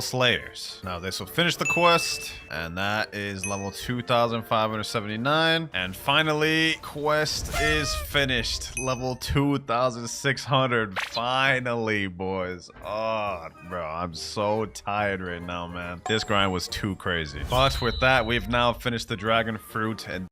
Slayers. Now this will finish the quest. And that is level 2,579. And finally, quest is finished. Level 2,600. Finally, boys. Oh, bro, I'm so tired right now, man. This grind was too crazy. But with that, we've now finished the dragon fruit and